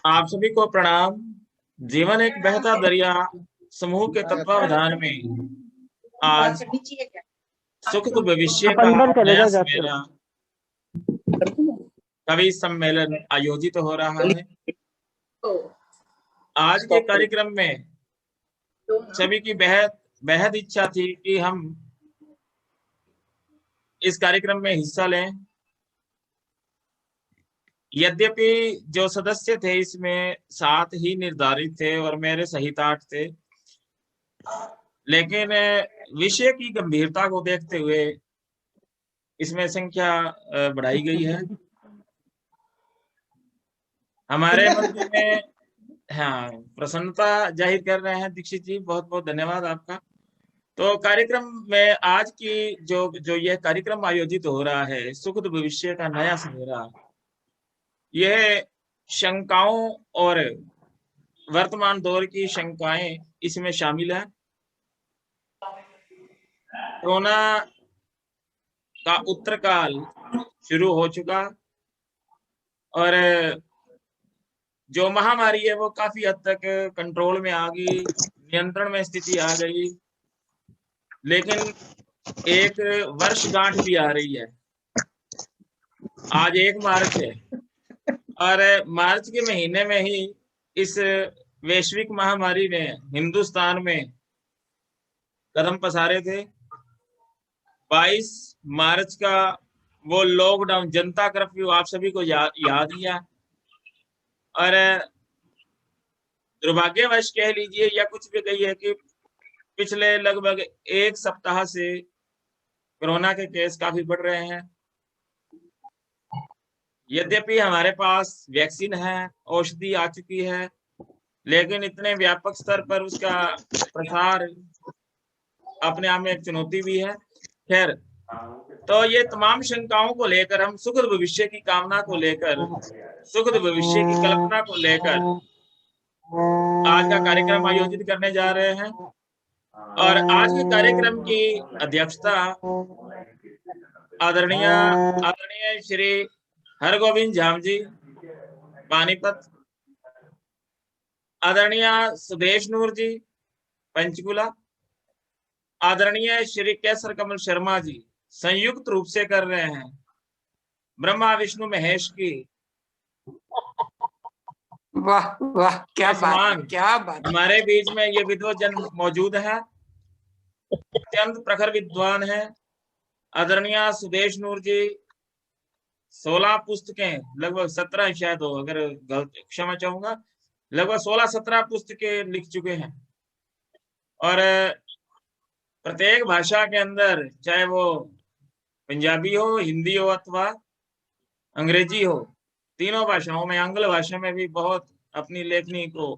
आप सभी को प्रणाम। जीवन एक बहता दरिया समूह के तत्वावधान में आज सुख तो भविष्य आप का अंदर चले नया जाओ जाते हो। सवेरा कवि सम्मेलन आयोजित हो रहा है। आज के कार्यक्रम में सभी की बेहद बेहद इच्छा थी कि हम इस कार्यक्रम में हिस्सा लें। यद्यपि जो सदस्य थे इसमें 7 ही निर्धारित थे और मेरे सहित 8 थे, लेकिन विषय की गंभीरता को देखते हुए इसमें संख्या बढ़ाई गई है। हमारे मध्य में प्रसन्नता जाहिर कर रहे हैं दीक्षित जी, बहुत बहुत धन्यवाद आपका। तो कार्यक्रम में आज की जो यह कार्यक्रम आयोजित हो रहा है, सुखद भविष्य का नया सवेरा, यह शंकाओं और वर्तमान दौर की शंकाएं इसमें शामिल है। कोरोना का उत्तरकाल शुरू हो चुका और जो महामारी है वो काफी हद तक कंट्रोल में आ गई, नियंत्रण में स्थिति आ गई, लेकिन एक वर्षगांठ भी आ रही है। आज 1 मार्च है और मार्च के महीने में ही इस वैश्विक महामारी ने हिंदुस्तान में कदम पसारे थे। 22 मार्च का वो लॉकडाउन, जनता कर्फ्यू आप सभी को याद ही है। और दुर्भाग्यवश कह लीजिए या कुछ भी कहिए कि पिछले लगभग 1 सप्ताह से कोरोना के केस काफी बढ़ रहे हैं। यद्यपि हमारे पास वैक्सीन है, औषधि आ चुकी है, लेकिन इतने व्यापक स्तर पर उसका प्रसार अपने आप में एक चुनौती भी है। खैर, तो ये तमाम शंकाओं को लेकर हम सुखद भविष्य की कामना को लेकर, सुखद भविष्य की कल्पना को लेकर आज का कार्यक्रम आयोजित करने जा रहे हैं। और आज के कार्यक्रम की अध्यक्षता आदरणीय श्री हरगोविंद झाम जी, पानीपत, आदरणीय सुदेश नूर जी, पंचकुला, आदरणीय श्री केसर कमल शर्मा जी संयुक्त रूप से कर रहे हैं। ब्रह्मा विष्णु महेश की वाह वाह, क्या बात, क्या बात। हमारे बीच में ये विद्वजन मौजूद है, अत्यंत प्रखर विद्वान है। आदरणीय सुदेश नूर जी 16 पुस्तकें, लगभग 17 शायद हो, अगर गलत क्षमा चाहूंगा, लगभग 16-17 पुस्तकें लिख चुके हैं। और प्रत्येक भाषा के अंदर, चाहे वो पंजाबी हो, हिंदी हो अथवा अंग्रेजी हो, तीनों भाषाओं में, आंग्ल भाषा में भी बहुत अपनी लेखनी को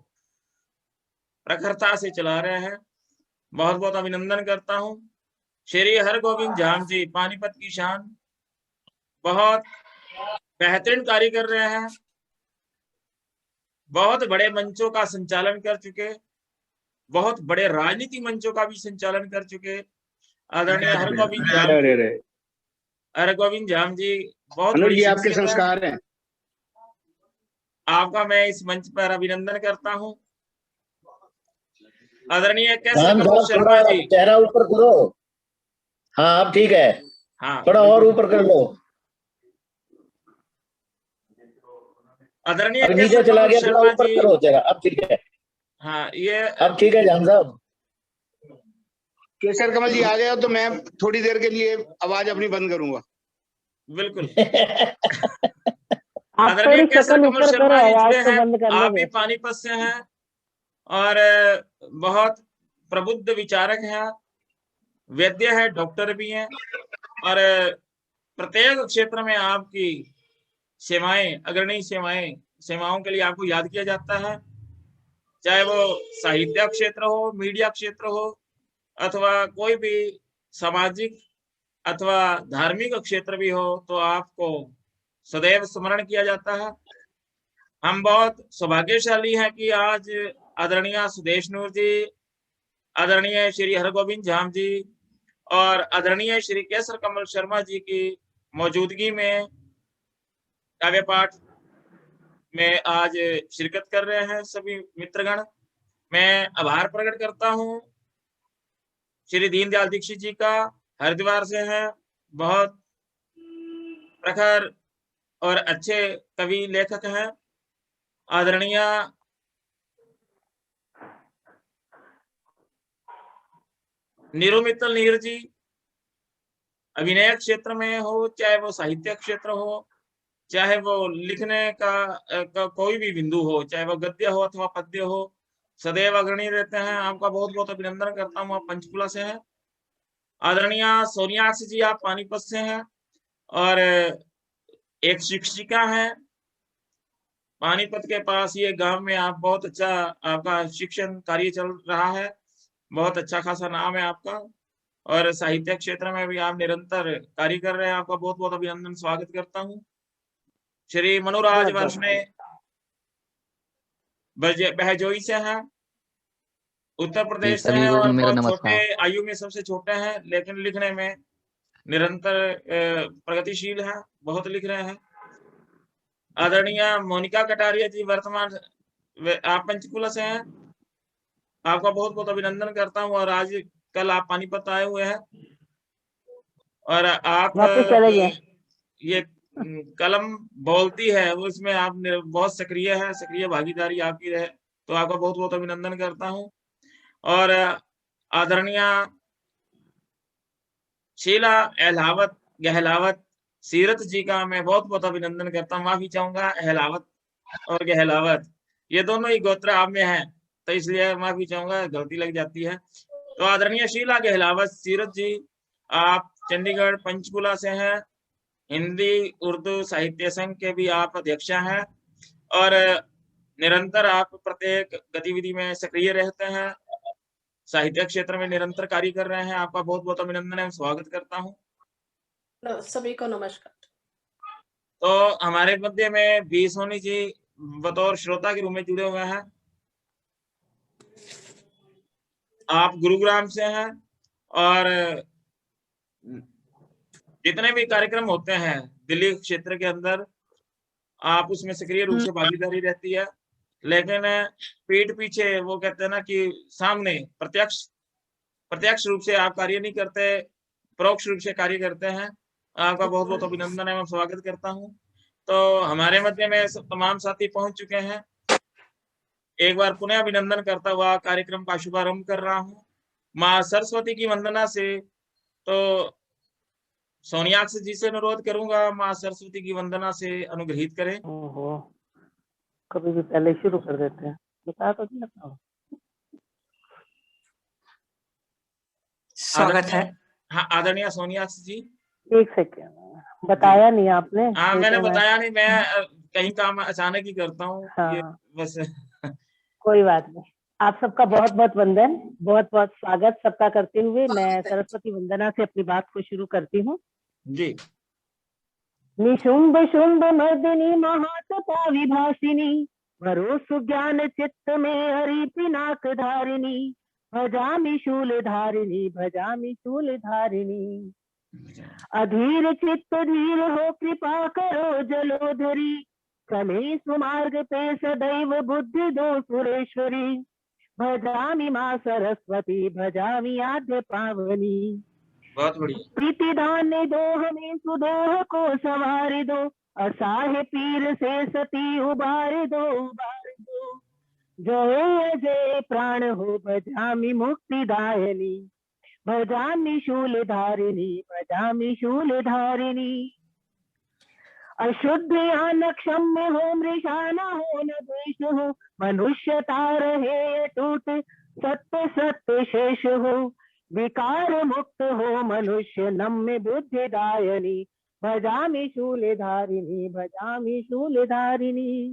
प्रखरता से चला रहे हैं। बहुत बहुत अभिनंदन करता हूँ। श्री हरगोविंद झाम जी, पानीपत की शान, बहुत बेहतरीन कार्य कर रहे हैं, बहुत बड़े मंचों का संचालन कर चुके, बहुत बड़े राजनीति मंचों का भी संचालन कर चुके आदरणीय हरगोविंद झाम जी बहुत बड़ी जी, आपके शख्सियत संस्कार हैं। आपका मैं इस मंच पर अभिनंदन करता हूँ। आदरणीय केसर कमल शर्मा जी, चेहरा ऊपर करो। हाँ, अब ठीक है। हाँ, थोड़ा और ऊपर कर लो। आदरणीय नीचे चला गया, थोड़ा ऊपर करो चेहरा। अब ठीक है। हाँ, ये अब ठीक है जान साहब। केसर कमल जी आ गए तो मैं थोड़ी देर के लिए आवाज अपनी बंद करूंगा। बिल्कुल। आप आदरणीय थोड़ी केसर शक्ल कमल ऊपर करो, शर्मा जी आवाज जुड़े तो हैं, बंद कर आप लो। भी पानीपत से हैं और बहुत प्रबुद्ध विचारक हैं, वैद्य है, डॉक्टर भी हैं और प्रत्येक क्षेत्र में आपकी सेवाएं, अग्रणी सेवाओं के लिए आपको याद किया जाता है। चाहे वो साहित्य क्षेत्र हो, मीडिया क्षेत्र हो, अथवा कोई भी सामाजिक अथवा धार्मिक क्षेत्र भी हो, तो आपको सदैव स्मरण किया जाता है। हम बहुत सौभाग्यशाली हैं कि आज आदरणीय सुदेश नूर जी, आदरणीय श्री हरगोविंद झाम जी और आदरणीय श्री केसर कमल शर्मा जी की मौजूदगी में काव्य पाठ में आज शिरकत कर रहे हैं सभी मित्रगण। मैं आभार प्रकट करता हूँ श्री दीनदयाल दीक्षित जी का, हरिद्वार से हैं, बहुत प्रखर और अच्छे कवि लेखक हैं। आदरणीय नीरू मित्तल नीर जी, अभिनय क्षेत्र में हो, चाहे वो साहित्य क्षेत्र हो, चाहे वो लिखने का कोई भी बिंदु हो, चाहे वो गद्य हो अथवा पद्य हो, सदैव अग्रणी रहते हैं। आपका बहुत बहुत अभिनंदन करता हूँ। आप पंचकुला से हैं। आदरणीय सोनियाक्ष जी, आप पानीपत से हैं और एक शिक्षिका हैं। पानीपत के पास ये गांव में आप बहुत अच्छा आपका शिक्षण कार्य चल रहा है, बहुत अच्छा खासा नाम है आपका, और साहित्य क्षेत्र में भी आप निरंतर कार्य कर रहे हैं। आपका बहुत बहुत अभिनंदन, स्वागत करता हूँ। श्री मनुराज वर्ष में बहजोई से हैं, उत्तर प्रदेश से हैं और बहुत छोटे आयु में सबसे छोटे हैं, लेकिन लिखने में निरंतर प्रगतिशील हैं, बहुत लिख रहे हैं। आदरणीय मोनिका कटारिया जी, वर्तमान आप पंचकुला से हैं, आपका बहुत बहुत अभिनंदन करता हूं। और आज कल आप पानीपत आए हुए हैं और आप ये कलम बोलती है उसमें आप बहुत सक्रिय है, सक्रिय भागीदारी आपकी रहे, तो आपका बहुत बहुत अभिनंदन करता हूं। और आदरणीय शीला एहलावत गहलावत सीरत जी का मैं बहुत बहुत अभिनंदन करता हूँ। माफी चाहूंगा, एहलावत और गहलावत ये दोनों ही गोत्र आप में हैं, तो इसलिए माफी चाहूंगा, गलती लग जाती है। तो आदरणीय शीला गहलावत सीरत जी, आप चंडीगढ़ पंचकुला से हैं, हिंदी उर्दू साहित्य संघ के भी आप अध्यक्ष हैं और निरंतर आप प्रत्येक गतिविधि में सक्रिय रहते हैं, साहित्य क्षेत्र में निरंतर कार्य कर रहे हैं। आपका बहुत बहुत अभिनंदन है, स्वागत करता हूँ। सभी को नमस्कार। तो हमारे मध्य में बी सोनी जी बतौर श्रोता के रूप में जुड़े हुए हैं। आप गुरुग्राम से हैं और जितने भी कार्यक्रम होते हैं दिल्ली क्षेत्र के अंदर, आप उसमें सक्रिय रूप से भागीदारी रहती है, लेकिन पीठ पीछे वो कहते हैं ना कि सामने प्रत्यक्ष रूप से आप कार्य नहीं करते, परोक्ष रूप से कार्य करते हैं। आपका बहुत बहुत अभिनंदन है, मैं स्वागत करता हूं। तो हमारे मध्य में सब तमाम साथी पहुंच चुके हैं। एक बार पुनः अभिनंदन करता हुआ कार्यक्रम का शुभारंभ कर रहा हूं माँ सरस्वती की वंदना से। तो सोनियाक्ष जी से अनुरोध करूंगा, माँ सरस्वती की वंदना से अनुग्रहित करें। कभी भी पहले शुरू कर देते हैं, बता तो नहीं लगता। स्वागत है। हाँ, आदरणीय सोनियाक्ष जी। एक सेकेंड, बताया नहीं आपने। हाँ, मैंने बताया नहीं, मैं कहीं काम अचानक ही करता हूँ। हाँ, बस कोई बात नहीं। आप सबका बहुत बहुत वंदन, बहुत बहुत स्वागत सबका करते हुए मैं सरस्वती वंदना से अपनी बात को शुरू करती हूँ जी। निशुंभ शुंभ मर्दिनी महातपा विभासिनी, भरोसु ज्ञान चित्त में हरि पिनाक धारिणी, भजामि शूल धारिणी भजामि शूल धारिणी। अधीर चित्त धीर हो कृपा करो जलोधरी, चले सुमार्ग पे सदैव बुद्धि दो सुरेश्वरी, भजामि माँ सरस्वती भजामि आद्य पावनी। बहुत बढ़िया। प्रीति दान दो हमें सुदेह को संवार दो, असाह पीर से सती उबार दो उबार दो, जय जय प्राण हो भजामि मुक्ति दायनी, भजामि शूल धारिणी भजामि शूल धारिणी। अशुद्ध या न क्षम्य हो, मृषा न हो न द्वेष हो, मनुष्यता रहे अटूट सत्य सत्य शेष हो, विकार मुक्त हो मनुष्य नम्य बुद्धि दायनी, भजामि शूल धारिणी भजामि शूल धारिणी।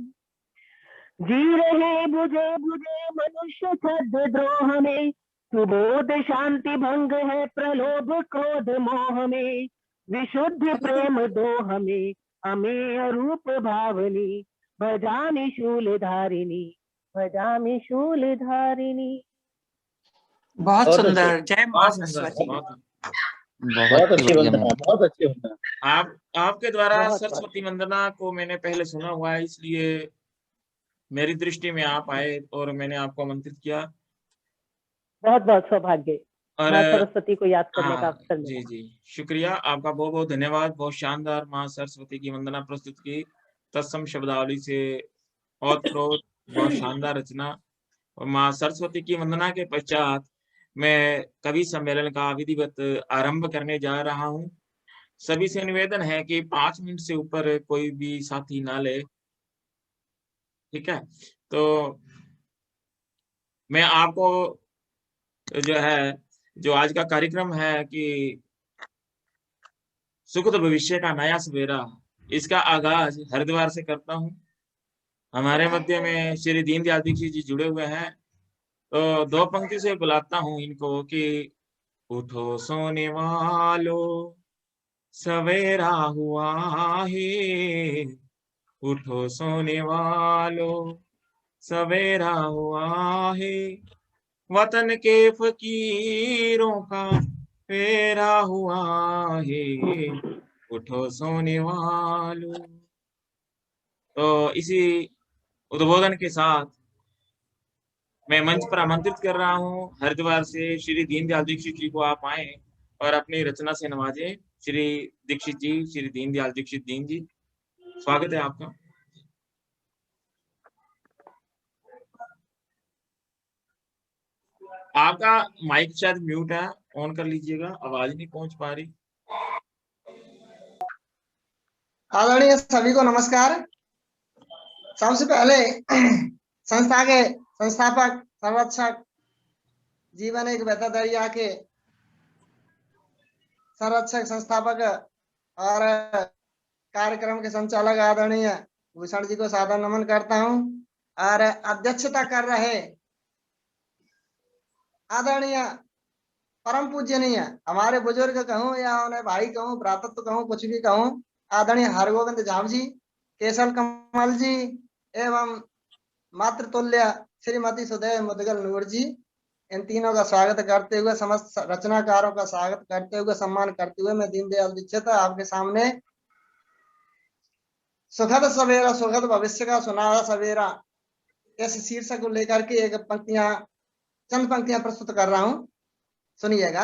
जी रहे बुझे बुझे मनुष्य छद्म द्रोह में, सुबोध शांति भंग है प्रलोभ क्रोध मोह में, विशुद्ध प्रेम दो हमें हमें अरूप भावनी, भजामि शूल धारिणी भजामि शूल धारिणी। बहुत सुंदर, जय मां सरस्वती। बहुत अच्छी वंदना, बहुत अच्छी वंदना। आपके द्वारा सरस्वती वंदना को मैंने पहले सुना हुआ है, इसलिए मेरी दृष्टि में आप आए और मैंने आपको आमंत्रित किया। बहुत बहुत सौभाग्य, और माँ सरस्वती को याद करने का हाँ अवसर जी मिला। जी, शुक्रिया आपका, बहुत बहुत धन्यवाद। बहुत शानदार माँ सरस्वती की वंदना प्रस्तुत की, तत्सम शब्दावली से ओतप्रोत, बहुत शानदार रचना। और माँ सरस्वती की वंदना के पश्चात मैं कवि सम्मेलन का विधिवत आरंभ करने जा रहा हूँ। सभी से निवेदन है कि 5 मिनट से ऊपर कोई भी साथी ना ले, ठीक है। तो मैं आपको जो है, जो आज का कार्यक्रम है कि सुखद भविष्य का नया सवेरा, इसका आगाज हरिद्वार से करता हूँ। हमारे मध्य में श्री दीनदयाल दीक्षित जी जुड़े हुए हैं, तो 2 पंक्ति से बुलाता हूँ इनको कि उठो सोने वालों, सवेरा हुआ है। उठो सोने वालों, सवेरा हुआ है। वतन के फकीरों का फेरा हुआ है। उठो सोने वालों। तो इसी उद्बोधन के साथ मैं मंच पर आमंत्रित कर रहा हूँ हरिद्वार से श्री दीनदयाल दीक्षित जी को, आप आए और अपनी रचना से नवाजें। श्री दीक्षित जी, श्री दीनदयाल दीक्षित दीन जी, स्वागत है आपका। आपका माइक शायद म्यूट है, ऑन कर लीजिएगा, आवाज नहीं पहुंच पा रही। आदरणीय सभी को नमस्कार। सबसे पहले संस्था के संस्थापक, संरक्षक, जीवन एक बहता दरिया के संरक्षक, संस्थापक और कार्यक्रम के संचालक आदरणीय भूषण जी को सादर नमन करता हूं। और अध्यक्षता कर रहे आदरणीय परम पूजनीय हमारे बुजुर्ग कहूं या उन्हें भाई कहूं, भ्रातृत्व कहूं, कुछ भी कहूं, आदरणीय हरगोविंद झाम जी, केशव कमल जी एवं मातृतुल्य श्रीमती सुदय मुदगल नूर जी, इन तीनों का स्वागत करते हुए, समस्त रचनाकारों का स्वागत करते हुए, सम्मान करते हुए, मैं दीनदयाल दीक्षित आपके सामने सुखद सवेरा सुखद भविष्य का सुनहरा सवेरा इस शीर्षक को लेकर के चंद पंक्तियां प्रस्तुत कर रहा हूं। सुनिएगा।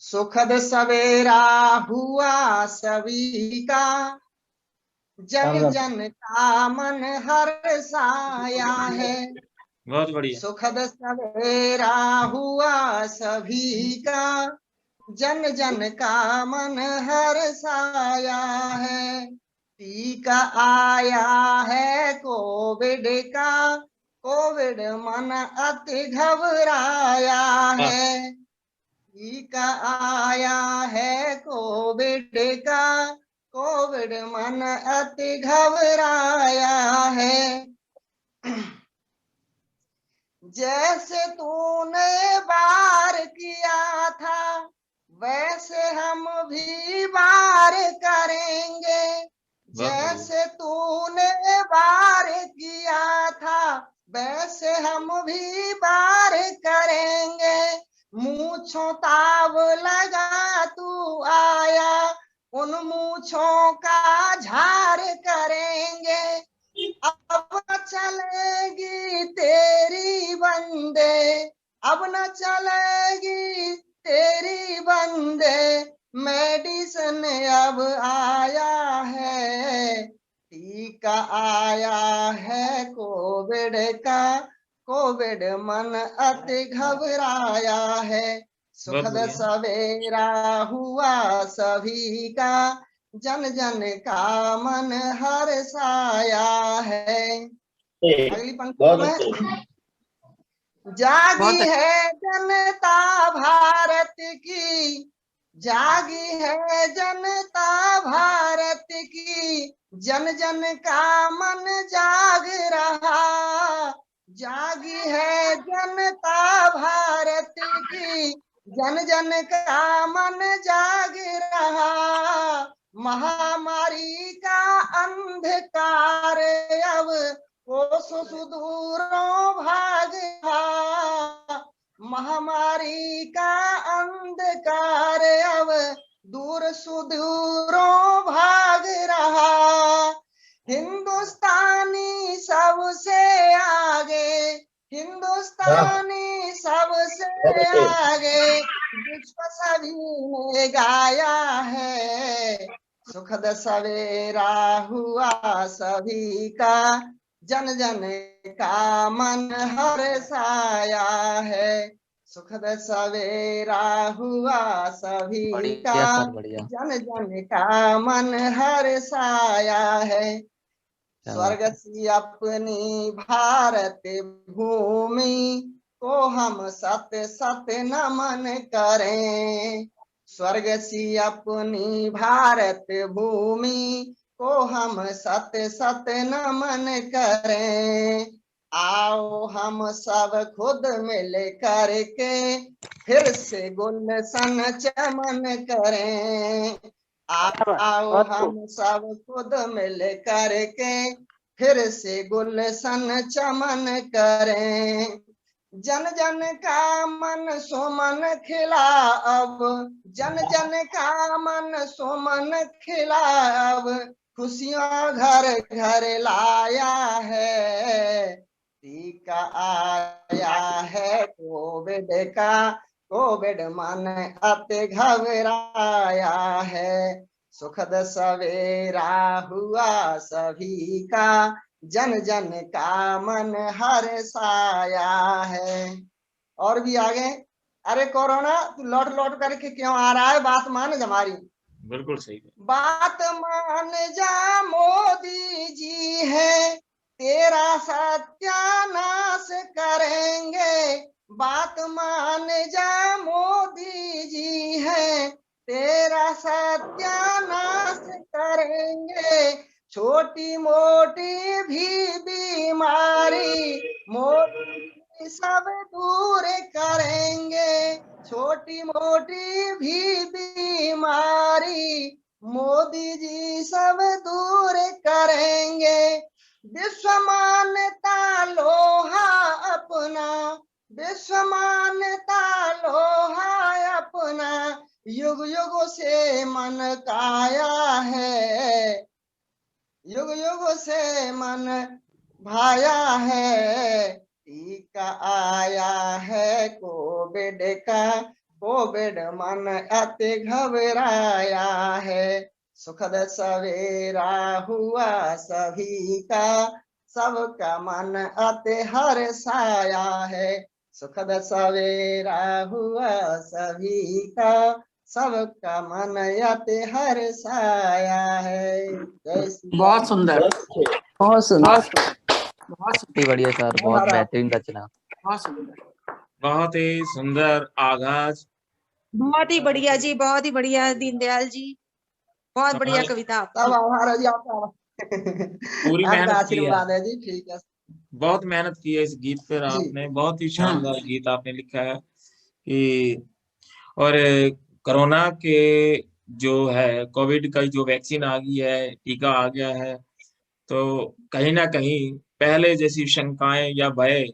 सुखद सवेरा हुआ सभी का, जन जन का मन हर्षाया है। बहुत बढ़िया। सुखद सवेरा हुआ सभी का, जन जन का मन हर्षाया है। टीका आया है कोविड का, कोविड मन अति घबराया है। टीका आया है कोविड का, कोविड मन अति घबराया है। जैसे तूने वार किया था, वैसे हम भी वार करेंगे। जैसे तूने वार किया था, वैसे हम भी वार करेंगे। मूंछों ताव लगा तू आया, उन मूंछों का झाड़ करेंगे। अब न चलेगी तेरी बंदे, अब न चलेगी तेरी बंदे, मेडिसिन अब आया है। टीका आया है कोविड का, कोविड मन अति घबराया है। सुखद सवेरा हुआ सभी का, जन जन का मन हर्षाया है। अगली पंक्ति में, जागी है जनता भारत की, जागी है जनता भारत की, जन जन का मन जाग रहा। जागी है जनता भारत की, जन जन का मन जाग रहा। महामारी का अंधकार अब कोसों सुदूरों भाग रहा। महामारी का अंधकार अब दूर सुदूरों भाग रहा। हिंदुस्तानी हिंदुस्तानी सबसे आगे विश्व सभी ने गाया है। सुखद सवेरा हुआ सभी का, जन जन का मन हर्षाया है। सुखद सवेरा हुआ सभी बढ़िया का, सर बढ़िया। जन जन का मन हर्षाया है। क्या स्वर्ग बात है। सी अपनी भारत भूमि को हम सत सत नमन करें। स्वर्ग सी अपनी भारत भूमि को हम सत सत नमन करें। आओ हम सब खुद मिल करके फिर से गुलशन चमन करें। आओ हम सब खुद मिल करके फिर से गुलशन चमन करें। जन जन का मन सुमन खिला अब, जन जन का मन सुमन खिला अब, खुशियां घर घर लाया है। टीका आया है कोविड का, कोविड मन अति घबराया है। सुखद सवेरा हुआ सभी का, जन जन का मन हर्षाया है। और भी आगे, अरे कोरोना तू लौट लौट करके क्यों आ रहा है, बात मान हमारी। बिल्कुल सही है। बात मान जा मोदी जी है, तेरा सत्यानाश करेंगे। बात मान जा मोदी जी है, तेरा सत्यानाश करेंगे। छोटी मोटी भी बीमारी मोदी सब दूर करेंगे। छोटी मोटी भी बीमारी मोदी जी सब दूर करेंगे। विश्व मान्यता लोहा अपना, विश्व मान्यता लोहा अपना, युग युग से मन काया है। युग युग से मन भाया है। टीका आया है कोविड का, कोविड मन अति घबराया है। सुखद सवेरा हुआ सभी का, सबका मन अति हर्षाया है। सुखद सवेरा हुआ सभी का, सबका मन अति हर्षाया है। जय श्री बहुत राम। सुंदर, बहुत सुंदर। बहुत सुंदर, बढ़िया सर, बहुत बेहतरीन रचना। बहुत सुंदर। बहुत ही सुंदर आगाज। बहुत ही बढ़िया जी, बहुत ही बढ़िया दीनदयाल जी, बहुत बढ़िया कविता आपकी। सब आभार है जी आपका। पूरी आपका मेहनत की है, आशीर्वाद है जी। ठीक है बहुत मेहनत की है इस गीत पर जी। आपने। बहुत ही शानदार गीत आपने लिखा है कि, और कोरोना के जो है, कोविड का जो वैक्सीन आ गई है, टीका आ गया है, तो कहीं ना कहीं पहले जैसी शंकाएं या भय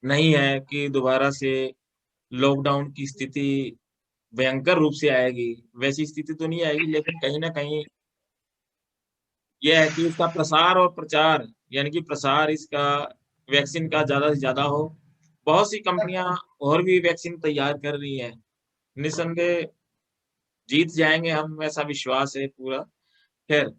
नहीं है कि दोबारा से लॉकडाउन की स्थिति भयंकर रूप से आएगी। वैसी स्थिति तो नहीं आएगी, लेकिन कहीं ना कहीं यह है कि इसका प्रसार और प्रचार, यानी कि प्रसार इसका वैक्सीन का ज्यादा से ज्यादा हो। बहुत सी कंपनियां और भी वैक्सीन तैयार कर रही हैं। निसंदेह जीत जाएंगे हम, ऐसा विश्वास है पूरा। खैर,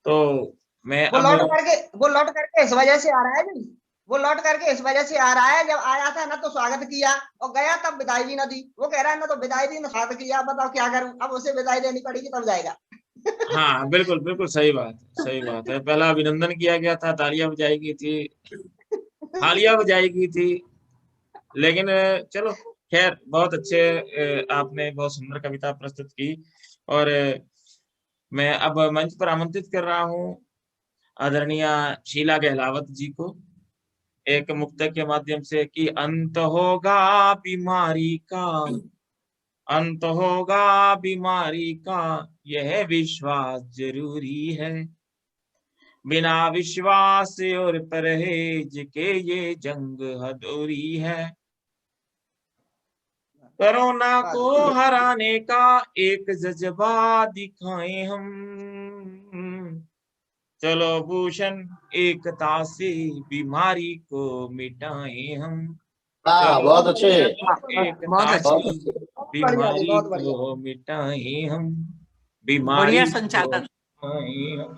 तो मैं वो अब लौट करके इस वजह से आ रहा है जी। वो लौट करके इस वजह से आ रहा है, जब आया था ना तो स्वागत किया, और गया तब विदाई भी न दी। वो कह रहा है ना तो विदाई दी, ना स्वागत किया। बताओ क्या करूं, अब उसे विदाई देनी पड़ेगी तब जाएगा। हाँ, बिल्कुल बिल्कुल सही बात, सही बात है। पहला अभिनंदन किया गया था, तालियां बजाई गई थी, थालियां बजाई गई थी, लेकिन चलो खैर, बहुत अच्छे, आपने बहुत सुंदर कविता प्रस्तुत की। और मैं अब मंच पर आमंत्रित कर रहा हूँ आदरणीय शीला गहलावत जी को, एक मुक्तक के माध्यम से, कि अंत होगा बीमारी का, अंत होगा बीमारी का, यह विश्वास जरूरी है। बिना विश्वास और परहेज के ये जंग अधूरी है। कोरोना को हराने का एक जज्बा दिखाएं हम, चलो भूषण एकता से बीमारी को मिटाए हम। हाँ, बहुत अच्छे। एकता बहुत से अच्छे। बढ़िया जी, बीमारी बहुत बढ़िया। को मिटाए हम, बढ़िया बीमारी संचालन। को मिटाए हम।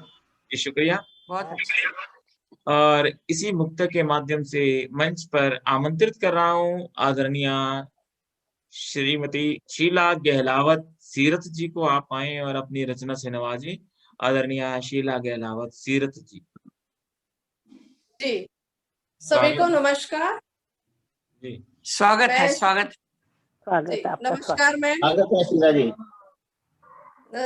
जी शुक्रिया। बहुत अच्छा। और इसी मुक्त के माध्यम से मंच पर आमंत्रित कर रहा हूँ आदरणीय श्रीमती शीला गहलावत सीरत जी को। आप आए और अपनी रचना से नवाजें। आदरणीय शीला गहलावत सीरत जी। जी, सभी को नमस्कार। जी स्वागत है, मैं स्वागत। जी, नमस्कार मैम। स्वागत है शीला जी।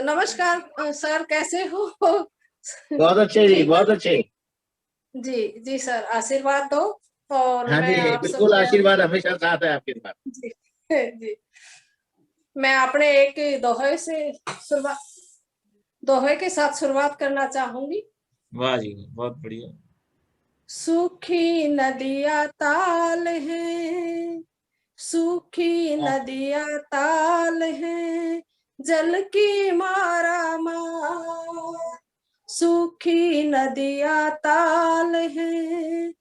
नमस्कार सर, कैसे हो? बहुत अच्छे जी, बहुत अच्छे। जी जी सर, आशीर्वाद दो। और हाँ मैं जी, आप बिल्कुल सबके आशीर्वाद हमेशा साथ है आपके साथ। जी जी, मैं अपने एक दोहे के साथ शुरुआत करना चाहूंगी। वाह जी, बहुत बढ़िया। सूखी नदियां ताल है, सूखी नदियां ताल है, जल की मारा मार। सूखी नदियां ताल है,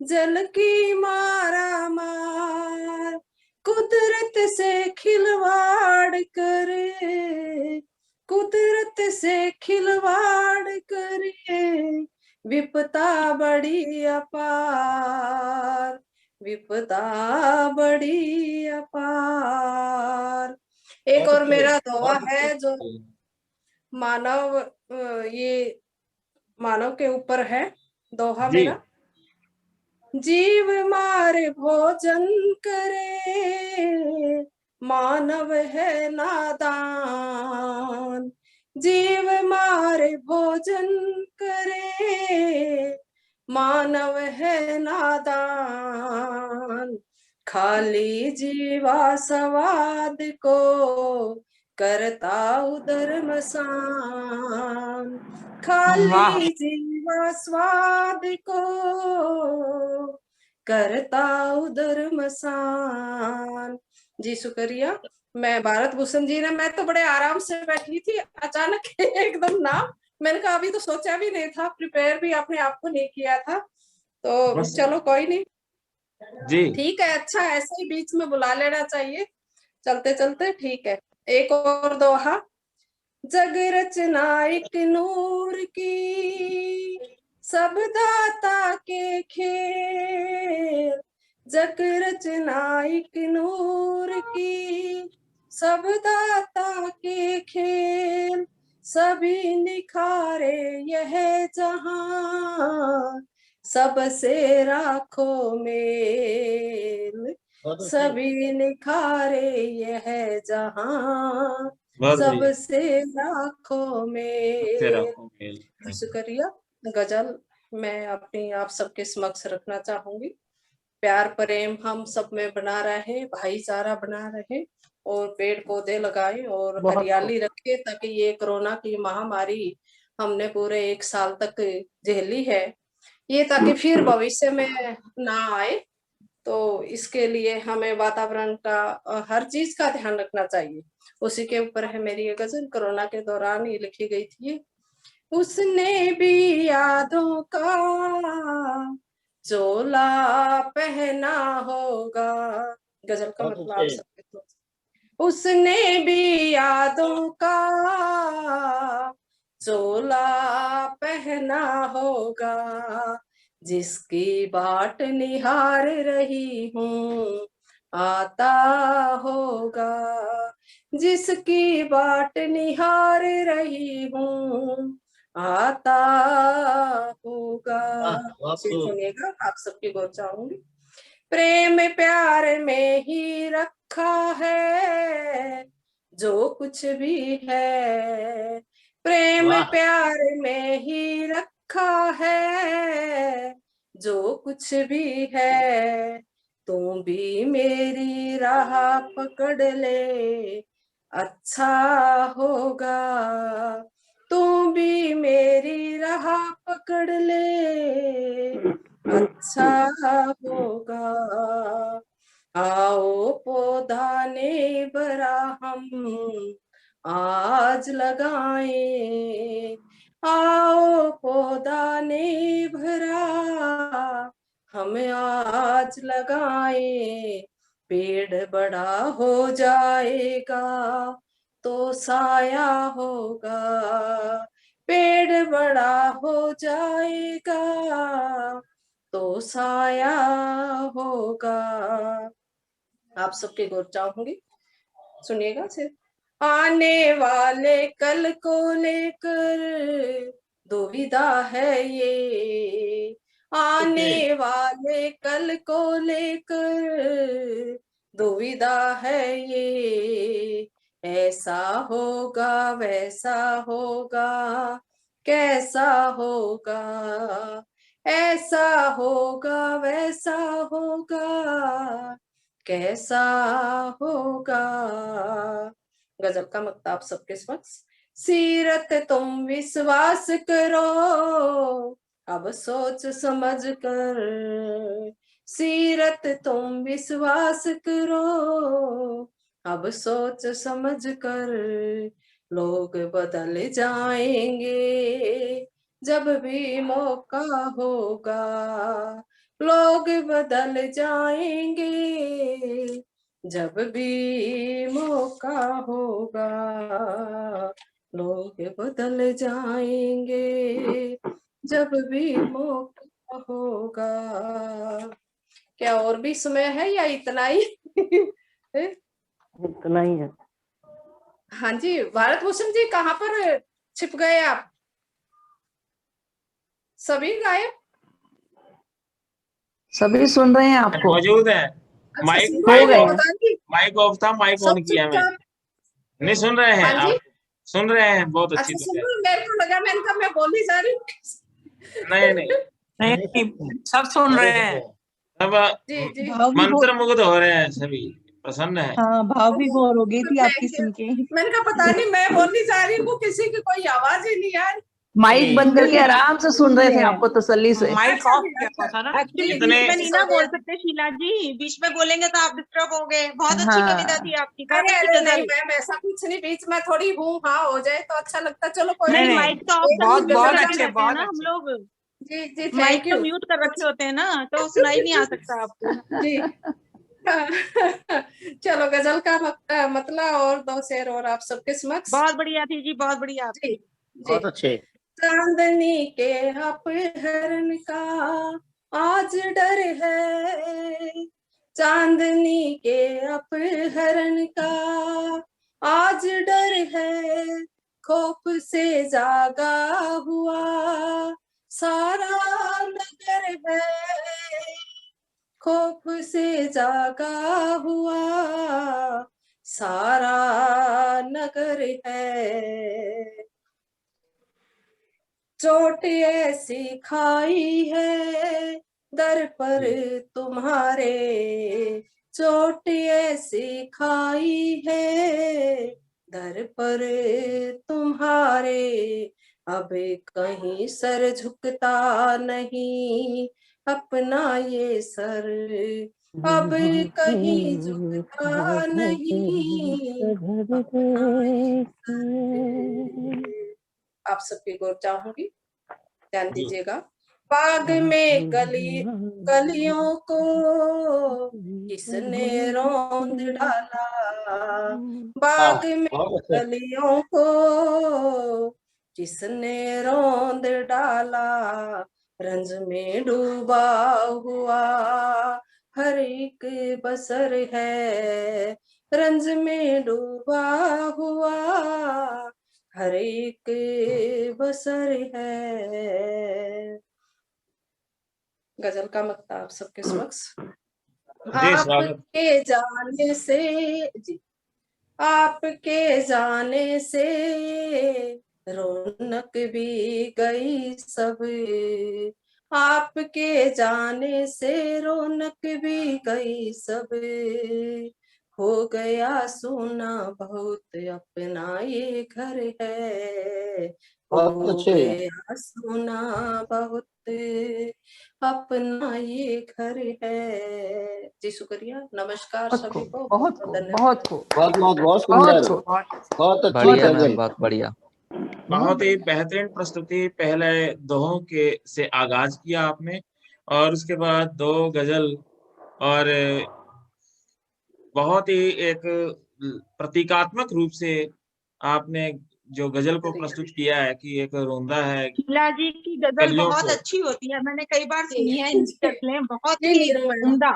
जल की मारा मार। कुदरत से खिलवाड़ करे, कुदरत से खिलवाड़ करे, विपदा बड़ी अपार, विपदा बड़ी अपार। एक और मेरा दोहा है जो मानव ये मानव के ऊपर है दोहा जी। मेरा। जीव मारे भोजन करे, मानव है नादान। जीव मारे भोजन करे, मानव है नादान। खाली जीवा स्वाद को, करता उदर मसान। खाली जीवा स्वाद को, करता उदर मसान। जी शुक्रिया। मैं भारत भूषण जी ने, मैं तो बड़े आराम से बैठी थी, अचानक एकदम नाम, मैंने कहा अभी तो सोचा भी नहीं था, प्रिपेयर भी अपने आप को नहीं किया था, तो चलो कोई नहीं जी ठीक है। अच्छा, ऐसे ही बीच में बुला लेना चाहिए चलते चलते। ठीक है, एक और दोहा। जग रचना एक नूर की, सब दाता के खेल। जग रचना एक नूर की, सब दाता के खेल। सभी निखारे यह जहां, सबसे राखो मेल। सभी निखारे यह जहां, बहुत बढ़िया। सबसे राखो सबसे मेल। राखो मेल। शुक्रिया। गजल मैं अपनी आप सबके समक्ष रखना चाहूंगी। प्यार प्रेम हम सब में बना रहे, भाईचारा बना रहे, और पेड़ पौधे लगाए और हरियाली रखे, ताकि ये कोरोना की महामारी हमने पूरे 1 साल तक झेली है, ये ताकि फिर भविष्य में ना आए। तो इसके लिए हमें वातावरण का हर चीज का ध्यान रखना चाहिए। उसी के ऊपर है मेरी ये गजल, कोरोना के दौरान ये लिखी गई थी। उसने भी यादों का चोला पहना होगा। गजल का मतलब आप सबके तो, उसने भी यादों का चोला पहना होगा, जिसकी बाट निहार रही हूँ आता होगा, जिसकी बाट निहार रही हूँ आता होगा। सुनिएगा, आप सबकी गौर चाहूंगी। प्रेम प्यार में ही रखा है जो कुछ भी है, प्रेम प्यार में ही रखा है जो कुछ भी है। तू भी मेरी राह पकड़ ले अच्छा होगा, तू भी मेरी राह पकड़ ले अच्छा होगा। आओ पौधा ने बरा हम आज लगाए, आओ पौधा हम आज लगाए, पेड़ बड़ा हो जाएगा तो साया होगा, पेड़ बड़ा हो जाएगा तो साया होगा। आप सबके गौर चाहूंगी, सुनिएगा सिर्फ। आने वाले कल को लेकर दुविधा है ये, आने वाले कल को लेकर दुविधा है ये, ऐसा होगा वैसा होगा कैसा होगा, ऐसा होगा वैसा होगा कैसा होगा। गजल का मक्ता आप सबके समक्ष। सीरत तुम विश्वास करो अब सोच समझ कर, सीरत तुम विश्वास करो अब सोच समझ कर, लोग बदल जाएंगे जब भी मौका होगा, लोग बदल जाएंगे जब भी मौका होगा, लोग बदल जाएंगे जब भी मौका होगा। क्या और भी समय है या इतना ही? इतना ही है। हाँ जी, भारत भूषण जी कहाँ पर छिप गए आप? सभी गायब? सभी सुन रहे हैं आपको। मौजूद है। अच्छा, माइक सुन माइक रहे हैं, ऑफ, पता नहीं। माइक ऑफ था, माइक ऑन सब किया मैं। चुपचाप। नहीं सुन रहे हैं हाँ जी? आप? सुन रहे हैं, बहुत अच्छी अच्छा, सुन तरह। रहे हो? मेरे को लगा मैंने कहा मैं बोली जा रही हूँ। नहीं नहीं, नहीं, सब सुन रहे हैं। अब जी जी, मंत्र मुग्ध हो रहे हैं सभी, प्रसन्न है। हाँ, भाव भी भोर हो गई थी आपकी Thank you. सुन के। मैंने कहा पता नहीं मैं बोलनी जा रही हूँ, किसी की कोई आवाज ही नहीं यार। माइक बंद करके आराम से सुन रहे थे आपको तसल्ली से। माइक ऑफ किया हुआ था ना। एक्चुअली इतने- बीच में नहीं ना बोल सकते शीला जी, बीच में बोलेंगे तो आप डिस्टर्ब हो गए। बहुत अच्छी हाँ। कविता थी आपकी, बहुत अरे अच्छी अरे नहीं गजल। मैम, ऐसा कुछ नहीं, बीच में थोड़ी हूँ हाँ हो जाए तो अच्छा लगता। चलो कोई नहीं, नहीं, नहीं, माइक तो ऑफ बहुत करके बहुत रखे अच्छे, रहते हैं बहुत ना हम अच्छे। लोग, जी जी, माइक थैंक तो यू म्यूट कर रखे होते हैं ना, तो सुनाई नहीं आ सकता आपको। जी। चलो गजल का मतला और दो शेर और आप सबके समक्ष। बहुत बढ़िया थी जी, बहुत बढ़िया। जी जी। बहुत अच्छे। चांदनी के अपहरण का आज डर है, चांदनी के अपहरण का आज डर है, खौफ से जागा हुआ सारा नगर है, खौफ से जागा हुआ सारा नगर है, चोट ऐसी खाई है दर पर तुम्हारे, चोट ऐसी खाई है दर पर तुम्हारे, अब कहीं सर झुकता नहीं अपना ये सर, अब कहीं झुकता नहीं अपना ये सर। आप सबकी गौर चाहूंगी, ध्यान दीजिएगा। बाग में कलियों को किसने रौंद डाला, बाग में बहुत अच्छे। कलियों को किसने रौंद डाला, रंज में डूबा हुआ हर एक बसर है, रंज में डूबा हुआ हर एक बसर है। गजल का मक्ता आप सबके समक्ष। आपके जाने से जी, आपके जाने से रौनक भी गई सब, आपके जाने से रौनक भी गई सब, हो गया सोना बहुत अपना ये घर है, हो बहुत अच्छे। गया सोना बहुत अपना ये घर है। जी शुक्रिया, नमस्कार सभी को, बहुत खूब, धन्यवाद। बहुत खूब, बहुत बहुत बहुत बहुत सुंदर। खूब। बहुत अच्छी बढ़िया मैम, गजल। बहुत बढ़िया। बहुत ही बेहतरीन प्रस्तुति, पहले दोहों के से आगाज किया आपने और उसके बाद 2 गजल और बहुत ही एक प्रतीकात्मक रूप से आपने जो गजल को प्रस्तुत किया है कि एक रोंदा है शीला जी की गजल कलियों बहुत को। अच्छी होती है, मैंने कई बार सुनी है इनकी गजलें, बहुत जी, ही नीरू मैडम। उम्दा।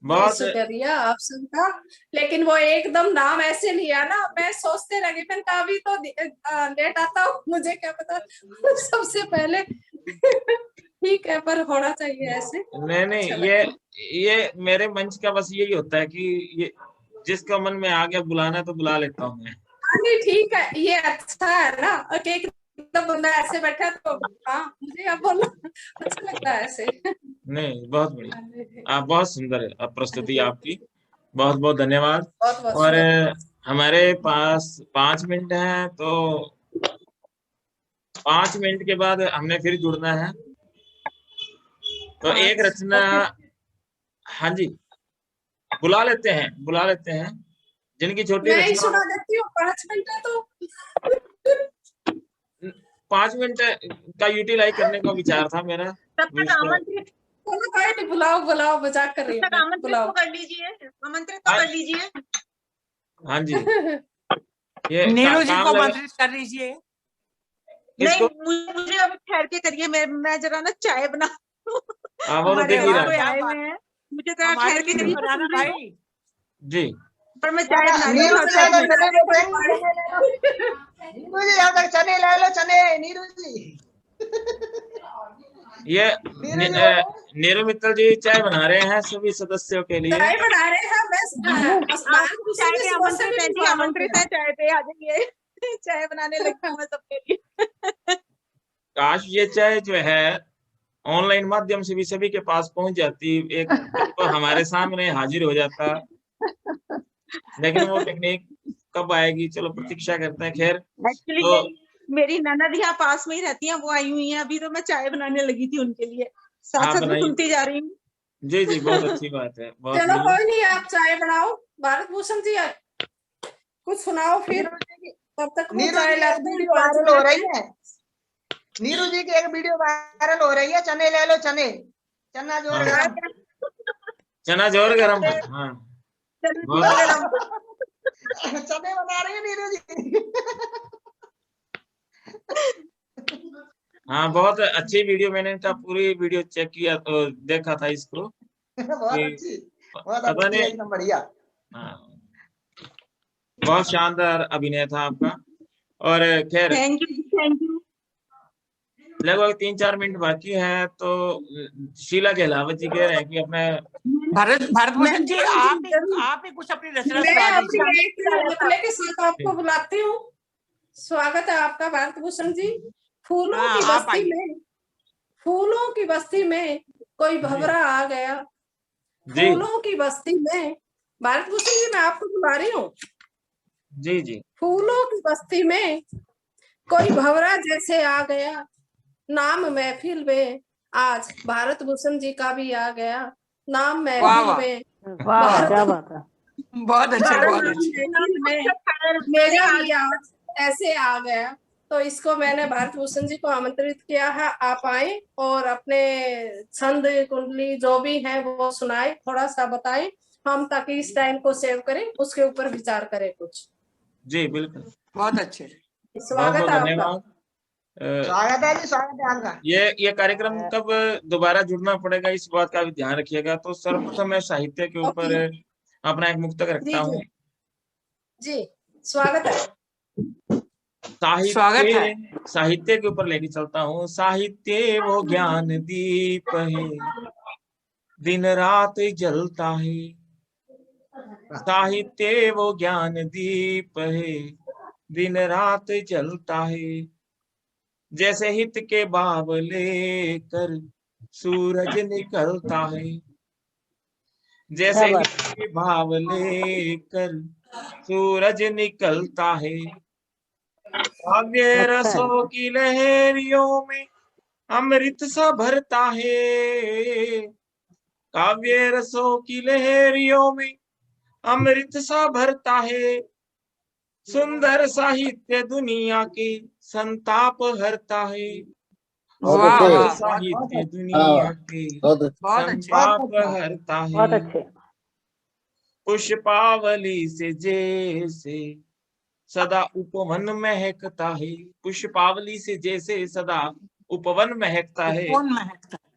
बहुत शुक्रिया आप सबका। लेकिन वो एकदम नाम ऐसे लिया ना, मैं सोचते रह गई, मैंने कहा अभी तो लेट आता हूँ, मुझे क्या पता सबसे पहले ठीक है, पर होना चाहिए ऐसे। नहीं अच्छा ये मेरे मंच का बस यही होता है कि ये जिसका मन में आ गया बुलाना तो बुला लेता हूँ मैं। नहीं ठीक है, ये अच्छा है ना कि एकदम बंदा ऐसे बैठा तो हाँ मुझे अब बोलना अच्छा लगता है ऐसे। नहीं बहुत बढ़िया, आप बहुत सुंदर है प्रस्तुति आपकी, बहुत बहुत धन्यवाद। बहुत बहुत और शुक्रिया। हमारे पास 5 मिनट हैं, तो 5 मिनट के बाद हमने फिर जुड़ना है। तो एक रचना, हाँ जी, बुला लेते हैं जिनकी छोटी मैं ही रचना। सुना देती हूँ, 5 मिनट है तो 5 मिनट का यूटिलाइज करने का विचार था मेरा। तब तक आमंत्रित बुलाओ बुलाओ, मजाक कर रही तब तक हूँ, आमंत्रित बुलाओ। तो कर लीजिए, आमंत्रित तो कर लीजिए। हाँ जी, ये नीरू जी काम को लगा। आमंत्रित कर लीजिए। नहीं, मुझे अभी ठहर के करिए, मैं जरा ना चाय बना वो तो हमारे देख ही यहाँ रहा कोई है। आए हुए हैं, मुझे जरा हमारे ठहर के लिए करिए। बनाना भाई जी, पर मैं चाय बना रही नीरू हूँ। जी अगर चने नीरू जी अगर चने ले लो, चने नीरू जी। ये नीरू मित्तल जी चाय बना रहे हैं सभी सदस्यों के लिए। चाय बना रहे हैं, मैं चाय पे आमंत्रित है जी, आमंत्रित है चाय पे, आ जाइए। चाय बनाने लगी हूँ मैं सबके लिए। काश ये चाय जो है ऑनलाइन माध्यम से भी सभी के पास पहुंच जाती, एक तो हमारे सामने हाजिर हो जाता, लेकिन वो टेक्निक कब आएगी, चलो प्रतीक्षा करते हैं। खैर एक्चुअली तो मेरी ननद यहाँ पास में ही रहती हैं, वो आई हुई हैं अभी, तो मैं चाय बनाने लगी थी उनके लिए, साथ आप साथ में बनाइए। सुनती जा रही हूँ। जी जी, बहुत अच्छी बात है, बहुत चलो बढ़िया। कोई नहीं, आप चाय बनाओ। भारत भूषण जी कुछ सुनाओ फिर, तब तक वो नीरू चाय जी लाती एक हूँ। वीडियो वायरल हो रही है, नीरू जी की एक वीडियो वायरल हो रही है, चने ले लो चने, चना जोर गरम। चना जोर गरम। हाँ चने बना रही है नीरू जी। हाँ, बहुत अच्छी वीडियो, मैंने इनका पूरी वीडियो चेक किया तो देखा था इसको। बहुत अच्छी, बहुत पता अच्छी, नहीं, एकदम बढ़िया। हाँ, बहुत शानदार अभिनय था आपका। और खैर थैंक यू। लगभग 3-4 मिनट बाकी है, तो शीला कहलावत जी कह रहे हैं कि अपने भारत भूषण जी आप भी कुछ अपनी रचना मैं सुना अपनी दीजिए। एक मतले के साथ आपको बुलाती हूँ। स्वागत है आपका भारत भूषण जी। फूलों की आप बस्ती आइए। में, फूलों की बस्ती में कोई भंवरा आ गया। जी फूलों की बस्ती में, भारत भूषण जी मैं आपको बुला रही हूँ। जी जी, फूलों की बस्ती में कोई भंवरा जैसे आ गया, नाम महफिल में आज भारत भूषण जी का भी आ गया। नाम वाह महफिल वाह, में वाह क्या बात है। बहुत अच्छे बहुत भारत अच्छे। महफिल में मेरा भी आज ऐसे आ गया। तो इसको मैंने भारत भूषण जी को आमंत्रित किया है, आप आए और अपने छंद कुंडली जो भी है वो सुनाए, थोड़ा सा बताएं हम, ताकि इस टाइम को सेव करें, उसके ऊपर विचार करें कुछ। जी बिल्कुल, बहुत अच्छे। बहुत स्वागत बहुत है आपका। धन्यवाद। स्वागत है जी, स्वागत है आपका। ये कार्यक्रम कब दोबारा जुड़ना पड़ेगा, इस बात का भी ध्यान रखिएगा। तो सर्वप्रथम मैं साहित्य के ऊपर अपना एक मुक्तक रखता हूँ। जी स्वागत है। साहित्य के ऊपर लेके चलता हूँ। साहित्य वो ज्ञान दीप है, दिन रात जलता है। साहित्य वो ज्ञान दीप है, दिन रात जलता है। जैसे हित के बावले कर सूरज निकलता है। जैसे हित के बावले कर सूरज निकलता है। काव्य रसों की लहरियों में अमृत सा भरता है। काव्य रसों की लहरियों में अमृत सा भरता है। सुंदर साहित्य दुनिया के संताप हरता है। बहुत अच्छे। साहित्य दुनिया के बहुत अच्छे। संताप हरता बहुत है। अच्छे। पुष्पावली से जैसे सदा उपवन महकता है। पुष्पावली से जैसे सदा उपवन महकता है। कौन महकता है?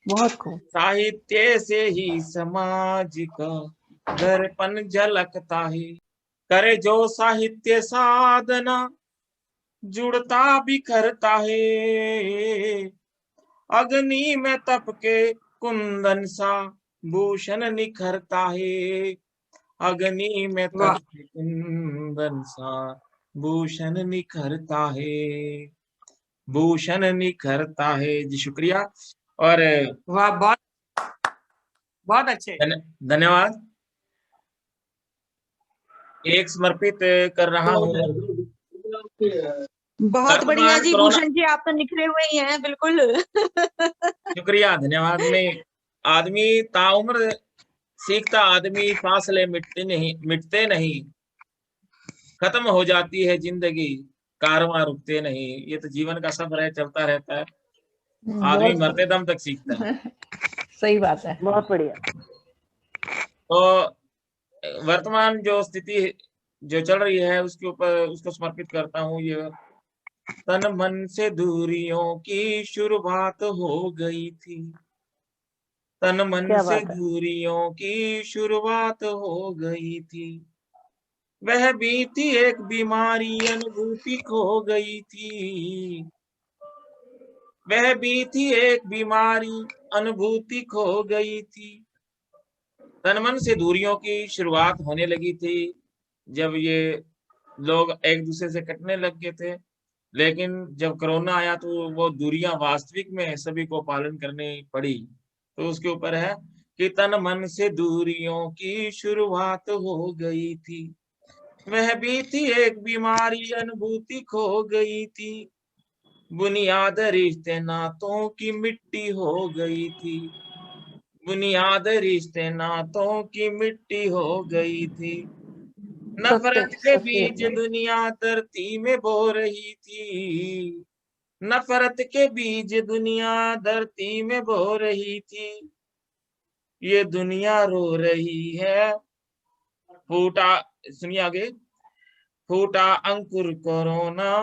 बहुत खूब। साहित्य से ही समाज का दर्पण झलकता है। करे जो साहित्य साधना जुड़ता बिखरता है। अग्नि में तप के कुंदन सा भूषण निखरता है। अग्नि में तप के कुंदन सा भूषण निखरता है। भूषण निखरता है। जी शुक्रिया। और वाह, बहुत बहुत अच्छे। धन्यवाद। एक समर्पित कर रहा हूँ। बहुत बढ़िया जी भूषण जी, आप तो निखरे हुए ही हैं बिल्कुल। शुक्रिया, धन्यवाद। में आदमी ताउम्र सीखता आदमी, फासले मिटते नहीं, खत्म हो जाती है जिंदगी, कारवां रुकते नहीं। ये तो जीवन का सफर है, चलता रहता है। आदमी मरते दम तक सीखता है। सही बात है। बहुत बढ़िया। तो वर्तमान जो स्थिति जो चल रही है उसके ऊपर उसको समर्पित करता हूँ। ये तन मन से दूरियों की शुरुआत हो गई थी। तन मन से दूरियों की शुरुआत हो गई थी। वह बीती एक बीमारी अनुभूति खो गई थी। वह बीती एक बीमारी अनुभूति खो गई थी। तन मन से दूरियों की शुरुआत होने लगी थी जब ये लोग एक दूसरे से कटने लग गए थे। लेकिन जब कोरोना आया तो वो दूरियां वास्तविक में सभी को पालन करनी पड़ी। तो उसके ऊपर है कि तन मन से दूरियों की शुरुआत हो गई थी। वह बीती एक बीमारी अनुभूति खो गई थी। बुनियाद रिश्ते नातों की मिट्टी हो गई थी। बुनियाद रिश्ते नातों की मिट्टी हो गई थी। नफरत के बीज दुनिया धरती में बो रही थी। नफरत के बीज दुनिया धरती में बो रही थी। ये दुनिया रो रही है। फूटा, सुनिए आगे, फूटा अंकुर कोरोना।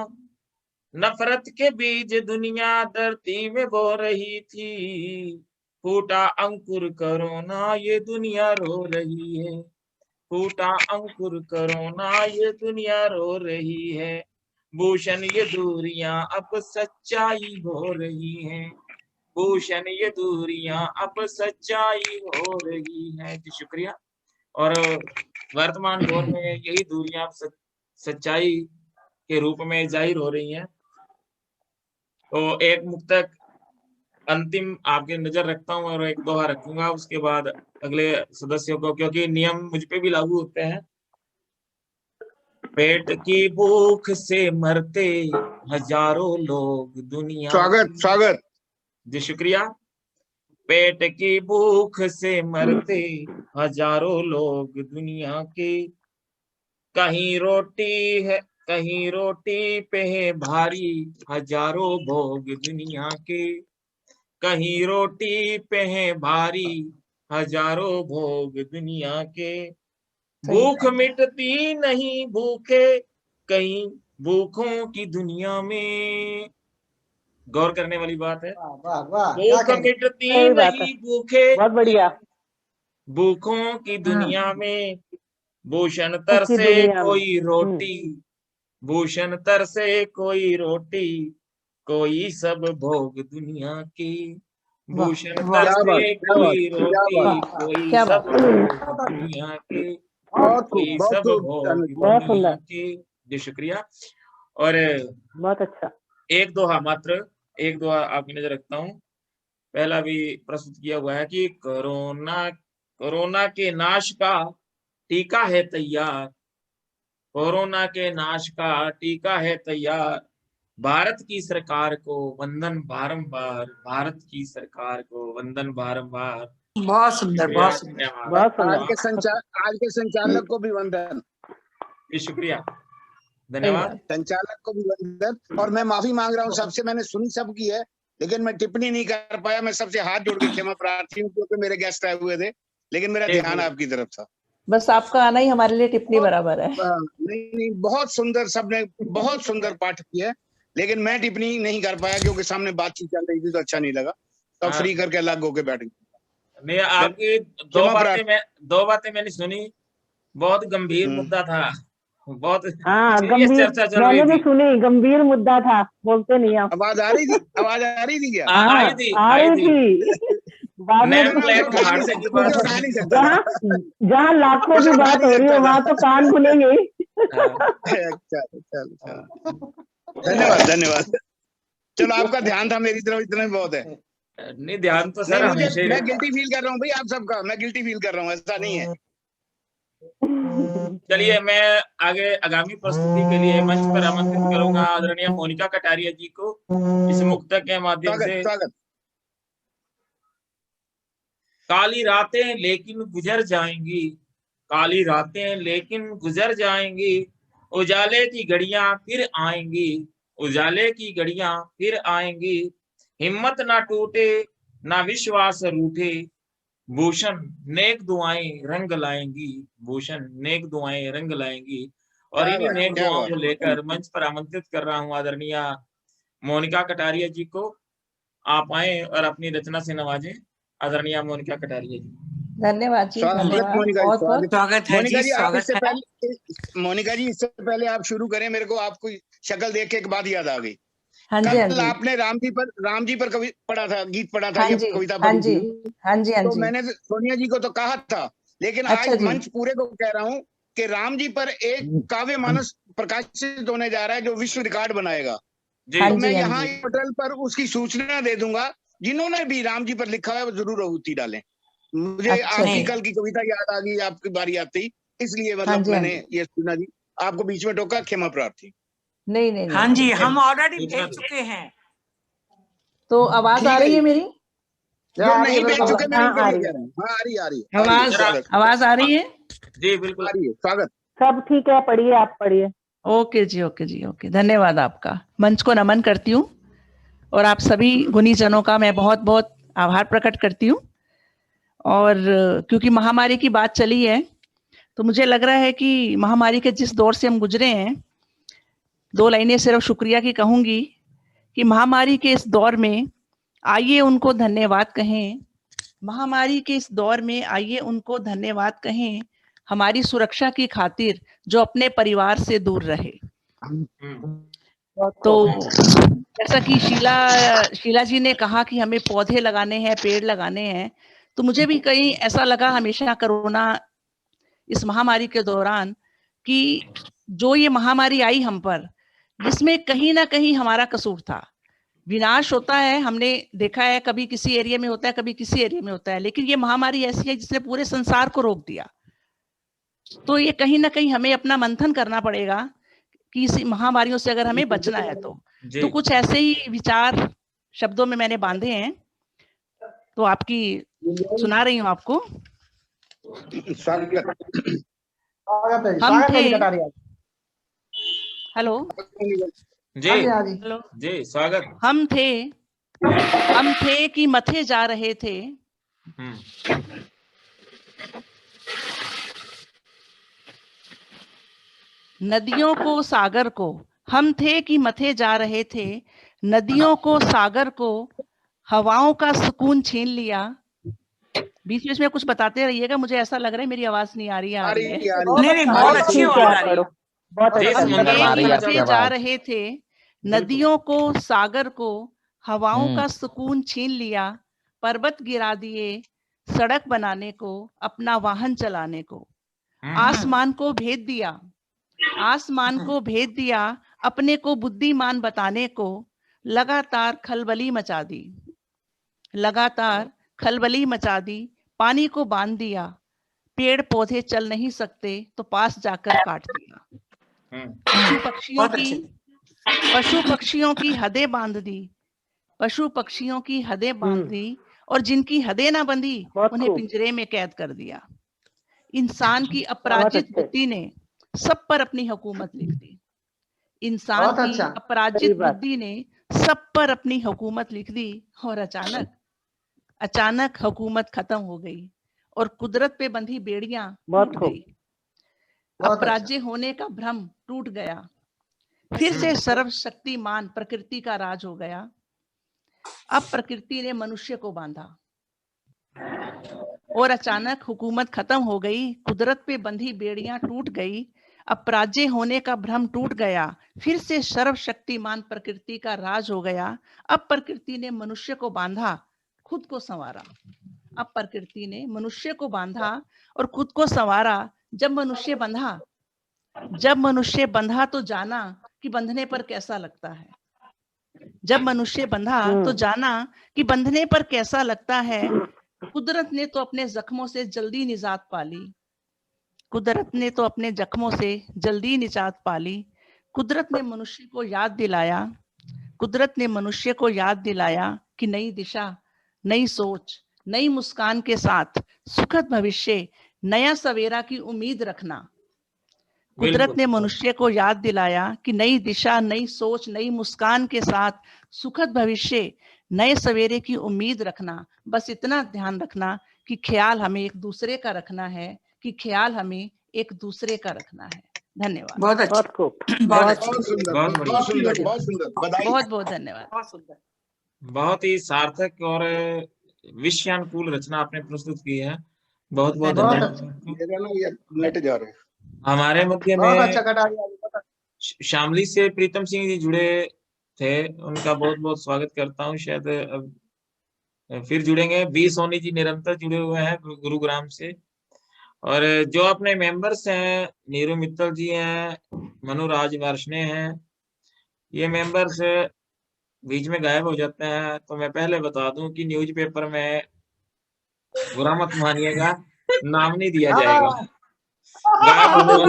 नफरत के बीज दुनिया धरती में बो रही थी। फूटा अंकुर कोरोना, ये दुनिया रो रही है। फूटा अंकुर कोरोना, ये दुनिया रो रही है। भूषण ये दूरियां अब सच्चाई हो रही हैं। भूषण ये दूरियां अब सच्चाई हो रही है। जी शुक्रिया। और वर्तमान दौर में यही दूरियां सच्चाई के रूप में जाहिर हो रही हैं। तो एक मुक्तक अंतिम आपके नजर रखता हूं और एक दोहा रखूंगा, उसके बाद अगले सदस्यों को, क्योंकि नियम मुझ पे भी लागू होते हैं। पेट की भूख से मरते हजारों लोग दुनिया। स्वागत। जी शुक्रिया। पेट की भूख से मरते हजारों लोग दुनिया के। कहीं रोटी है, कहीं रोटी पे है भारी हजारों भोग दुनिया के। कहीं रोटी पे है भारी हजारों भोग दुनिया के। भूख मिटती नहीं भूखे कहीं भूखों की दुनिया में। गौर करने वाली बात है। भूख मिटती नहीं भूखे, बहुत बढ़िया। भूखों की दुनिया में। भूषण तर से कोई रोटी, भूषण तर से कोई रोटी, कोई सब भोग दुनिया की। भूषण तर से कोई रोटी, कोई सब भोग दुनिया की। कोई सब भोग दुनिया की। जी शुक्रिया। और बहुत अच्छा। एक दोहा मात्र, एक दोहा आपकी नजर रखता हूँ। पहला भी प्रस्तुत किया हुआ है कि कोरोना के नाश का टीका है तैयार। कोरोना के नाश का टीका है तैयार। भारत की सरकार को वंदन बारंबार। भारत की सरकार को वंदन बारंबार। बहुत सुंदर, बहुत सुंदर, बहुत सुंदर। आज के संचालक को भी वंदन। जी शुक्रिया, धन्यवाद। संचालक को भी वंदन। और मैं माफी मांग रहा हूँ सबसे, मैंने सुनी सबकी है लेकिन मैं टिप्पणी नहीं कर पाया। मैं सबसे हाथ जोड़ के क्षमा प्रार्थी हूँ क्योंकि मेरे गेस्ट आए हुए थे, लेकिन मेरा ध्यान आपकी तरफ था। बस आपका आना ही हमारे लिए टिप्पणी बराबर है। नहीं, बहुत सुंदर, सबने बहुत सुंदर पाठ किया, लेकिन मैं टिप्पणी नहीं कर पाया क्योंकि सामने बातचीत चल रही थी तो अच्छा नहीं लगा, तो फ्री करके अलग होके बैठ गया। नहीं, आपकी दो बातें मैंने सुनी, बहुत गंभीर मुद्दा था, बहुत गंभीर, चर्चा चल रही मैंने भी थी। सुनी, गंभीर मुद्दा था, बोलते नहीं आप। आवाज आ रही थी? आवाज आ रही थी क्या? आ रही थी। बाद में जहाँ लाखों की बात हो रही है वहाँ तो कान खुलेंगे। धन्यवाद धन्यवाद। चलो, आपका ध्यान था मेरी तरफ, इतना ही बहुत है। नहीं, ध्यान तो सर हमेशा ही मैं गिल्टी फील कर रहा हूँ भाई, आप सबका मैं गिल्टी फील कर रहा हूँ, ऐसा नहीं है। चलिए, मैं आगे आगामी प्रस्तुति के लिए मंच पर आमंत्रित करूंगा आदरणीय मोनिका कटारिया जी को इस मुक्तक के माध्यम से। काली रातें लेकिन गुजर जाएंगी, काली रातें लेकिन गुजर जाएंगी, उजाले की घड़ियां फिर आएंगी, उजाले की घड़ियां फिर आएंगी, हिम्मत ना टूटे ना विश्वास रूठे, भूषण नेक दुआएं रंग लाएंगी, भूषण नेक दुआएं रंग लाएंगी। और इन्हीं नेक दुआओं को लेकर मंच पर आमंत्रित कर रहा हूं आदरणीय मोनिका कटारिया जी को। आप आए और अपनी रचना से नवाजें। आदरणीय मोनिका कटारिया जी। धन्यवाद जी, धन्यवाद, बहुत बहुत स्वागत है जी, स्वागत है। मोनिका जी, इससे पहले आप शुरू करें, मेरे को आपकी शक्ल देख के एक बात याद आ गई। हाँ जी, हाँ जी। आपने राम जी पर कवि पढ़ा था, गीत पढ़ा था, हाँ ये जी, कविता हाँ पढ़ी जी, थी। हाँ जी, हाँ तो जी। मैंने सोनिया जी को तो कहा था, लेकिन अच्छा आज जी। मंच पूरे को कह रहा हूँ कि राम जी पर एक काव्य मानस प्रकाशित होने जा रहा है जो विश्व रिकॉर्ड बनाएगा। तो मैं यहाँ पोर्टल पर उसकी सूचना दे दूंगा, जिन्होंने भी राम जी पर लिखा है वो जरूर आहुति डालें। मुझे आपकी कल की कविता याद आ गई, आपकी बारी आती, इसलिए मतलब मैंने ये सुना जी, आपको बीच में टोका, क्षमा प्रार्थी। नहीं नहीं, हाँ जी, हम ऑलरेडी भेज चुके हैं। तो आवाज आ रही है मेरी? जो नहीं भेज चुके मैं उनके लिए कह रहा हूँ। हाँ, आ रही आवाज आ रही है जी, बिल्कुल आ रही है। स्वागत। सब ठीक है, पढ़िए, आप पढ़िए। ओके जी, ओके जी, ओके। धन्यवाद आपका। मंच को नमन करती हूँ और आप सभी गुणी जनों का मैं बहुत बहुत आभार प्रकट करती हूँ। और क्योंकि महामारी की बात चली है तो मुझे लग रहा है कि महामारी के जिस दौर से हम गुजरे हैं, 2 लाइनें सिर्फ शुक्रिया की कहूंगी कि महामारी के इस दौर में आइए उनको धन्यवाद कहें, महामारी के इस दौर में आइए उनको धन्यवाद कहें, हमारी सुरक्षा की खातिर जो अपने परिवार से दूर रहे। तो जैसा कि शीला जी ने कहा कि हमें पौधे लगाने हैं, पेड़ लगाने हैं, तो मुझे भी कहीं ऐसा लगा हमेशा कोरोना इस महामारी के दौरान कि जो ये महामारी आई हम पर, जिसमें कहीं ना कहीं हमारा कसूर था। विनाश होता है, हमने देखा है, कभी किसी एरिया में होता है, कभी किसी एरिया में होता है, लेकिन ये महामारी ऐसी है जिसने पूरे संसार को रोक दिया। तो ये कहीं ना कहीं हमें अपना मंथन करना पड़ेगा कि इस महामारियों से अगर हमें बचना है तो कुछ ऐसे ही विचार शब्दों में मैंने बांधे हैं, तो आपकी सुना रही हूँ आपको। हम थे, हेलो जी, हेलो जी, स्वागत। हम थे कि मथे जा रहे थे, नदियों को सागर को, हम थे कि मथे जा रहे थे, नदियों को सागर को, हवाओं का सुकून छीन लिया। बीच बीच में कुछ बताते रहिएगा, मुझे ऐसा लग रहा है मेरी आवाज नहीं आ रही है। नहीं, बहुत अच्छी आवाज आ रही है। मथे जा रहे थे, नदियों को सागर को, हवाओं का सुकून छीन लिया, पर्वत गिरा दिए सड़क बनाने को, अपना वाहन चलाने को, आसमान को भेद दिया, आसमान को भेद दिया, अपने को बुद्धिमान बताने को, लगातार खलबली मचा दी, लगातार खलबली मचा दी, पानी को बांध दिया, पेड़ पौधे चल नहीं सकते तो पास जाकर काट दिया, पशु पक्षियों की हदें बांध दी, पशु पक्षियों की हदें बांध दी, और जिनकी हदें ना बंधी उन्हें पिंजरे में कैद कर दिया। इंसान की अपराजित बुद्धि ने सब पर अपनी हुकूमत लिख दी, इंसान की अपराजित बुद्धि ने सब पर अपनी हुकूमत लिख दी और अचानक हुकूमत खत्म हो गई और कुदरत पे बंधी बेड़ियां टूट गई। अपराज्य होने का भ्रम टूट गया, फिर से सर्वशक्तिमान प्रकृति का राज हो गया। अब प्रकृति ने मनुष्य को बांधा और अचानक हुकूमत खत्म हो गई, कुदरत पे बंधी बेड़ियां टूट गई। अपराज्य होने का भ्रम टूट गया, फिर से सर्वशक्तिमान प्रकृति का राज हो गया। अब प्रकृति ने मनुष्य को बांधा, खुद को संवारा। अब प्रकृति ने मनुष्य को बांधा और खुद को संवारा। जब मनुष्य बंधा तो जाना कि बंधने पर कैसा लगता है। जब मनुष्य बंधा तो जाना कि बंधने पर कैसा लगता है। कुदरत ने तो अपने जख्मों से जल्दी निजात पाली। कुदरत ने तो अपने जख्मों से जल्दी निजात पाली। कुदरत ने मनुष्य को याद दिलाया। कुदरत ने मनुष्य को याद दिलाया कि नई दिशा, नई सोच, नई मुस्कान के साथ सुखद भविष्य, नया सवेरा की उम्मीद रखना। कुदरत ने मनुष्य को याद दिलाया कि नई दिशा, नई सोच, नई मुस्कान के साथ सुखद भविष्य, नए सवेरे की उम्मीद रखना। बस इतना ध्यान रखना कि ख्याल हमें एक दूसरे का रखना है, धन्यवाद। बहुत अच्छा, बहुत सुंदर, बहुत सुंदर, बधाई। बहुत धन्यवाद। बहुत ही सार्थक और विषयानुकूल रचना आपने प्रस्तुत की है। बहुत धन्यवाद। हमारे मध्य में शामली से प्रीतम सिंह जी जुड़े थे, उनका बहुत बहुत स्वागत करता हूँ। शायद अब फिर जुड़ेंगे। बी सोनी जी निरंतर जुड़े हुए हैं गुरुग्राम से। और जो अपने मेंबर्स हैं, नीरू मित्तल जी हैं, मनुराज वार्ष्णेय हैं, ये मेंबर्स बीच में गायब हो जाते हैं। तो मैं पहले बता दूं कि न्यूज़पेपर में बुरा मत मानिएगा, नाम नहीं दिया जाएगा। गायब होने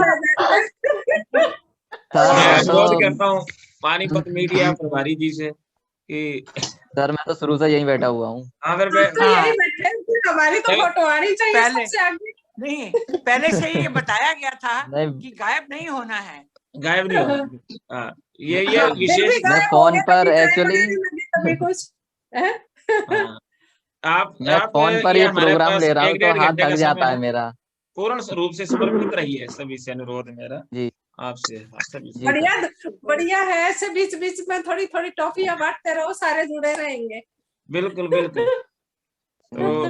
मैं अनुरोध करता हूँ पानीपत मीडिया प्रभारी जी से कि सर मैं तो शुरू से यहीं बैठा हुआ हूँ। हमारी तो फोटो आनी चाहिए सबसे आगे। नहीं, पहले से ही ये बताया गया था कि गायब नहीं होना है। गायब नहीं होना। ये विशेष मैं फोन पर एक्चुअली आप फोन पर ये प्रोग्राम ले रहा हूँ तो हाथ थक जाता है मेरा। पूर्ण रूप से समर्पित रहिए, सभी से अनुरोध मेरा जी आपसे। बढ़िया है। ऐसे बीच बीच में थोड़ी थोड़ी टॉफियां बांटते रहो, सारे जुड़े रहेंगे। बिल्कुल बिल्कुल। तो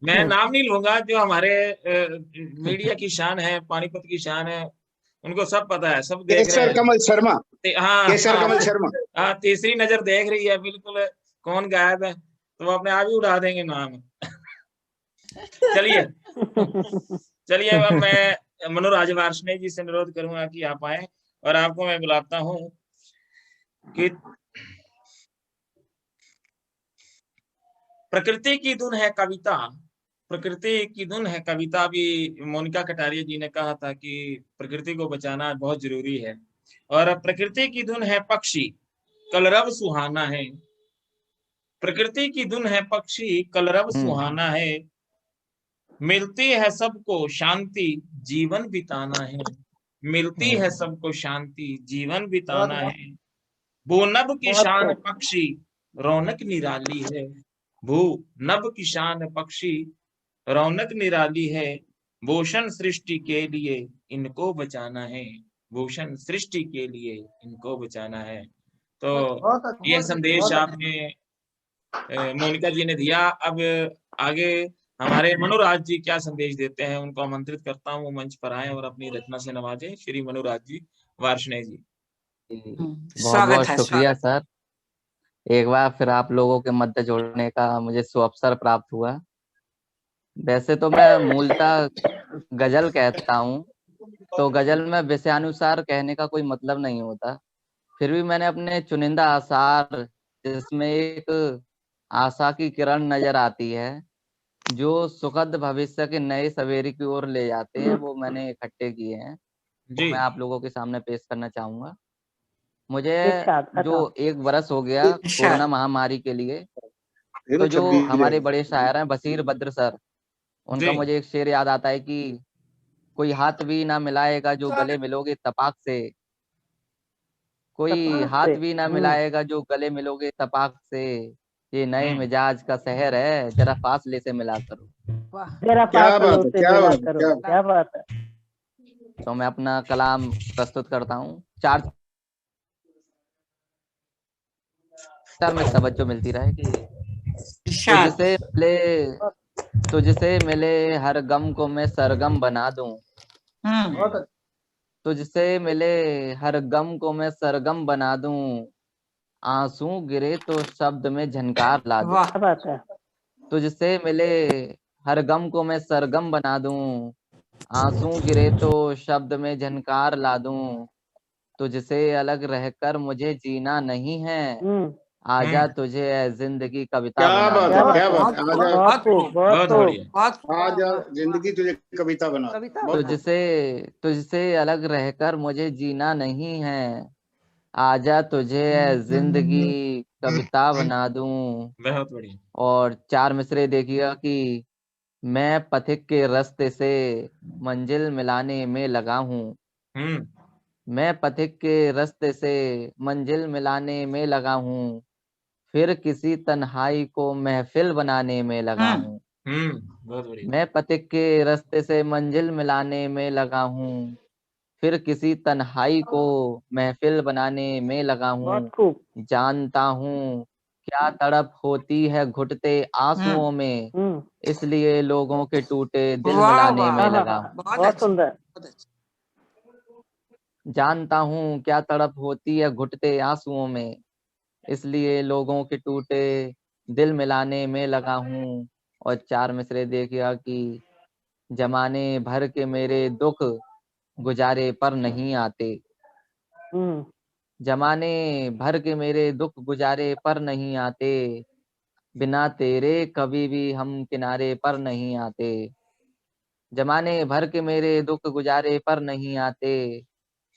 मैं नाम नहीं लूंगा, जो हमारे मीडिया की शान है, पानीपत की शान है, उनको सब पता है, सब देख रहे हैं। कमल शर्मा। केसर कमल शर्मा। हाँ, तीसरी नजर देख रही है बिल्कुल कौन गायब है, तो वो अपने आप ही उड़ा देंगे नाम। चलिए अब मैं मनुराज वार्ष्णेय जी से अनुरोध करूंगा कि आप आए और आपको मैं बुलाता हूं कि प्रकृति की धुन है कविता। प्रकृति की धुन है कविता। भी मोनिका कटारिया जी ने कहा था कि प्रकृति को बचाना बहुत जरूरी है। और प्रकृति की धुन है पक्षी, कलरव सुहाना है। प्रकृति की धुन है पक्षी, कलरव सुहाना है। मिलती है सबको शांति, जीवन बिताना है। मिलती है सबको शांति, जीवन बिताना है। भू नभ की शान पक्षी, रौनक निराली है। भू नभ की शान पक्षी, रौनक निराली है। भूषण सृष्टि के लिए इनको बचाना है। भूषण सृष्टि के लिए इनको बचाना है। तो ये संदेश आपने मोनिका जी ने दिया। अब आगे हमारे मनुराज जी क्या संदेश देते हैं, उनको आमंत्रित करता हूँ मंच पर आए और अपनी रचना से नवाजें। श्री मनुराज जी वार्ष्णेय जी। बहुत बहुत शुक्रिया सर। एक बार फिर आप लोगों के मध्य जोड़ने का मुझे सुअवसर प्राप्त हुआ। वैसे तो मैं मूलतः गजल कहता हूँ, तो गजल में विषयानुसार कहने का कोई मतलब नहीं होता। फिर भी मैंने अपने चुनिंदा आसार, जिसमें एक आशा की किरण नजर आती है, जो सुखद भविष्य के नए सवेरे की ओर ले जाते हैं, वो मैंने इकट्ठे किए हैं, वो मैं आप लोगों के सामने पेश करना चाहूंगा। मुझे जो 1 वर्ष हो गया कोरोना महामारी के लिए, तो जो हमारे बड़े शायर हैं बशीर बद्र सर, उनका मुझे एक शेर याद आता है कि कोई हाथ भी ना मिलाएगा जो गले मिलोगे तपाक से, कोई हाथ भी ना मिलाएगा जो गले मिलोगे तपाक से, ये नए मिजाज का शहर है, जरा फासले से मिला करो। जरा फासलों से मिला करो। क्या बात है। तो मैं अपना कलाम प्रस्तुत करता हूँ। चार में तवज्जो मिलती रहे कि तुझसे मिले हर गम को मैं सरगम बना दूं। तुझसे मिले हर गम को मैं सरगम बना दूं, आंसू गिरे तो शब्द में झनकार ला दूं। तुझसे मिले हर गम को मैं सरगम बना दूं, आंसू गिरे तो शब्द में झनकार ला दूं। तुझसे अलग रहकर मुझे जीना नहीं है, आजा तुझे ए जिंदगी कविता क्या बना बात दूं। है, क्या बात है। आजा जिंदगी तुझे कविता बना दूं। तुझसे अलग रहकर मुझे जीना नहीं है, आजा तुझे जिंदगी कविता बना दूं। बहुत बढ़िया। और चार मिसरे देखिएगा कि मैं पथिक के रास्ते से मंजिल मिलाने में लगा हूँ। मैं पथिक के रास्ते से मंजिल मिलाने में लगा हूँ, फिर किसी तन्हाई को महफिल बनाने में लगा हूँ। बहुत बढ़िया। मैं पथिक के रास्ते से मंजिल मिलाने में लगा हूँ, फिर किसी तन्हाई को महफिल बनाने में लगा हूँ। जानता हूँ क्या तड़प होती है घुटते आंसुओं में, इसलिए लोगों के टूटे दिल मिलाने में लगा हूँ। बहुत सुंदर। जानता हूँ क्या तड़प होती है घुटते आंसुओं में, इसलिए लोगों के टूटे दिल मिलाने में लगा हूँ। और चार मिसरे देखिएगा कि जमाने भर के मेरे दुख गुजारे पर नहीं आते। जमाने भर के मेरे दुख गुजारे पर नहीं आते, बिना तेरे कभी भी हम किनारे पर नहीं आते। जमाने भर के मेरे दुख गुजारे पर नहीं आते,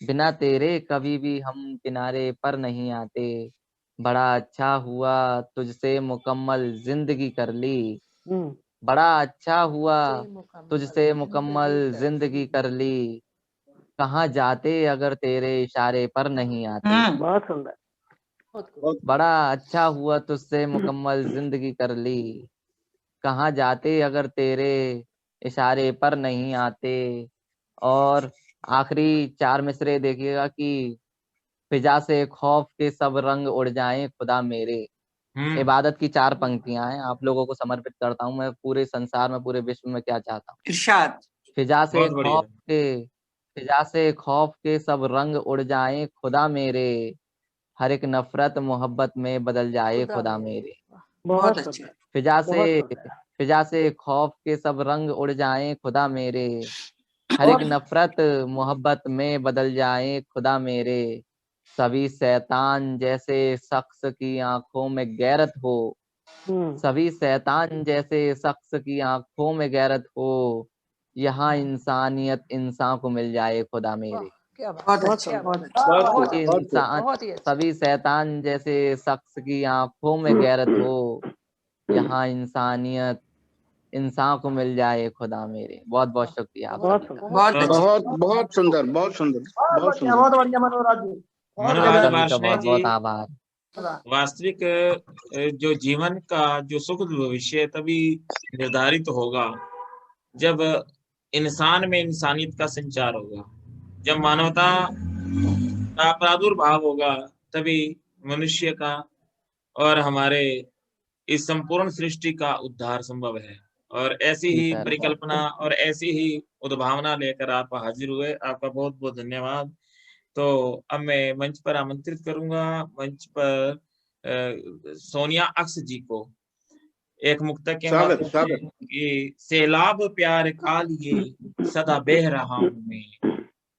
बिना तेरे कभी भी हम किनारे पर नहीं आते। बड़ा अच्छा हुआ तुझसे मुकम्मल जिंदगी कर ली, बड़ा अच्छा हुआ तुझसे मुकम्मल जिंदगी कर ली, कहाँ जाते अगर तेरे इशारे पर नहीं आते। बहुत सुंदर। बड़ा अच्छा हुआ तुझसे मुकम्मल जिंदगी कर ली, कहाँ जाते अगर तेरे इशारे पर नहीं आते। और आखिरी चार मिसरे देखिएगा कि फिजा से खौफ के सब रंग उड़ जाएं खुदा मेरे। इबादत की चार पंक्तियां हैं, आप लोगों को समर्पित करता हूं। मैं पूरे संसार में, पूरे विश्व में क्या चाहता हूँ। इरशाद। फिजा से खौफ के सब रंग उड़ जाएं खुदा मेरे, हर एक नफरत मोहब्बत में बदल जाए खुदा मेरे। बहुत अच्छे। फिजा से खौफ के सब रंग उड़ जाएं खुदा मेरे, हर एक नफरत मोहब्बत में बदल जाए खुदा मेरे। सभी शैतान जैसे शख्स की आंखों में गैरत हो, सभी शैतान जैसे शख्स की आंखों में गैरत हो, यहाँ इंसानियत इंसान को मिल जाए खुदा मेरे। सभी शैतान जैसे शख्स की आंखों में गैरत हो, यहाँ इंसानियत इंसान को मिल जाए खुदा मेरे। बहुत बहुत शुक्रिया आप बहुत बहुत सुंदर, बहुत सुंदर, बहुत सुंदर। बहुत बढ़िया मनोराज जी। मनोराज वार्ष्णेय जी, बहुत आभार। वास्तविक जो जीवन का जो सुख भविष्य तभी निर्धारित होगा जब इंसान में इंसानियत का संचार होगा, जब मानवता का प्रादुर्भाव होगा, तभी मनुष्य का और हमारे इस संपूर्ण सृष्टि का उद्धार संभव है। और ऐसी ही परिकल्पना और ऐसी ही उद्भावना लेकर आप हाजिर हुए, आपका बहुत बहुत धन्यवाद। तो अब मैं मंच पर आमंत्रित करूंगा, मंच पर सोनिया अक्स जी को एक मुक्तक के माध्यम से कि सैलाब प्यार का लिए सदा बह रहा हूं मैं,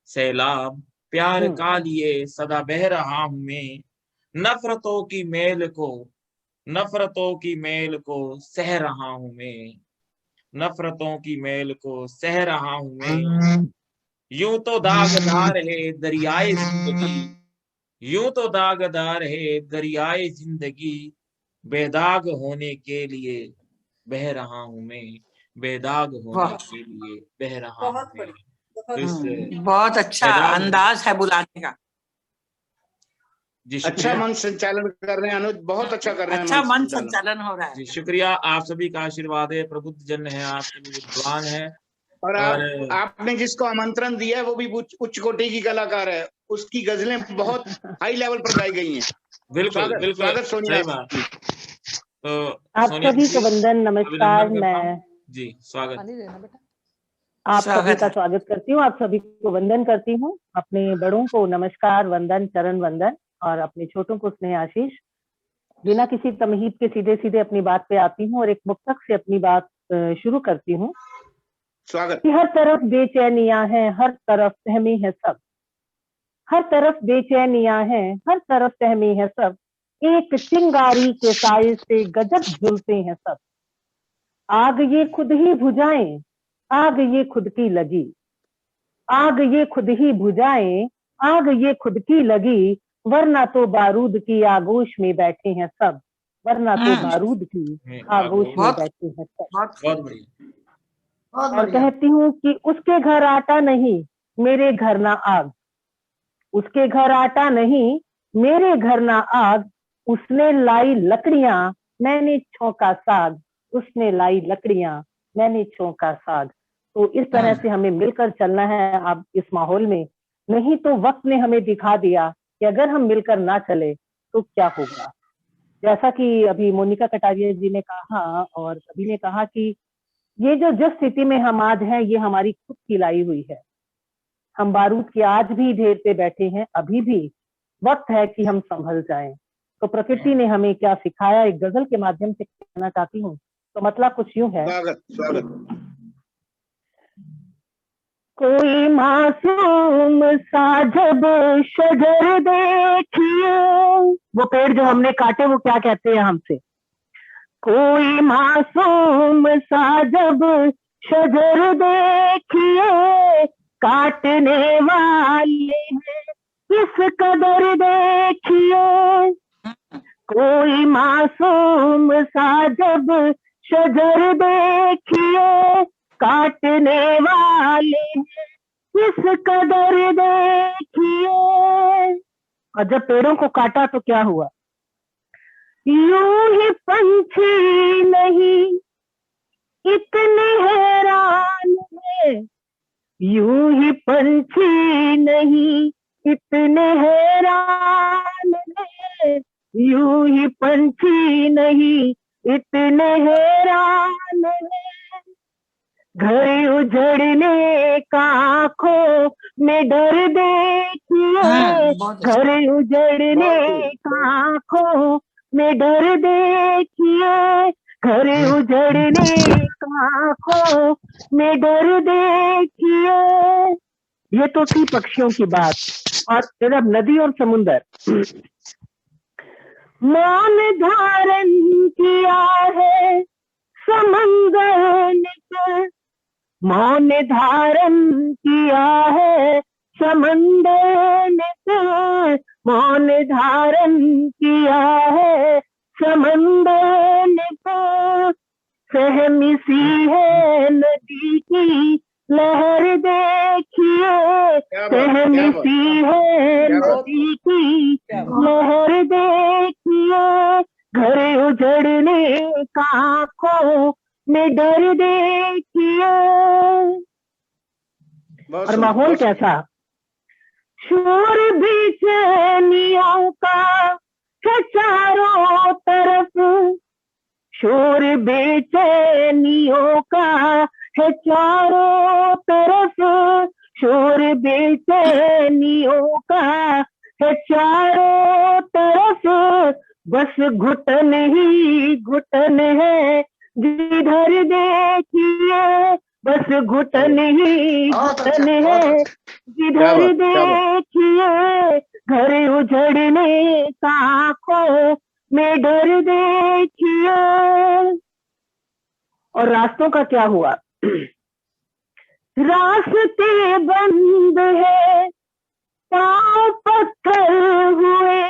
सैलाब प्यार का लिए सदा बह रहा हूं मैं, नफरतों की मेल को सह रहा हूं मैं, नफरतों की मेल को सह रहा हूं मैं। यूं तो दागदार है दरियाए जिंदगी, यूं तो दागदार है दरियाए जिंदगी, बेदाग होने के लिए बह रहा हूं मैं, बेदाग होने के लिए बह रहा हूं मैं। बहुत अच्छा अंदाज है बुलाने का। जी अच्छा शुक्रिया। मंच संचालन कर रहे हैं अनुज, बहुत अच्छा कर रहे हैं अच्छा मंच संचालन हो रहा है। जी शुक्रिया, आप सभी का आशीर्वाद है, प्रबुद्ध जन है, आप सभी विद्वान है। और आपने जिसको आमंत्रण दिया है वो भी उच्च कोटि की कलाकार है, उसकी गजलें बहुत हाई लेवल पर गाई गई हैं। बिल्कुल बिल्कुल स्वागत सोनिया सही बात। तो आप सोनिया सभी जी को वंदन, नमस्कार। अभिनंदन करता मैं हूं। जी स्वागत। आप सभी का स्वागत करती हूँ, आप सभी को वंदन करती हूँ। अपने बड़ों को नमस्कार, वंदन, चरण वंदन, और अपने छोटों को स्नेह आशीष। बिना किसी तमहीद के सीधे सीधे अपनी बात पे आती हूँ और एक मुक्तक से अपनी बात शुरू करती हूँ। स्वागत। कि हर तरफ बेचैनियां हैं, हर तरफ सहमी है सब, हर तरफ बेचैनियां हैं, हर तरफ सहमी है सब, एक चिंगारी के साए से गजब झुलते हैं सब। आग ये खुद ही बुझाएं, आग ये खुद की लगी, आग ये खुद ही बुझाएं, आग ये खुद की लगी, वरना तो बारूद की आगोश में बैठे हैं सब, वरना तो बारूद की आगोश में बैठे हैं सब। बहुत बढ़िया। और कहती हूँ कि उसके घर आटा नहीं, मेरे घर ना आग, उसके घर आटा नहीं, मेरे घर ना आग, उसने लाई लकड़ियां, मैंने छौंका साग, उसने लाई लकड़ियां, मैंने छौंका साग। तो इस तरह से हमें मिलकर चलना है अब इस माहौल में, नहीं तो वक्त ने हमें दिखा दिया कि अगर हम मिलकर ना चले तो क्या होगा। जैसा कि अभी मोनिका कटारिया जी ने कहा और सभी ने कहा कि ये जो जिस स्थिति में हम आज हैं ये हमारी खुद की लाई हुई है। हम बारूद की आज भी ढेर पे बैठे हैं, अभी भी वक्त है कि हम संभल जाएं। तो प्रकृति ने हमें क्या सिखाया, एक गजल के माध्यम से कहना चाहती हूँ। तो मतलब कुछ यूं है। स्वागत स्वागत। कोई मासूम सा जब शजर देखिए, वो पेड़ जो हमने काटे वो क्या कहते हैं हमसे। कोई मासूम सा जब शजर देखिए, काटने वाले किस कदर देखिए। कोई मासूम सा जब शजर देखिए, काटने वाले किस कदर देखिए। और जब पेड़ों को काटा तो क्या हुआ। यूं ही पंछी नहीं इतने हैरान है, यूं ही पंछी नहीं इतने हैरान है, यूं ही पंछी नहीं इतने हैरान है। घर उजड़ने का आंखों में डर देखिए, घर उजड़ने का आंखों में डर देखिए, घर उजड़ने का आंखों में डर देखिए। ये तो थी पक्षियों की बात। और फिर अब नदी और समुंदर। मौन धारण किया है समंदर ने, मौन धारण किया है समंदर ने, मौन धारण किया है समंदर ने। सहमी सी है नदी की लहर देखिए, सहमी सी है नदी की लहर देखिए, घर उजड़ने का आंखों में डर देखिए। और माहौल कैसा। शोर बेचैनियों का है चारों तरफ, शोर बेचैनियों का है चारों तरफ, शोर बेचैनियों का है चारों तरफ। बस घुटन ही घुटन है जिधर देखिए, बस घुटन ही घुटन है जिधर देखिए, घर उजड़ने का आंखों में डर देखिए। और रास्तों का क्या हुआ। रास्ते बंद है, पांव पत्थर हुए,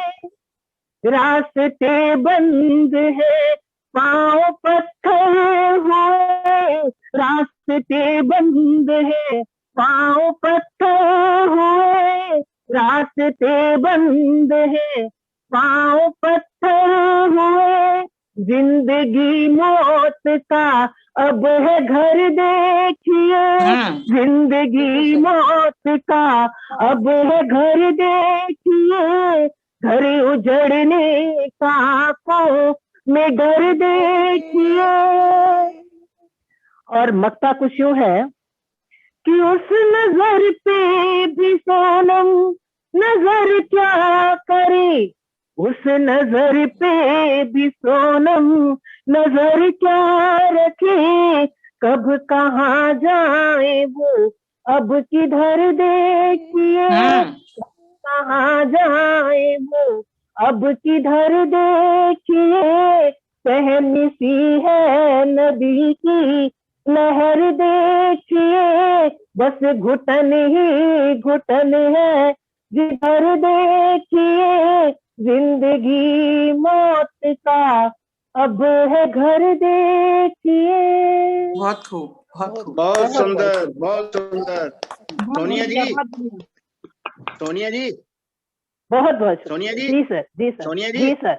रास्ते बंद है, पांव पत्थर हुए, रास्ते बंद है, पांव पत्थर हुए, रास्ते बंद है, जिंदगी मौत का अब है घर देखिए, जिंदगी मौत का अब है घर देखिए, घर उजड़ने का आंखों में डर देखिए। और मक्ता कुछ यूं है कि उस नजर पे भी सोनम नजर क्या करे, उस नजर पे भी सोनम नजर क्या रखे, कब कहाँ जाए वो अब किधर देखिए, कहाँ जाए वो अब किधर देखिए, सहमी सी है नदी की लहर देखिए, बस घुटन ही घुटन है जिधर देखिए, जिंदगी मौत का अब है घर देखिए। बहुत खूब, बहुत खूब, बहुत सुंदर, बहुत सुंदर। सोनिया जी, सोनिया जी, बहुत बहुत सोनिया जी, जी सर, जी सर, सोनिया जी, जी सर,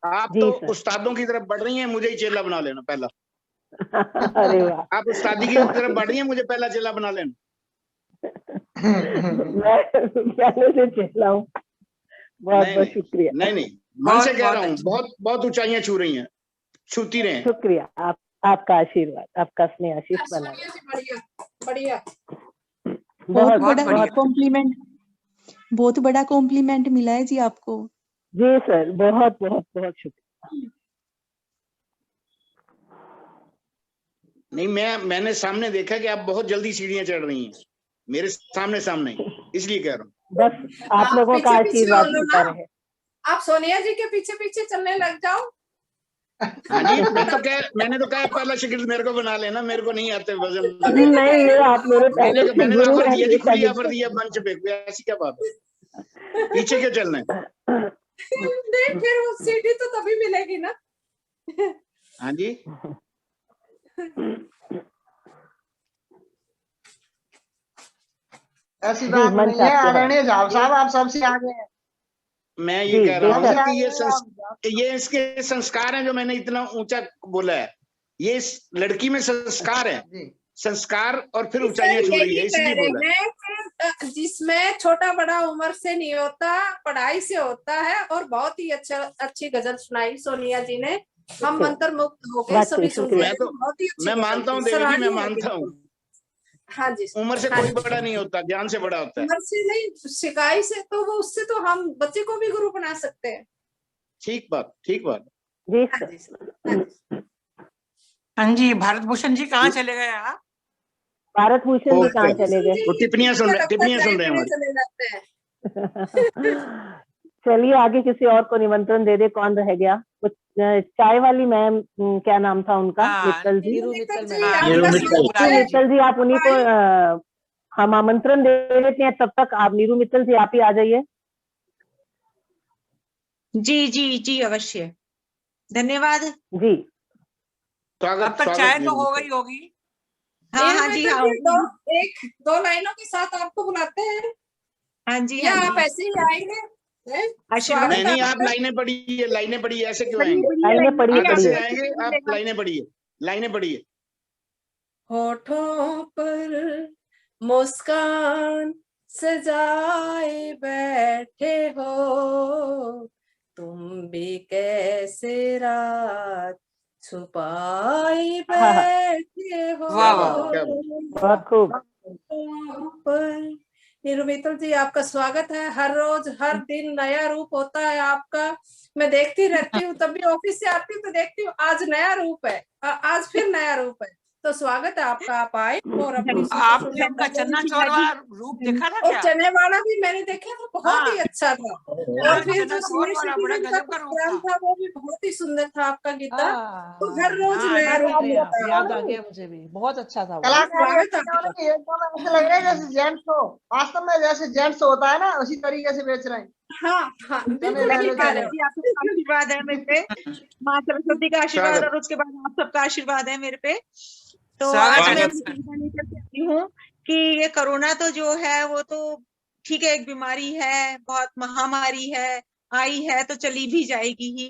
आप जी तो सर। उस्तादों की तरफ बढ़ रही हैं, मुझे ही चेला बना लेना पहला। अरे वाह, आप उस्तादी की तरफ बढ़ रही हैं, मुझे पहला चेला बना लेना। मैं पहले से चेला हूँ। बहुत बहुत शुक्रिया। नहीं नहीं, मन से कह रहा हूँ, बहुत बहुत ऊंचाइयां छू रही हैं, छूती रहे। शुक्रिया, आपका आशीर्वाद, आपका स्नेह आशीष बना रहे। बढ़िया बढ़िया, बहुत बड़ा कॉम्प्लीमेंट, बहुत बड़ा कॉम्प्लीमेंट मिला है जी आपको। जी सर, बहुत बहुत बहुत शुक्रिया। नहीं, मैंने सामने देखा कि आप बहुत जल्दी सीढ़ियां चढ़ रही हैं, मेरे सामने सामने, इसलिए कह रहा हूँ। बस आप लोगों का आशीर्वाद मिलता रहे। आप सोनिया जी के पीछे पीछे चलने लग जाओ। हाँ जी, मैंने तो कहा पहला शिगिर्द मेरे को बना लेना, मेरे को नहीं आते वजन। नहीं, ये आप मेरे पहले मैंने ऑफर दिया जी, खुली ऑफर दिया मंच पे, कोई ऐसी क्या बात है, पीछे क्यों चलना है? नहीं, फिर वो सीढ़ी तो तभी मिलेगी ना। हाँ जी, ऐसी बात नहीं है आदरणीय झाव साहब, आप सबसे आगे हैं। मैं ये कह रहा हूँ कि ये इसके संस्कार हैं जो मैंने इतना ऊंचा बोला है, ये इस लड़की में संस्कार है, संस्कार और फिर ऊंचाइयां छू रही है, इसलिए बोला है। जिसमें छोटा बड़ा उम्र से नहीं होता, पढ़ाई से होता है। और बहुत ही अच्छी गजल सुनाई सोनिया जी ने, हम मंत्र मुक्त हो गए सभी सुन रहे हैं। बहुत ही अच्छी, मैं मानता हूँ देवी जी, मैं मानता हूँ। हाँ जी, उम्र से कोई बड़ा नहीं होता, ज्ञान से बड़ा होता है। उम्र से नहीं, शिकाई से, तो वो उससे तो हम बच्चे को भी गुरु बना सकते हैं। ठीक बात, ठीक बात। हाँ जी, भारत भूषण जी कहाँ चले गए आप? भारत भूषण जी कहाँ चले गए? वो टिप्पणियां सुन रहे हैं। चलिए आगे किसी और को निमंत्रण दे दे। कौन रह गया? कुछ चाय वाली मैम, क्या नाम था उनका? मित्तल जी। मित्तल जी, आप उन्हीं को हम आमंत्रण दे देते हैं। तब तक आप नीरू मित्तल जी, आप ही आ जाइए। जी जी जी, अवश्य, धन्यवाद जी। अब तक चाय तो हो गई होगी। हाँ हाँ जी, हाँ, दो लाइनों के साथ आपको बुलाते हैं। हाँ जी, या आप ऐसे ही आएंगे? नहीं, आप लाइनें पढ़िए, लाइनें पढ़िए, ऐसे क्यों आएंगे? लाइनें पढ़िए, आएंगे आप, लाइनें पढ़िए, लाइनें पढ़िए। होठों पर मुस्कान सजाए बैठे हो, तुम भी कैसे रात छुपाई बैठे हो। बहुत खूब। नीरू मित्तल जी, आपका स्वागत है। हर रोज हर दिन नया रूप होता है आपका। मैं देखती रहती हूँ, तब भी ऑफिस से आती हूँ तो देखती हूँ आज नया रूप है, आज फिर नया रूप है। तो स्वागत है आपका, आप आए। और आपने अपना चन्ना चोर वाला रूप देखा था क्या? चने वाला भी मैंने देखा था, बहुत ही अच्छा था। और फिर जो प्रोग्राम था वो भी बहुत ही सुंदर था आपका गीता। तो हर रोज नया रूप याद आ गया मुझे भी, बहुत अच्छा था। कलाकार एकदम ऐसे लग रहा है जैसे जेंट्स हो, वास्तव में जैसे जेंट्स होता है ना, उसी तरीके से बेच रहे हैं। हाँ हाँ, आशीर्वाद है मेरे पे, माँ सरस्वती का आशीर्वाद और उसके बाद आप सबका आशीर्वाद है मेरे पे। तो आज मैं नहीं कर सकती हूँ कि ये कोरोना तो जो है वो तो ठीक है, एक बीमारी है, बहुत महामारी है, आई है तो चली भी जाएगी ही।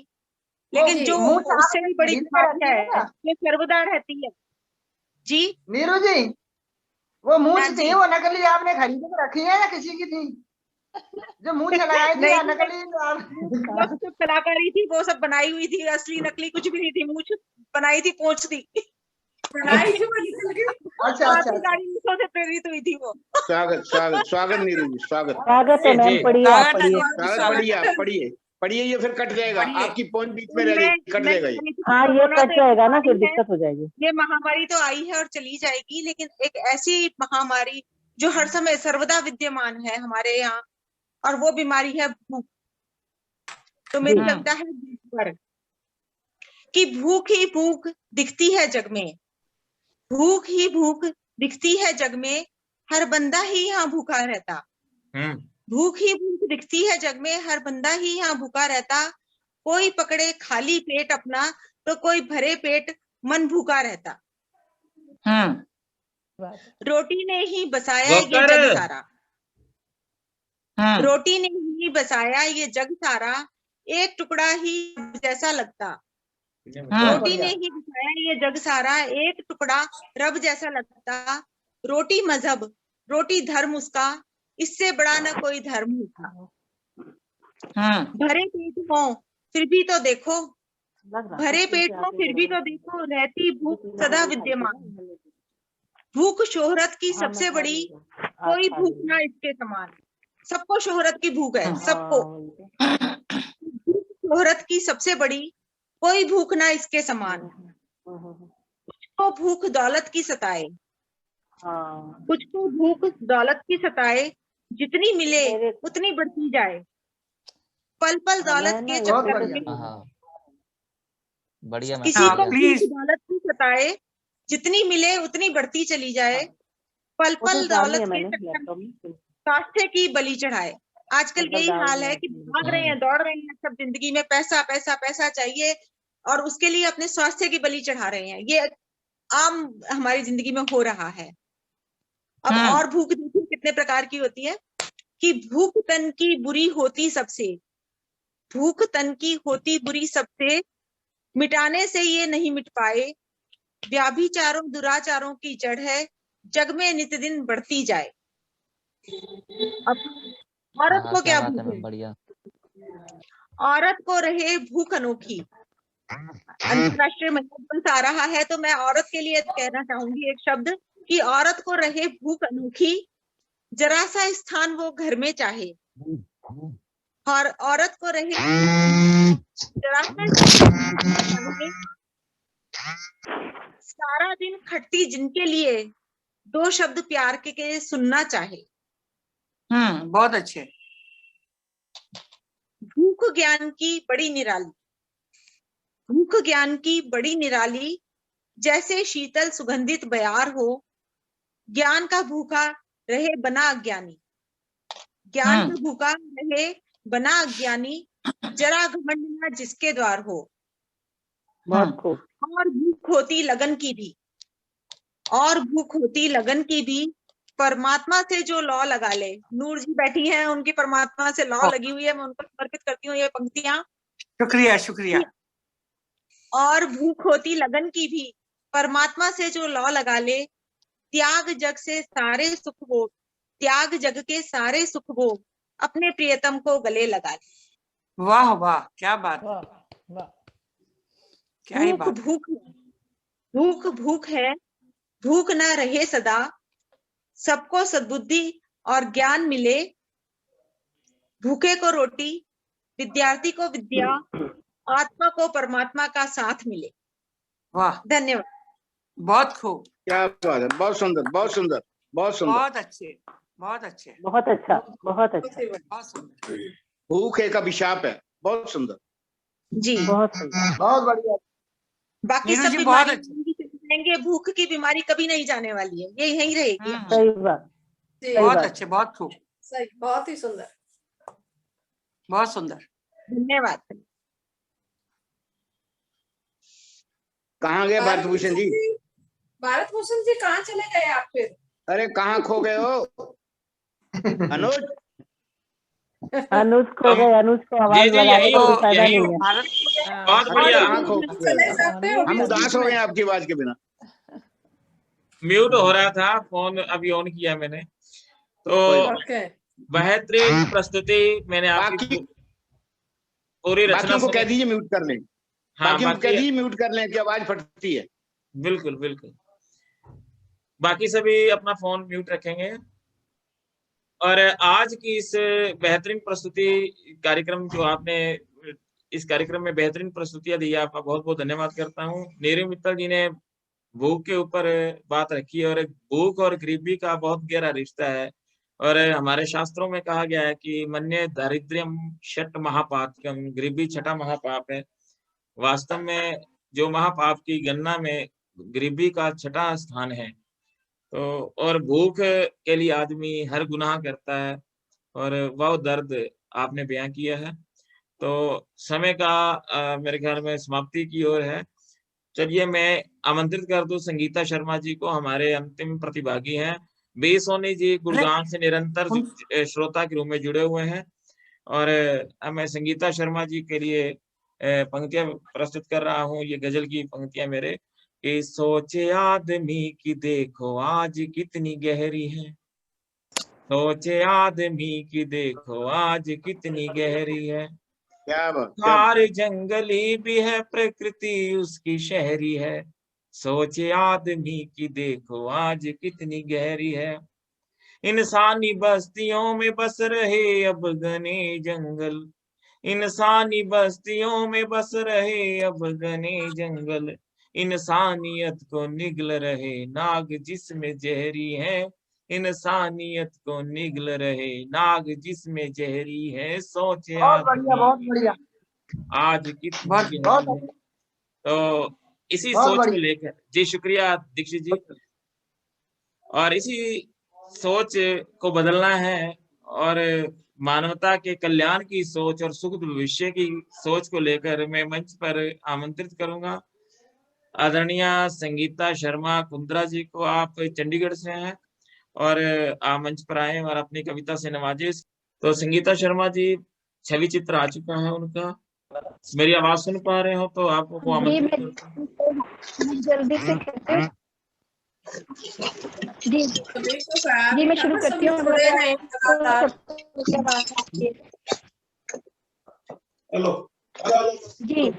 लेकिन जो मुंह से उससे भी बड़ी खरीद के बात रखी है है ना? जो सर्वदा रहती है जी। नीरू जी, वो मूछ हाँ थी जी। वो नकली आपने खरीद के रखी है या किसी की थी? जो मूछ लगाई थी या नहीं नकली जो वो सब कलाकारी थी, वो सब बनाई हुई थी, असली नकली कुछ भी नहीं थी। मूछ बनाई थी, पोंछ दी बनाई थी वो निकल गई। अच्छा अच्छा क्रांतिकारी मूछों से प्रेरित हुई थी वो। स्वागत स्वागत स्वागत नीरू जी, स्वागत स्वागत है मैम, पढ़िए आप पढ़िए। स्वागत, पढ़िए आप पढ़िए पढ़िए, ये फिर कट जाएगा, आपकी पॉइंट बीच में रह गई, कट जाएगा ये। हाँ ये कट जाएगा ना, फिर दिक्कत हो जाएगी। ये महामारी तो आई है और चली जाएगी, लेकिन एक ऐसी महामारी जो हर समय सर्वदा विद्यमान है हमारे यहाँ, और वो बीमारी है भूख। तो मेरी कविता है भूख पर कि भूख ही भूख दिखती है जग में, भूख ही भूख दिखती है जग में, हर बंदा ही यहाँ भूखा रहता। भूख ही भूख दिखती है जग में, हर बंदा ही यहाँ भूखा रहता। कोई पकड़े खाली पेट अपना, तो कोई भरे पेट मन भूखा रहता। रोटी ने ही बसाया ये जग सारा, रोटी ने ही बसाया ये जग सारा, एक टुकड़ा ही जैसा लगता। रोटी ने ही बसाया ये जग सारा, एक टुकड़ा रब जैसा लगता। रोटी मजहब, रोटी धर्म उसका, इससे बड़ा ना कोई धर्म होता। भरे पेट हो फिर भी तो देखो, भरे पेट हो फिर भी तो देखो, रहती भूख सदा विद्यमान। भूख शोहरत की सबसे बड़ी, कोई भूख ना इसके समान। सबको शोहरत की भूख है, सबको। शोहरत की सबसे बड़ी, कोई भूख ना इसके समान। कुछ को भूख दौलत की सताए, कुछ को भूख दौलत की सताए, जितनी मिले उतनी बढ़ती जाए। पल पल दौलत के चक्कर में, बढ़िया किसी को भूख दौलत की सताए, जितनी मिले उतनी बढ़ती चली जाए। पल पल दौलत के चक्कर में स्वास्थ्य की बलि चढ़ाए। आजकल यही हाल है कि भाग रहे हैं, दौड़ रहे हैं सब जिंदगी में, पैसा पैसा पैसा चाहिए, और उसके लिए अपने स्वास्थ्य की बलि चढ़ा रहे हैं। ये आम हमारी जिंदगी में हो रहा है। अब और भूख देखिए कितने प्रकार की होती है कि भूख तन की बुरी होती सबसे, भूख तन की होती बुरी सबसे, मिटाने से ये नहीं मिट पाए। व्याभिचारों दुराचारों की जड़ है, जग में नित दिन बढ़ती जाए। अब औरत को क्या भूख है? बढ़िया। औरत को रहे भूख अनोखी। अंतरराष्ट्रीय महिला दिवस आ रहा है, तो मैं औरत के लिए कहना चाहूंगी एक शब्द कि औरत को रहे भूख अनोखी, जरा सा स्थान वो घर में चाहे। और औरत को रहे जरा सा चाहे, सारा दिन खटती जिनके लिए, दो शब्द प्यार के सुनना चाहे। बहुत अच्छे। भूख ज्ञान की बड़ी निराली, भूख ज्ञान की बड़ी निराली, जैसे शीतल सुगंधित बयार हो। ज्ञान का भूखा रहे बना अज्ञानी, ज्ञान का भूखा रहे बना अज्ञानी, जरा घमंड ना जिसके द्वार हो। और भूख होती लगन की भी, और भूख होती लगन की भी, परमात्मा से जो लौ लगा ले। नूर जी बैठी हैं, उनकी परमात्मा से लौ लगी हुई है, मैं उनको समर्पित करती हूँ ये पंक्तियां। शुक्रिया शुक्रिया। और भूख होती लगन की भी, परमात्मा से जो लौ लगा ले। त्याग जग से सारे सुख भोग, त्याग जग के सारे सुख भोग, अपने प्रियतम को गले लगा ले। वाह वाह, क्या बात, क्या ही बात। भूख भूख भूख है, भूख ना रहे सदा, सबको सद्बुद्धि और ज्ञान मिले। भूखे को रोटी, विद्यार्थी को विद्या, आत्मा को परमात्मा का साथ मिले। वाह, धन्यवाद। बहुत खूब, क्या बात है, बहुत सुंदर बहुत सुंदर बहुत सुंदर, बहुत अच्छे बहुत अच्छे, बहुत अच्छा बहुत अच्छा, बहुत सुंदर। भूख एक अभिशाप है, बहुत सुंदर जी, बहुत सुंदर, बहुत बढ़िया। बाकी सब बीमारी जाएंगे, भूख की बीमारी कभी नहीं जाने वाली है, ये यहीं रहेगी। सही बात, बहुत अच्छे, बहुत खूब, सही, बहुत ही सुंदर, बहुत सुंदर। धन्यवाद। कहाँ गए भारत भूषण जी? भारत भूषण जी कहाँ चले गए आप फिर? अरे कहाँ खो गए हो अनुज? अनुज खो गए, अनुज को आवाज लगाने का कोई फायदा नहीं है। बहुत बढ़िया। हम उदास हो गए आपकी आवाज के बिना। म्यूट हो रहा था फोन, अभी ऑन किया मैंने। तो बेहतरीन प्रस्तुति मैंने आपकी पूरी रचना को कह दीजिए म्यूट कर लें। हाँ, बाकी कह दीजिए म्यूट कर लें कि आवाज फटती है। बिल्कुल बिल्कुल, बाकी सभी अपना फोन म्यूट रखेंगे। और आज की इस बेहतरीन प्रस्तुति कार्यक्रम जो आपने इस कार्यक्रम में बेहतरीन प्रस्तुतियां दी, आपका बहुत बहुत धन्यवाद करता हूँ। नीरू मित्तल जी ने भूख के ऊपर बात रखी, और भूख और गरीबी का बहुत गहरा रिश्ता है। और हमारे शास्त्रों में कहा गया है कि मन्ये दारिद्र्यम षट महापातकम, गरीबी छठा महापाप है। वास्तव में जो महापाप की गणना में गरीबी का छठा स्थान है। तो और भूख के लिए आदमी हर गुनाह करता है, और वह दर्द आपने बयां किया है। तो समय का मेरे ख्याल में समाप्ति की ओर है। चलिए मैं आमंत्रित कर दूं संगीता शर्मा जी को, हमारे अंतिम प्रतिभागी हैं। बी सोनी जी गुड़गांव से निरंतर श्रोता के रूप में जुड़े हुए हैं। और मैं संगीता शर्मा जी के लिए पंक्तियां प्रस्तुत कर रहा हूँ। ये गजल की पंक्तियां मेरे कि सोचे आदमी की देखो आज कितनी गहरी है, सोचे आदमी की देखो आज कितनी गहरी है। खार जंगली भी है प्रकृति उसकी शहरी है, सोचे आदमी की देखो आज कितनी गहरी है। इंसानी बस्तियों में बस रहे अब घने जंगल, इंसानी बस्तियों में बस रहे अब घने जंगल, इंसानियत को निगल रहे नाग जिसमें जहरी है, इंसानियत को निगल रहे नाग जिसमें जहरी है। सोचे बहुत बढ़िया आज कितनी गहरी है। तो इसी सोच को लेकर, जी शुक्रिया दीक्षित जी, और इसी सोच को बदलना है, और मानवता के कल्याण की सोच और सुख भविष्य की सोच को लेकर मैं मंच पर आमंत्रित करूंगा आदरणीय संगीता शर्मा कुंद्रा जी को। आप चंडीगढ़ से हैं और आप मंच पर आए और अपनी कविता से नवाजे। तो संगीता शर्मा जी, छवि चित्र आ चुका है उनका, मेरी आवाज सुन पा रहे हो तो आपको आमंत्रित जल्दी से करते हैं। जी मैं शुरू करती हूँ। हेलो जी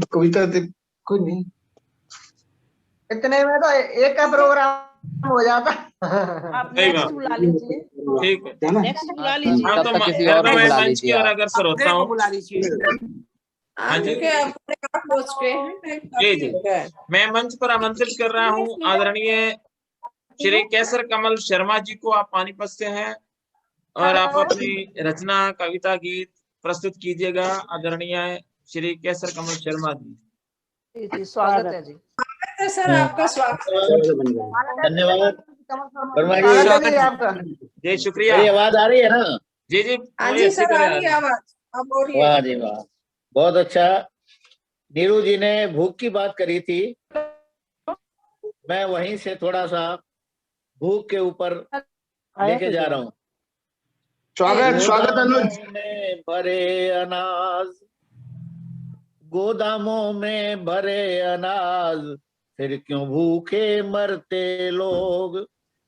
कविता कोई नहीं, इतने में तो एक का प्रोग्राम हो जाता। आप नेक्स्ट बुला लीजिए। ठीक है, नेक्स्ट बुला लीजिए। तब तक किसी और को बुला लीजिए। अगर सर होता हूँ बुला लीजिए। हाँ जी जी जी, मैं मंच पर आमंत्रित कर रहा हूँ आदरणीय श्री केसर कमल शर्मा जी को। आप पानीपत से हैं और आप अपनी रचना कविता गीत प्रस्तुत कीजिएगा। आदरणीय श्री केसर कमल शर्मा जी। जी स्वागत है जी। सर आपका स्वागत। धन्यवाद आपका जी शुक्रिया। आवाज आ रही है ना? जी जी हाँ जी सर आ रही है आवाज। वाह जी वाह, बहुत अच्छा। नीरू जी ने भूख की बात करी थी, मैं वहीं से थोड़ा सा भूख के ऊपर लेके जा रहा हूँ। स्वागत अनुज। में भरे अनाज, गोदामों में भरे अनाज, फिर क्यों भूखे मरते लोग।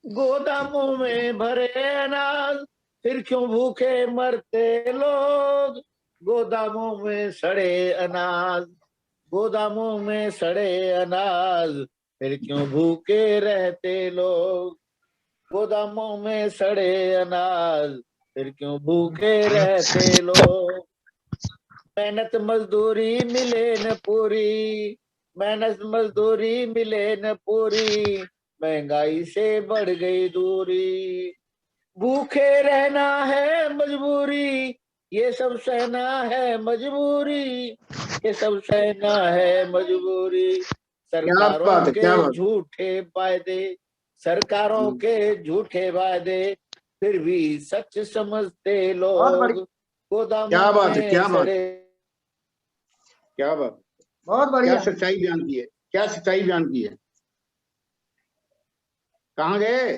गोदामों में भरे अनाज, फिर क्यों भूखे मरते लोग। गोदामों में सड़े अनाज, गोदामों में सड़े अनाज, फिर क्यों भूखे रहते लोग। गोदामों में सड़े अनाज, फिर क्यों भूखे रहते लोग। मेहनत मजदूरी मिले न पूरी, मेहनत मजदूरी मिले न पूरी, महंगाई से बढ़ गई दूरी। भूखे रहना है मजबूरी, ये सब सहना है मजबूरी, ये सब सहना है मजबूरी। सरकारों के झूठे वायदे, सरकारों के झूठे वायदे, फिर भी सच समझते लोग। गोदामों में सड़े क्या बात, बहुत बढ़िया। क्या सच्चाई बयान की है, क्या सच्चाई बयान की है। कहाँ गए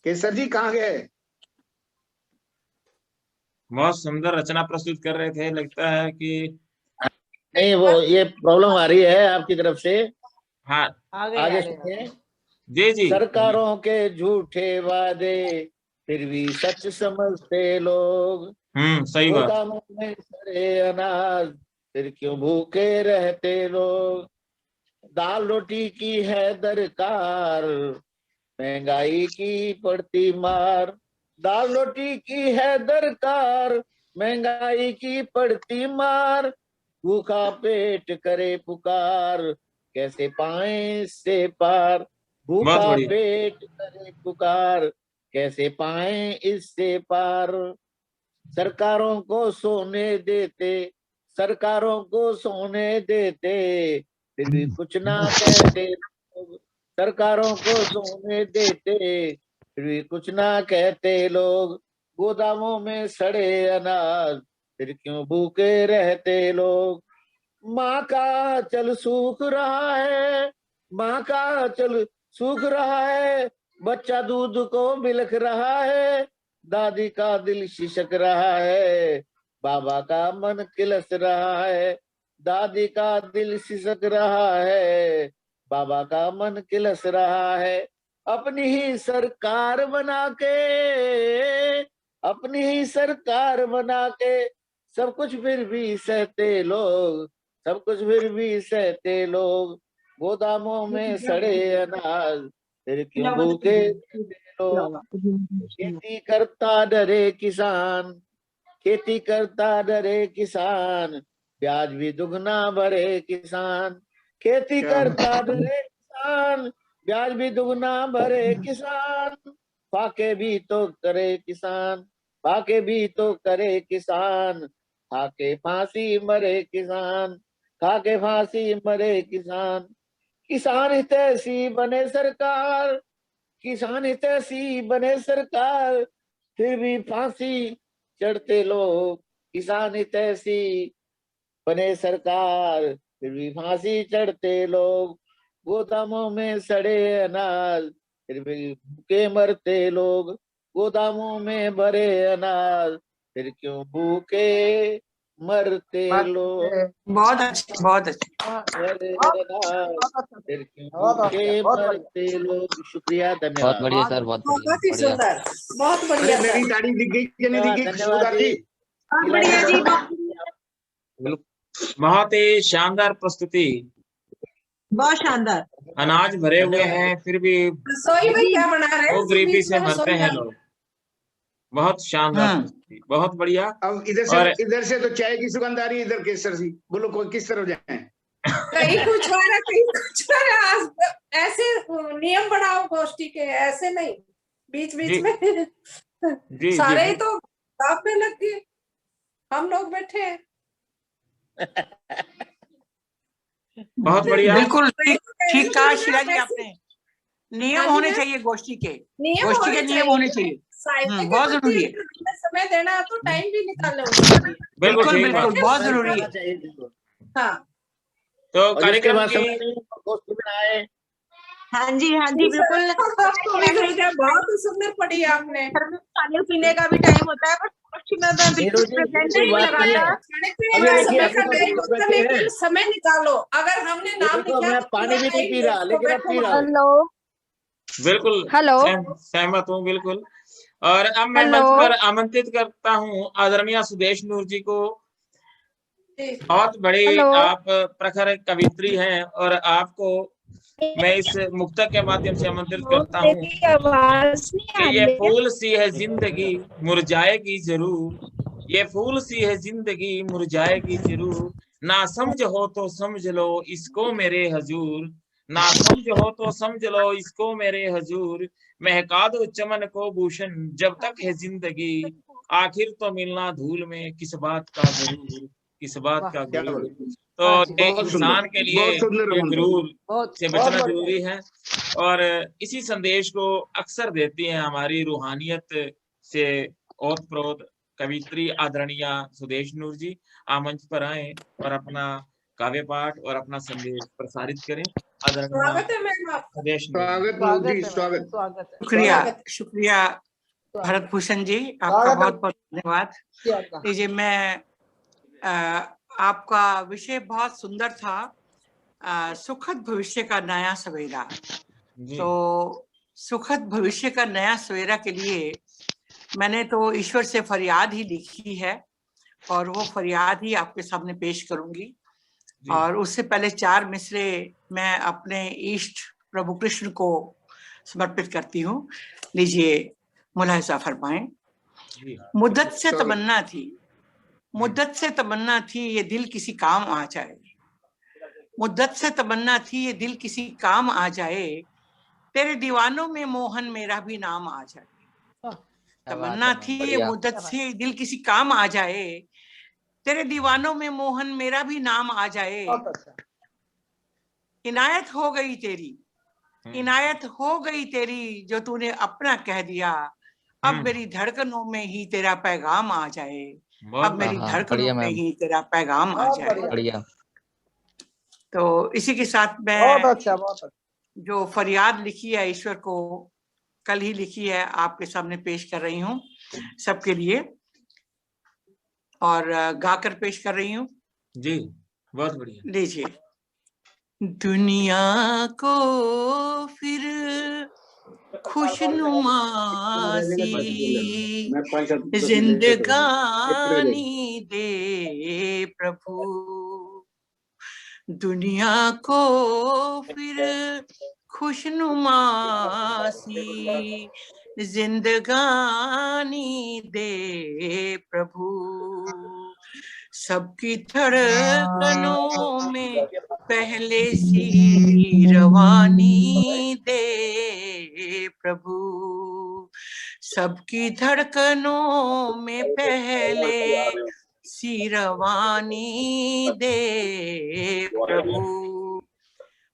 केसर जी, कहाँ गए? बहुत सुंदर रचना प्रस्तुत कर रहे थे, लगता है कि नहीं, वो ये प्रॉब्लम आ रही है आपकी तरफ से। हाँ आगे सुनिए। जी जी। सरकारों के झूठे वादे फिर भी सच समझते लोग, सही बात। गोदामों में सड़े अनाज फिर क्यों भूखे रहते लोग, दाल रोटी की है दरकार महंगाई की पड़ती मार, दाल रोटी की है दरकार महंगाई की पड़ती मार, भूखा पेट करे पुकार कैसे पाए इससे पार, भूखा पेट करे पुकार कैसे पाए इससे पार, सरकारों को सोने देते, सरकारों को सोने देते फिर भी कुछ ना कहते लोग, सरकारों को सोने देते फिर भी कुछ ना कहते लोग, गोदामों में सड़े अनाज फिर क्यों भूखे रहते लोग, माँ का चल सूख रहा है, माँ का चल सूख रहा है, बच्चा दूध को बिलख रहा है, दादी का दिल शिशक रहा है, बाबा का मन किलस रहा है, दादी का दिल शिशक रहा है, बाबा का मन किलस रहा है, अपनी ही सरकार बना के, अपनी ही सरकार बना के सब कुछ फिर भी सहते लोग, सब कुछ फिर भी सहते लोग, गोदामों में सड़े अनाज फिर क्यों भूखे लोग, खेती करता डरे किसान, खेती करता डरे किसान, ब्याज भी दुगना भरे किसान, खेती करता डरे किसान, ब्याज भी दुगना भरे किसान, फाके भी तो करे किसान, फाके भी तो करे किसान, खाके फांसी मरे किसान, खाके फांसी मरे किसान, किसान हितैषी बने सरकार, किसान हितैषी बने सरकार फिर भी फांसी चढ़ते लोग, किसान हितैषी बने सरकार फिर भी फांसी चढ़ते लोग, गोदामों में सड़े अनाज फिर भी भूखे मरते लोग, गोदामों में भरे अनाज फिर क्यों भूखे मरते लोग। बहुत अच्छे, बहुत अच्छे। फिर क्यों भूखे मरते लोग। शुक्रिया, धन्यवाद। बहुत बढ़िया सर, बहुत बहुत ही सुंदर, बहुत बढ़िया। मेरी ताड़ी दिख गई कि नहीं दिख गई खुशबूदार जी? बढ़िया जी, बहुत ही शानदार प्रस्तुति, बहुत शानदार। अनाज भरे हुए हैं फिर भी रसोई में क्या बना रहे हैं, गरीबी से मरते हैं लोग। बहुत शानदार प्रस्तुति, बहुत बढ़िया। अब इधर से तो चाय की सुगंध आ रही है, इधर केसर सी, बोलो कोई किस तरफ जाए? कहीं कुछ हो रहा, कहीं कुछ हो रहा। ऐसे नियम बनाओ गोष्ठी के, ऐसे नहीं बीच बीच में सारे ही तो आप में लग गए, हम लोग बैठे हैं। बहुत बढ़िया, बिल्कुल ठीक कहा शीला जी आपने। नियम होने चाहिए गोष्ठी के, गोष्ठी के नियम होने चाहिए, बहुत जरूरी है। समय देना तो टाइम भी निकाल लो। बिल्कुल बिल्कुल बहुत जरूरी है। हाँ, तो कार्यक्रम की गोष्ठी में आए। हाँ जी बिल्कुल। बहुत सुंदर पढ़ी आपने। खाने पीने का भी टाइम होता है, समय निकालो। अगर हमने नाम लिखा, मैं पानी भी नहीं पी रहा, लेकिन अब पी रहा हूँ। हेलो, बिल्कुल हेलो, सहमत हूँ बिल्कुल। और अब मैं मंच पर आमंत्रित करता हूँ आदरणीय सुदेश नूर जी को। बहुत बड़ी आप प्रखर कवित्री हैं और आपको मैं इस मुक्तक के माध्यम से आमंत्रित करता हूँ कि ये फूल सी है जिंदगी मुरझाएगी जरूर, ये फूल सी है जिंदगी मुरझाएगी जरूर, ना समझ हो तो समझ लो इसको मेरे हजूर, ना समझ हो तो समझ लो इसको मेरे हजूर, महका दो चमन को भूषण जब तक है जिंदगी, आखिर तो मिलना धूल में किस बात का गुरूर, किस बात का गुरूर। तो एक इंसान के लिए गुरूर से बचना जरूरी है और इसी संदेश को अक्सर देती है हमारी रूहानियत से ओत प्रोत कवित्री आदरणीय सुदेश नूर जी आमंच पर आए और अपना काव्य पाठ और अपना संदेश प्रसारित करें। स्वागत है मैम आपका। स्वागत। शुक्रिया भरत भूषण जी, आपका बहुत बहुत धन्यवाद। लीजिए, मैं आपका विषय बहुत सुंदर था, सुखद भविष्य का नया सवेरा। तो सुखद भविष्य का नया सवेरा के लिए मैंने तो ईश्वर से फरियाद ही लिखी है और वो फरियाद ही आपके सामने पेश करूंगी। और उससे पहले 4 मिसरे मैं अपने इष्ट प्रभु कृष्ण को समर्पित करती हूँ। लीजिए, मुलाहिजा फरमाएं। मुद्दत से तमन्ना थी, मुद्दत से तमन्ना थी ये दिल किसी काम आ जाए, मुद्दत से तमन्ना थी ये दिल किसी काम आ जाए, तेरे दीवानों में मोहन मेरा भी नाम आ जाए। तमन्ना थी ये मुद्दत से दिल किसी काम आ जाए, तेरे दीवानों में मोहन मेरा भी नाम आ जाए। इनायत हो गई तेरी, इनायत हो गई तेरी जो तूने अपना कह दिया, अब मेरी धड़कनों में ही तेरा पैगाम आ जाए, अब मेरी धड़कनों में ही तेरा पैगाम आ जाए। तो इसी के साथ मैं जो फरियाद लिखी है ईश्वर को, कल ही लिखी है, आपके सामने पेश कर रही हूँ सबके लिए, और गाकर पेश कर रही हूँ जी। बहुत बढ़िया। लीजिए। दुनिया को फिर खुशनुमा सी जिंदगानी दे प्रभु, दुनिया को फिर खुशनुमा सी जिंदगानी दे प्रभु, सबकी धड़कनों में पहले सी रवानी दे प्रभु, सबकी धड़कनों में पहले सी रवानी दे प्रभु।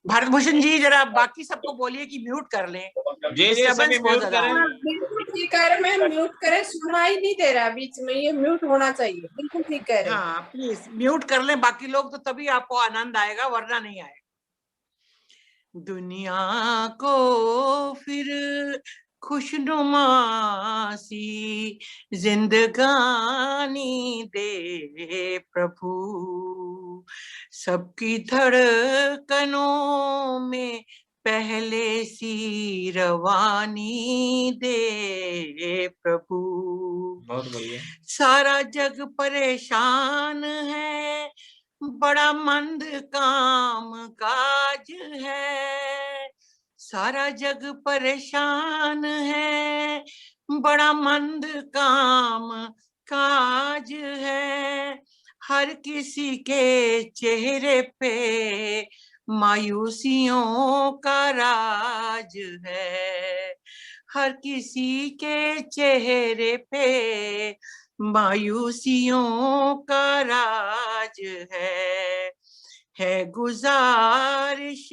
भारत भूषण जी, जरा बाकी सबको बोलिए कि म्यूट कर लें। म्यूट करें। बिल्कुल ठीक कह रहे, मैं म्यूट करें, सुनाई नहीं दे रहा बीच में, ये म्यूट होना चाहिए। बिल्कुल ठीक कह रहे। हाँ प्लीज म्यूट कर लें बाकी लोग, तो तभी आपको आनंद आएगा, वरना नहीं आएगा। दुनिया को फिर खुशनुमा सी जिंदगानी दे प्रभु, सबकी धड़कनों में पहले सी रवानी दे प्रभु। बहुत बढ़िया। सारा जग परेशान है, बड़ा मंद काम काज है, सारा जग परेशान है, बड़ा मंद काम काज है, हर किसी के चेहरे पे मायूसियों का राज है, हर किसी के चेहरे पे मायूसियों का राज है गुजारिश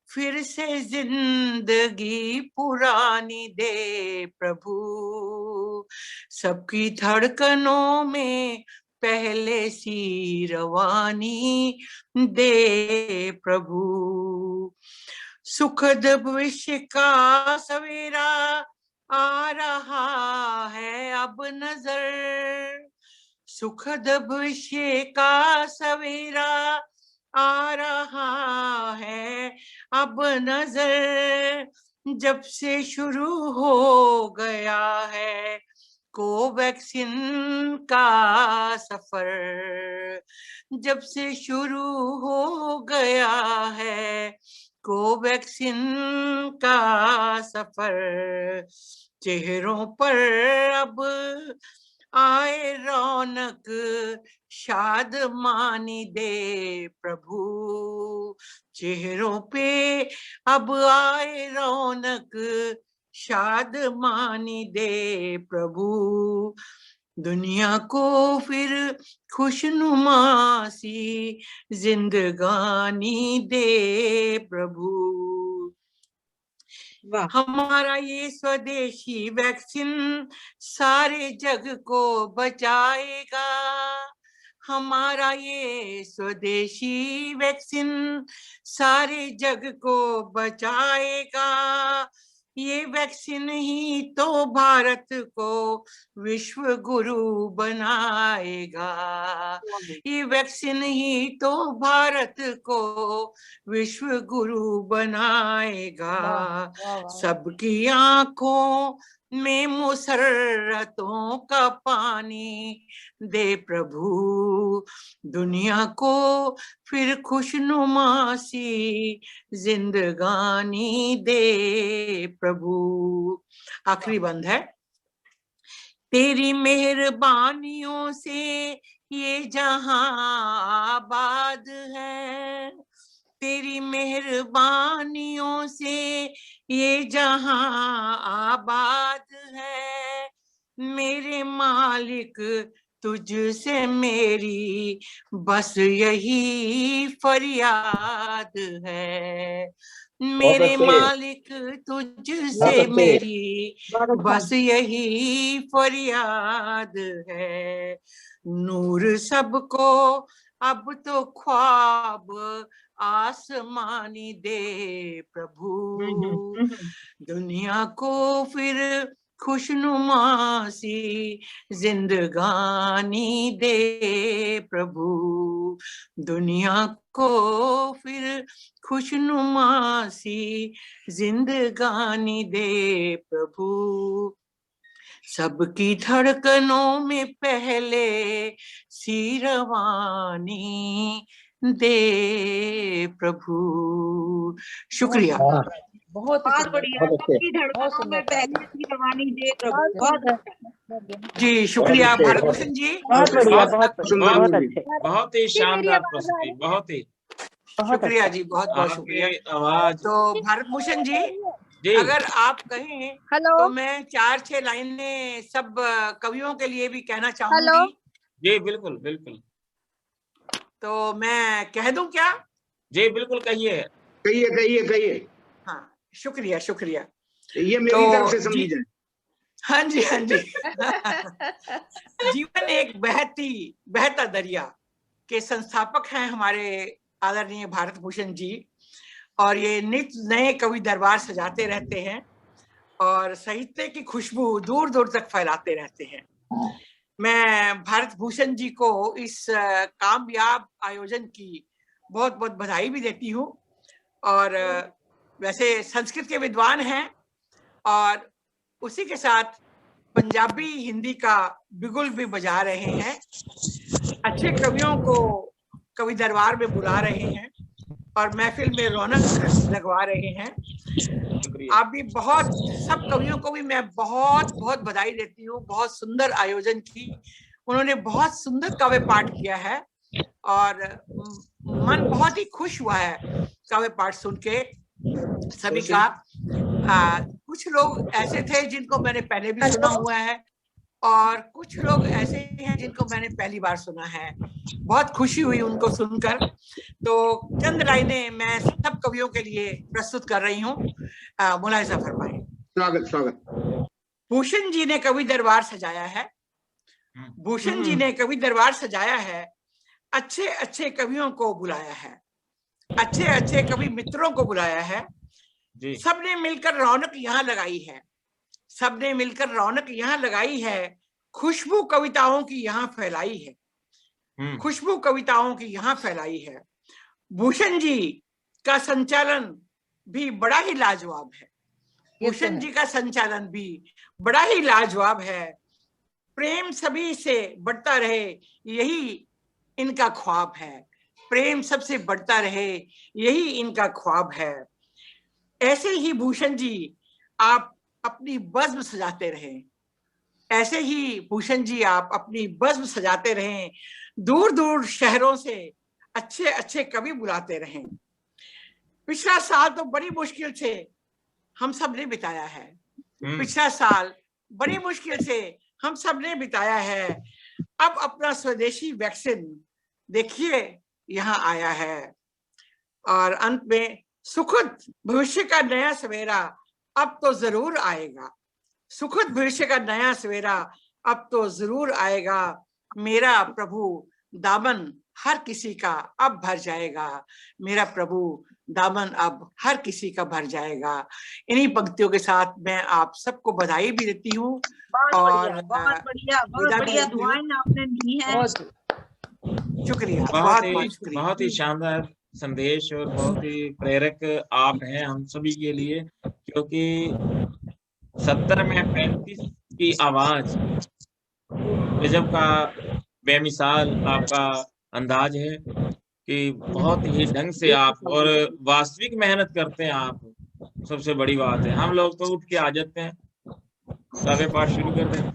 फिर से जिंदगी पुरानी दे प्रभु, सबकी धड़कनों में पहले सी रवानी दे प्रभु, सुखद भविष्य का सवेरा आ रहा है अब नजर, सुखद भविष्य का सवेरा आ रहा है अब नजर, जब से शुरू हो गया है कोवैक्सीन का सफर, जब से शुरू हो गया है कोवैक्सीन का सफर, चेहरों पर अब आए रौनक शादमानी दे प्रभु, चेहरों पे अब आए रौनक शादमानी दे प्रभु, दुनिया को फिर खुशनुमा सी जिंदगानी दे प्रभु। हमारा ये स्वदेशी वैक्सीन सारे जग को बचाएगा। हमारा ये स्वदेशी वैक्सीन सारे जग को बचाएगा। ये वैक्सीन ही तो भारत को विश्व गुरु बनाएगा। ये वैक्सीन ही तो भारत को विश्व गुरु बनाएगा। सबकी आंखों में मुसर्रतों का पानी दे प्रभु, दुनिया को फिर खुशनुमा सी जिंदगानी दे प्रभु। आखिरी बंद है। तेरी मेहरबानियों से ये जहां आबाद है, तेरी मेहरबानियों से ये जहां आबाद है। मेरे मालिक तुझसे मेरी बस यही फरियाद है। मेरे मालिक तुझसे मेरी बस यही फरियाद है। नूर सबको अब तो ख्वाब आसमानी दे प्रभु, दुनिया को फिर खुशनुमा सी जिंदगानी दे प्रभु, दुनिया को फिर खुशनुमा सी जिंदगानी दे प्रभु। सबकी धड़कनों में पहले सी रवानी दे प्रभु। शुक्रिया। बहुत बढ़िया। सबकी धड़कनों में पहले सी रवानी दे प्रभु। बहुत जी शुक्रिया भारत भूषण जी। बहुत बढ़िया, बहुत अच्छे। बहुत ही शानदार प्रस्तुति, बहुत ही शुक्रिया जी, बहुत बहुत शुक्रिया। आवाज तो भारत भूषण जी, अगर आप कहें तो मैं 4-6 लाइनें सब कवियों के लिए भी कहना चाहूंगी। जी बिल्कुल बिल्कुल। तो मैं कह दूं क्या? जी बिल्कुल कहिए। कहिए कहिए कहिए। हाँ शुक्रिया शुक्रिया। ये मेरी तरफ से समझी जाए। हाँ जी हाँ जी। जीवन एक बहता दरिया के संस्थापक हैं हमारे आदरणीय भारत भूषण जी, और ये नित्य नए कवि दरबार सजाते रहते हैं और साहित्य की खुशबू दूर दूर तक फैलाते रहते हैं। मैं भारत भूषण जी को इस कामयाब आयोजन की बहुत बहुत बधाई भी देती हूँ। और वैसे संस्कृत के विद्वान हैं और उसी के साथ पंजाबी हिंदी का बिगुल भी बजा रहे हैं। अच्छे कवियों को कवि दरबार में बुला रहे हैं और महफिल में रौनक लगवा रहे हैं। आप भी बहुत, सब कवियों को भी मैं बहुत बहुत बधाई देती हूँ। बहुत सुंदर आयोजन की, उन्होंने बहुत सुंदर काव्य पाठ किया है और मन बहुत ही खुश हुआ है काव्य पाठ सुन के सभी का। कुछ लोग ऐसे थे जिनको मैंने पहले भी सुना हुआ है और कुछ लोग ऐसे हैं जिनको मैंने पहली बार सुना है। बहुत खुशी हुई उनको सुनकर। तो चंद लाइनें मैं सब कवियों के लिए प्रस्तुत कर रही हूँ, मुलाहिजा फरमाएं। स्वागत स्वागत। भूषण जी ने कवि दरबार सजाया है, भूषण जी ने कवि दरबार सजाया है। अच्छे अच्छे कवियों को बुलाया है, अच्छे अच्छे कवि मित्रों को बुलाया है। सबने मिलकर रौनक यहाँ लगाई है, सबने मिलकर रौनक यहाँ लगाई है। खुशबू कविताओं की यहाँ फैलाई है, खुशबू कविताओं की यहाँ फैलाई है। भूषण जी का संचालन भी बड़ा ही लाजवाब है, भूषण जी का संचालन भी बड़ा ही लाजवाब है। प्रेम सभी से बढ़ता रहे यही इनका ख्वाब है, प्रेम सबसे बढ़ता रहे यही इनका ख्वाब है। ऐसे ही भूषण जी आप अपनी बज़्म सजाते रहें, ऐसे ही भूषण जी आप अपनी बज़्म सजाते रहें। दूर दूर शहरों से अच्छे अच्छे कवि बुलाते रहें। पिछला साल तो बड़ी मुश्किल से हम सब ने बिताया है, पिछला साल बड़ी मुश्किल से हम सब ने बिताया है। अब अपना स्वदेशी वैक्सीन देखिए यहाँ आया है और अंत में सुखद भविष्य का नया सवेरा अब तो जरूर आएगा, सुखद भविष्य का नया सवेरा अब तो जरूर आएगा। मेरा प्रभु दामन हर किसी का अब भर जाएगा, मेरा प्रभु दामन अब हर किसी का भर जाएगा। इन्हीं पंक्तियों के साथ मैं आप सबको बधाई भी देती हूँ और बहुत बढ़िया दुआएं आपने दी हैं। शुक्रिया, बहुत ही शानदार संदेश और बहुत ही प्रेरक आप हैं हम सभी के लिए, क्योंकि 70 में 35 की आवाज गजब का बेमिसाल आपका अंदाज है कि बहुत ही ढंग से आप और वास्तविक मेहनत करते हैं आप। सबसे बड़ी बात है, हम लोग तो उठ के आ जाते हैं, सवे पाठ शुरू कर देते हैं,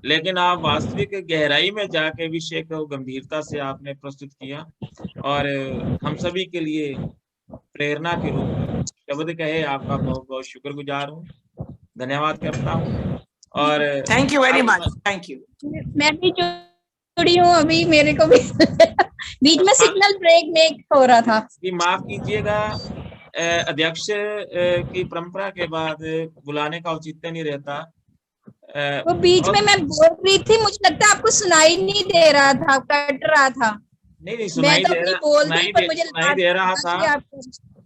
लेकिन आप वास्तविक गहराई में जाके विषय को गंभीरता से आपने प्रस्तुत किया और हम सभी के लिए प्रेरणा के रूप में शब्द कहे आपका बहुत बहुत शुक्रगुजार हूँ, धन्यवाद करता हूँ। और thank you very much, thank you. मैं भी जुड़ी हूँ अभी, मेरे को भी बीच में सिग्नल ब्रेक हो रहा था। माफ कीजिएगा, अध्यक्ष की परंपरा के बाद बुलाने का औचित्य नहीं रहता। वो बीच में मैं बोल रही थी, मुझे लगता है आपको सुनाई नहीं दे रहा था, कट रहा था। नहीं सुनाई दे रहा था। आपको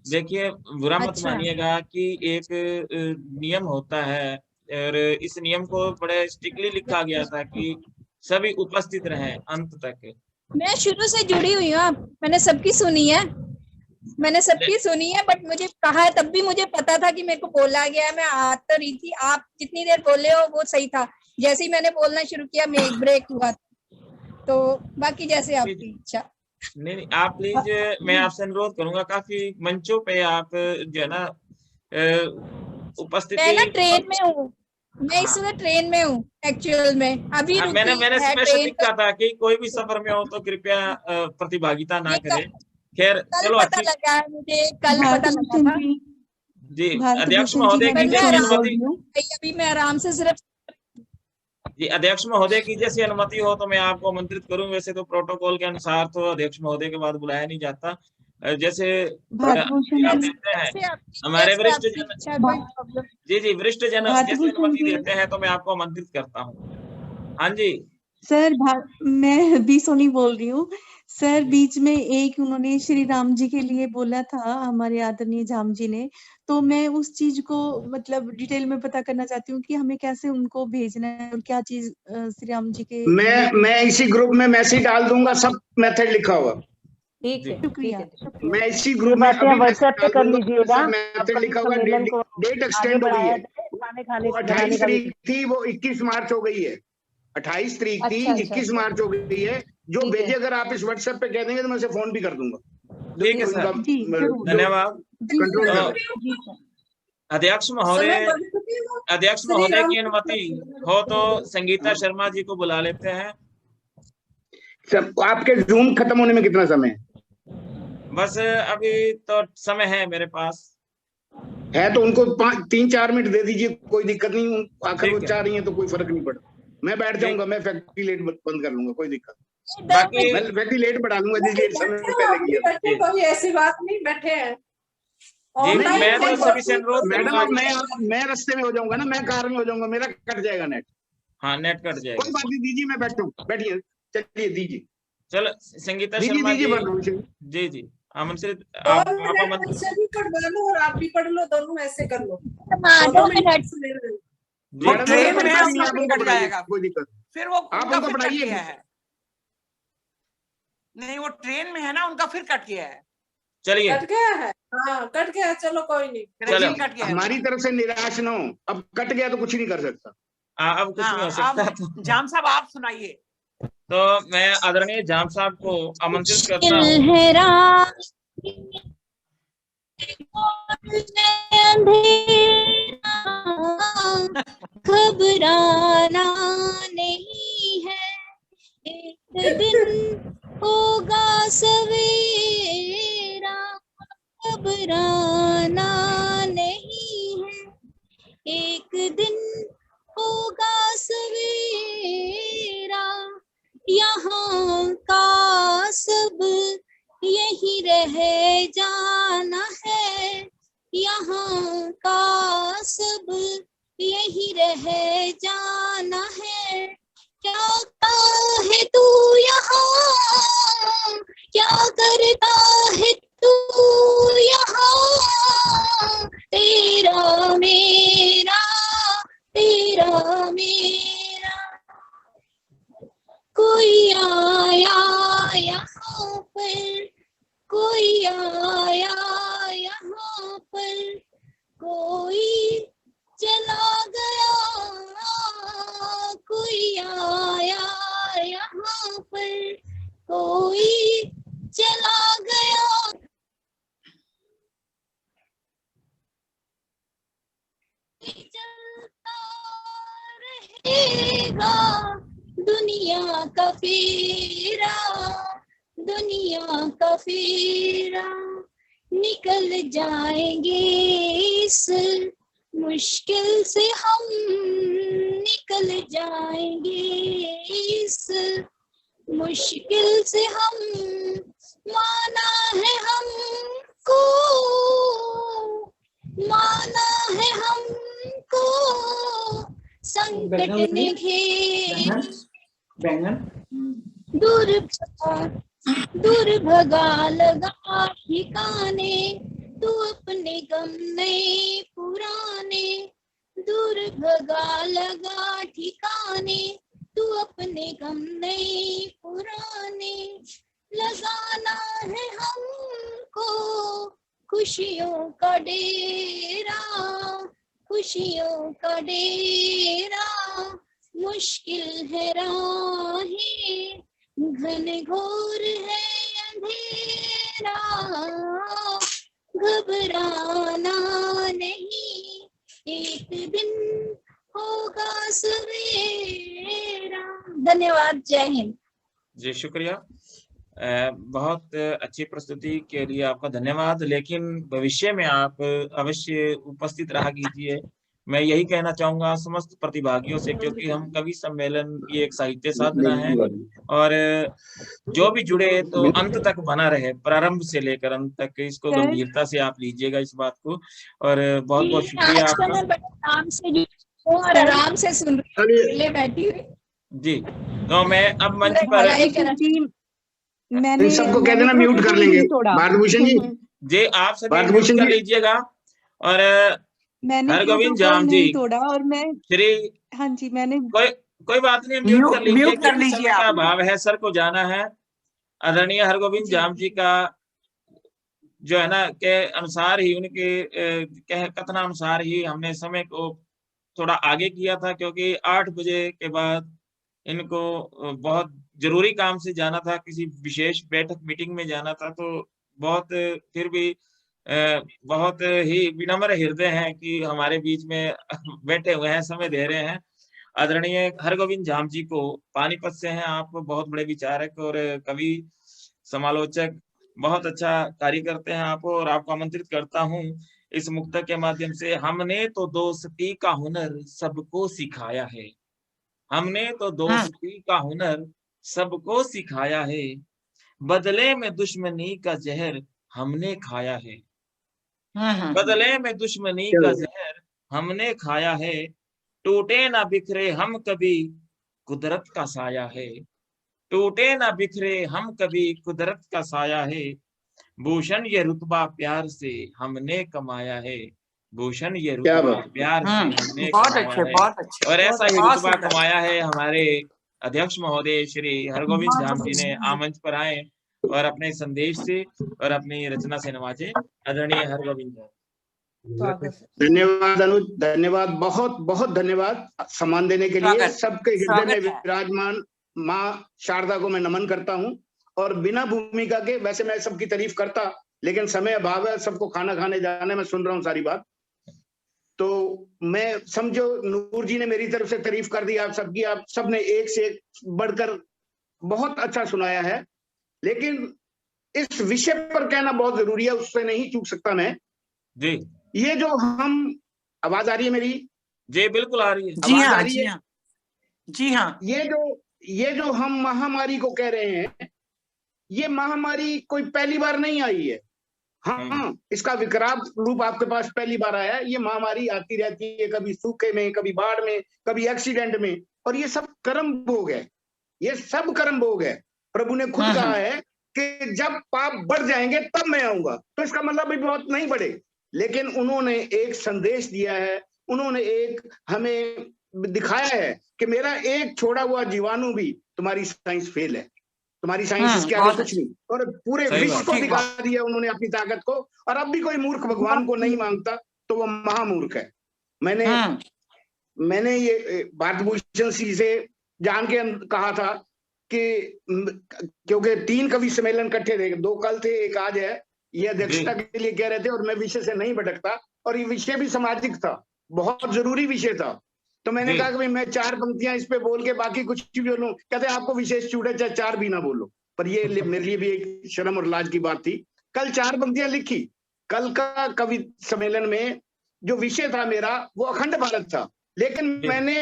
देखिए, बुरा मत अच्छा। मानिएगा कि एक नियम होता है और इस नियम को बड़े स्ट्रिक्टली लिखा गया था कि सभी उपस्थित रहें अंत तक। मैं शुरू से जुड़ी हुई हूँ, मैंने सबकी सुनी है, बट मुझे कहा है तब भी मुझे पता था कि मेरे को बोला गया है, मैं आ तो रही थी। आप जितनी देर बोले हो वो सही था, जैसे ही मैंने बोलना शुरू किया मैं एक ब्रेक हुआ, तो बाकी जैसे आपकी इच्छा। नहीं आप प्लीज, मैं आपसे अनुरोध करूंगा, काफी मंचों पे आप जो है ना उपस्थिति। मैं ना ट्रेन में हूँ, मैं इस वक्त ट्रेन में हूँ एक्चुअल में, अभी मैंने स्पेशल लिखा था कि कोई भी सफर में हो तो कृपया प्रतिभागिता ना करे। खैर चलो, पता लगा है मुझे, कल पता लगा था जी। अध्यक्ष महोदय की जैसी अनुमति, अभी मैं आराम से सिर्फ जी अध्यक्ष महोदय की जैसी अनुमति हो तो मैं आपको आमंत्रित करूं। वैसे तो प्रोटोकॉल के अनुसार तो अध्यक्ष महोदय के बाद बुलाया नहीं जाता, जैसे आप देते हैं हमारे वरिष्ठ जन, जी वरिष्ठ जन जैसे अनुमति देते हैं तो मैं आपको आमंत्रित करता हूँ। हाँ जी सर, मैं भी सोनी बोल रही हूँ सर। बीच में एक उन्होंने श्री राम जी के लिए बोला था हमारे आदरणीय जाम जी ने, तो मैं उस चीज को मतलब डिटेल में पता करना चाहती हूँ कि हमें कैसे उनको भेजना है और क्या चीज श्री राम जी के। मैं इसी ग्रुप में मैसेज डाल दूंगा, सब मेथड लिखा हुआ। ठीक है, शुक्रिया। मैं इसी ग्रुप में व्हाट्सएप पे कर लीजिएगा, मेथड लिखा हुआ। डेट एक्सटेंड हो गई है, 28 तारीख थी वो 21 मार्च हो गई है। 28 तारीख थी, 21 मार्च हो गई है। जो भेजे अगर आप इस व्हाट्सएप पे कह देंगे तो मैं उसे फोन भी कर दूंगा। ठीक है सर, धन्यवाद। अध्यक्ष महोदय की अनुमति हो तो संगीता शर्मा जी को बुला लेते हैं। सर आपके जूम खत्म होने में कितना समय है? बस अभी तो समय है मेरे पास है, तो उनको 3-4 मिनट दे दीजिए, कोई दिक्कत नहीं। आखिर वो चाह रही है तो कोई फर्क नहीं पड़ता। मैं बैठ जाऊंगा, मैं फैक्ट्री लेट बंद कर लूंगा, कोई दिक्कत। बाकी मैं फैक्ट्री लेट बढ़ा लूंगा जिस समय पहले किया। कोई ऐसी बात नहीं, बैठे हैं। मैं तो सभी से अनुरोध मैडम, मैं रास्ते में हो जाऊंगा ना, मैं कार में हो जाऊंगा, मेरा कट जाएगा नेट। हाँ नेट कट जाएगा, कोई बात नहीं, दीजिए मैं बैठता हूँ, बैठिए, चलिए दीजिए। चलो संगीता शर्मा जी, जी आमंत्रित आप भी पढ़ लो और आप भी पढ़ लो, दोनों ऐसे कर लो। ट्रेन में कट जाएगा, कोई दिक्कत फिर वो आप उनको पढ़ाइए है। नहीं वो ट्रेन में है ना, उनका फिर कट गया है। चलिए कट गया है, हाँ कट गया, चलो कोई नहीं। चलो कट गया, हमारी तरफ से निराश न हो, अब कट गया तो कुछ नहीं कर सकता। अब कुछ नहीं हो सकता। जाम साहब आप सुनाइए। तो मैं आदरणीय जाम साहब को आमंत्रित करता हूँ। घबराना नहीं है, एक दिन होगा सवेरा, घबराना नहीं है, एक दिन होगा सवेरा, यहाँ का सब यही रह जाना है, यहाँ का सब यही रह जाना है। क्या है तू यहाँ, क्या करता है तू यहाँ, तेरा मेरा कोई आया यहाँ पर, कोई आया यहाँ पर, कोई चला गया, कोई आया यहाँ पर, कोई चला गया। चलता रहेगा दुनिया का फेरा, दुनिया का फेरा। निकल जाएंगे इस मुश्किल से हम, निकल जाएंगे इस मुश्किल से हम। माना है हमको, माना है हमको, संकट ने घेर दूर भगा लगा ठिकाने, तू अपने गम नए पुराने, दूर भगा लगा ठिकाने, तू अपने गम नए पुराने। लगाना है हमको खुशियों का डेरा, खुशियों का डेरा। मुश्किल है राहें, घन घोर है अंधेरा, घबराना नहीं, एक दिन होगा सवेरा। धन्यवाद, जय हिंद। जी शुक्रिया, बहुत अच्छी प्रस्तुति के लिए आपका धन्यवाद। लेकिन भविष्य में आप अवश्य उपस्थित रहा कीजिए, मैं यही कहना चाहूंगा समस्त प्रतिभागियों से, क्योंकि हम कवि सम्मेलन ये एक साहित्य साधना है और जो भी जुड़े तो अंत तक बना रहे, प्रारंभ से लेकर अंत तक। इसको गंभीरता से आप लीजिएगा इस बात को, और बहुत बहुत शुक्रिया आपका। और आराम से सुन रही बैठी हुई। जी, तो मैं अब मंच पर सबको कह देना म्यूट कर लेंगे। भारतभूषण जी आप सभी म्यूट कर लीजिएगा। और हरगोविंद जाम जी तोड़ा और मैं श्री, हाँ जी मैंने कोई बात नहीं, म्यूट कर लीजिए, का भाव है सर को जाना है। आदरणीय हरगोविंद जाम जी का जो है ना के अनुसार ही, उनके कथनानुसार ही हमने समय को थोड़ा आगे किया था, क्योंकि 8 बजे के बाद इनको बहुत जरूरी काम से जाना था, किसी विशेष बैठक मीटिंग में जाना था। तो बहुत फिर भी बहुत ही विनम्र हृदय हैं कि हमारे बीच में बैठे हुए हैं, समय दे रहे हैं। आदरणीय हरगोविंद जाम जी को पानीपत से हैं आप, बहुत बड़े विचारक और कवि समालोचक, बहुत अच्छा कार्य करते हैं आप, और आपको आमंत्रित करता हूं इस मुक्तक के माध्यम से। हमने तो दोस्ती का हुनर सबको सिखाया है, हमने तो दोस्ती का हुनर सबको सिखाया है, बदले में दुश्मनी का जहर हमने खाया है, बदले में दुश्मनी का जहर हमने खाया है, टूटे ना बिखरे हम कभी कुदरत का साया है, टूटे ना बिखरे हम कभी कुदरत का साया है, भूषण ये रुतबा प्यार से हमने कमाया है, भूषण ये रुतबा प्यार से हमने कमाया है। और ऐसा ही रुतबा कमाया है हमारे अध्यक्ष महोदय श्री हरगोविंद जाम जी ने। आमंच पर आए और अपने संदेश से और अपनी रचना से नवाजे। आदरणीय हरगोविंद जाम। धन्यवाद अनुज, धन्यवाद, बहुत बहुत धन्यवाद सम्मान देने के लिए। सबके हृदय में विराजमान माँ शारदा को मैं नमन करता हूँ। और बिना भूमिका के, वैसे मैं सबकी तारीफ करता, लेकिन समय अभाव है, सबको खाना खाने जाना, मैं सुन रहा हूँ सारी बात। तो मैं समझो नूर जी ने मेरी तरफ से तारीफ कर दी आप सबकी, आप सबने एक से एक बढ़कर बहुत अच्छा सुनाया है। लेकिन इस विषय पर कहना बहुत जरूरी है, उससे नहीं चूक सकता मैं जी। ये जो हम, आवाज आ रही है मेरी? जी बिल्कुल आ रही है। जी हाँ, जी हाँ, जी हाँ। ये जो हम महामारी को कह रहे हैं, ये महामारी कोई पहली बार नहीं आई है। हाँ, इसका विकराल रूप आपके पास पहली बार आया। ये महामारी आती रहती है, कभी सूखे में, कभी बाढ़ में, कभी एक्सीडेंट में, और ये सब कर्म भोग है, ये सब कर्म भोग है। प्रभु ने खुद कहा है कि जब पाप बढ़ जाएंगे तब मैं आऊंगा। तो इसका मतलब भी बहुत नहीं बढ़े, लेकिन उन्होंने एक संदेश दिया है, उन्होंने एक हमें दिखाया है कि मेरा एक छोड़ा हुआ जीवाणु भी, तुम्हारी साइंस फेल है, तुम्हारी साइंस इसके आगे कुछ नहीं, और पूरे विश्व को दिखा दिया उन्होंने अपनी ताकत को। और अब भी कोई मूर्ख भगवान को नहीं मांगता तो वो महामूर्ख है। मैंने ये भारत भूषण जी से जान के कहा था कि क्योंकि 3 कवि सम्मेलन इकट्ठे थे, 2 कल थे, 1 आज है, ये अध्यक्षता के लिए कह रहे थे, और मैं विषय से नहीं भटकता, और ये विषय भी सामाजिक था, बहुत जरूरी विषय था। तो मैंने कहा कि भाई मैं 4 पंक्तियां इस पे बोल के बाकी कुछ भी बोलूं। कहते आपको विशेष छूट है, चाहे 4 भी ना बोलो, पर ये मेरे लिए भी एक शर्म और लाज की बात थी। कल 4 पंक्तियां लिखी। कल का कवि सम्मेलन में जो विषय था मेरा वो अखंड भारत था, लेकिन मैंने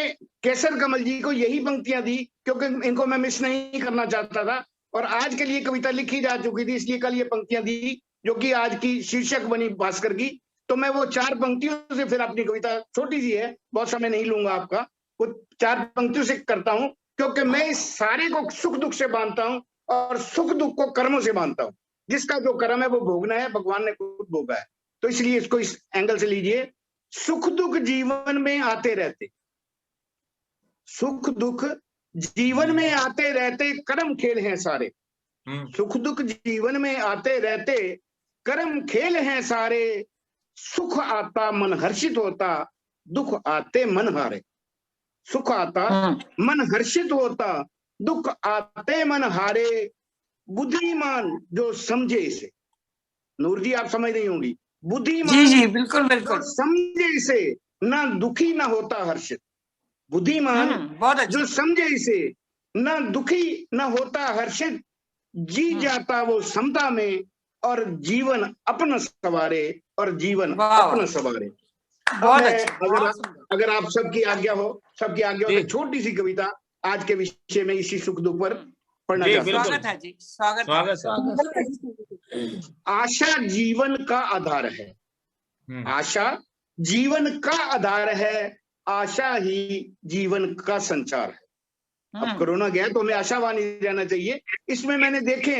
केसर कमल जी को यही पंक्तियां दी क्योंकि इनको मैं मिस नहीं करना चाहता था, और आज के लिए कविता लिखी जा चुकी थी, इसलिए कल ये पंक्तियां दी जो कि आज की शीर्षक बनी भास्कर की। तो मैं वो 4 पंक्तियों से फिर अपनी कविता, छोटी सी है, बहुत समय नहीं लूंगा आपका, वो 4 पंक्तियों से करता हूं, क्योंकि मैं इस सारे को सुख दुख से बांधता हूं, और सुख दुख को कर्मों से बांधता हूं। जिसका जो कर्म है वो भोगना है, भगवान ने खुद भोगा है। तो इसलिए इसको इस एंगल से लीजिए। सुख दुख जीवन में आते रहते, सुख दुख जीवन में आते रहते, कर्म खेल हैं सारे। सुख दुख जीवन में आते रहते, कर्म खेल हैं सारे। सुख आता मन हर्षित होता, दुख आते मन हारे। सुख आता मन हर्षित होता, दुख आते मन हारे। बुद्धिमान जो समझे इसे, नूर जी आप समझ नहीं होंगी, बुद्धिमान जी बिल्कुल बिल्कुल समझे इसे, ना दुखी ना होता हर्षित। बुद्धिमान जो समझे इसे, ना दुखी ना होता हर्षित। जी जाता वो समता में, और जीवन अपना सवारे, और जीवन अपना सवारे। अगर आप सबकी आज्ञा हो, तो छोटी सी कविता आज के विषय में इसी सुख दुख पर पढ़ना चाहता हूं। स्वागत है जी, स्वागत है। आशा जीवन का आधार है, आशा जीवन का आधार है, आशा ही जीवन का संचार है। अब कोरोना गया तो हमें आशावान ही रहना चाहिए। इसमें मैंने देखे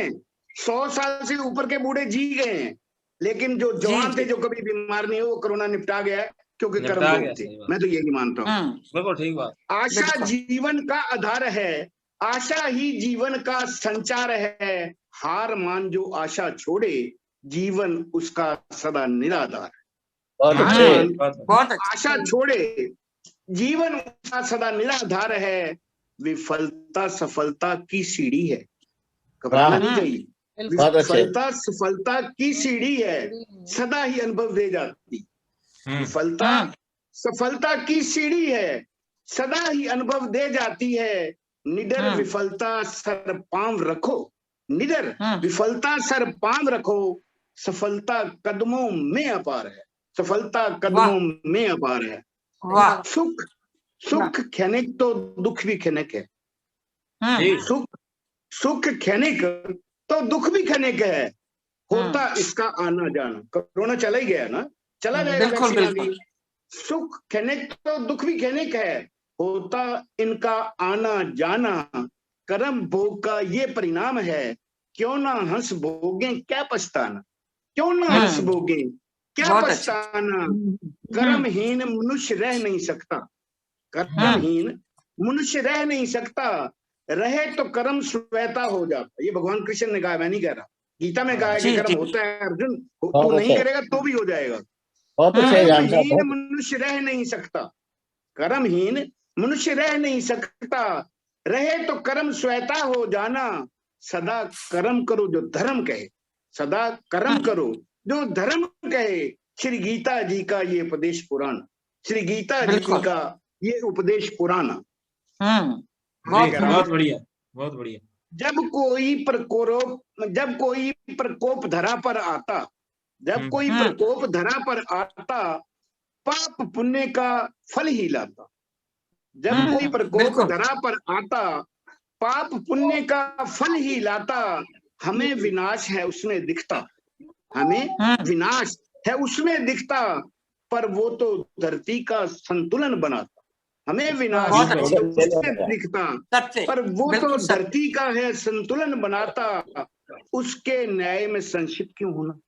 100 साल से ऊपर के बूढ़े जी गए हैं, लेकिन जो जवान थे, जो कभी बीमार नहीं हो, वो कोरोना निपटा गया है, क्योंकि कर्म भोग थे। मैं तो यही मानता हूँ। बिल्कुल ठीक बात। आशा जीवन का आधार है, आशा ही जीवन का संचार है। हार मान जो आशा छोड़े, जीवन उसका सदा निराधार है। आशा छोड़े, जीवन उसका सदा निराधार है। विफलता सफलता की सीढ़ी है, घबराना नहीं चाहिए। विफलता सफलता की सीढ़ी है, सदा ही अनुभव दे जाती। विफलता सफलता की सीढ़ी है, सदा ही अनुभव दे जाती है। निडर विफलता सर पांव रखो, निडर विफलता सर पांव रखो। सफलता कदमों में अपार है, सफलता कदमों में अपार है। सुख सुख क्षणिक तो दुख भी क्षणिक है। सुख क्षणिक तो दुख भी क्षणिक है। होता इसका आना जाना, कोरोना चला ही गया ना, चला जाएगा वैक्सीन अभी। सुख क्षणिक तो दुख भी क्षणिक है, होता इनका आना जाना। कर्म भोग का ये परिणाम है, क्यों ना हंस भोगे क्या पछताना, क्यों ना हंस भोगे क्या पछताना। कर्महीन मनुष्य रह नहीं सकता, कर्महीन मनुष्य रह नहीं सकता। रहे तो कर्म स्वतः हो जाता। ये भगवान कृष्ण ने कहा, मैं नहीं कह रहा। गीता में कहा है कि कर्म होता है अर्जुन, तू नहीं करेगा तो भी हो जाएगा। कर्महीन मनुष्य रह नहीं सकता, कर्महीन मनुष्य रह नहीं सकता। रहे तो कर्म स्वतः हो जाना। सदा कर्म करो जो धर्म कहे, सदा कर्म करो जो धर्म कहे। श्री गीता जी का ये उपदेश पुराना, श्री गीता जी का ये उपदेश पुराना। बहुत बढ़िया, बहुत बढ़िया। जब कोई प्रकोप धरा पर आता, जब कोई प्रकोप धरा पर आता, पाप पुण्य का फल ही लाता। जब कोई प्रकोप धरा पर आता, पाप पुण्य का फल ही लाता। हमें विनाश है उसमें दिखता, हमें विनाश है उसमें दिखता, पर वो तो धरती का संतुलन बनाता। हमें विनाश है उसमें दिखता, पर वो तो धरती का है संतुलन बनाता। उसके न्याय में संचित क्यों होना,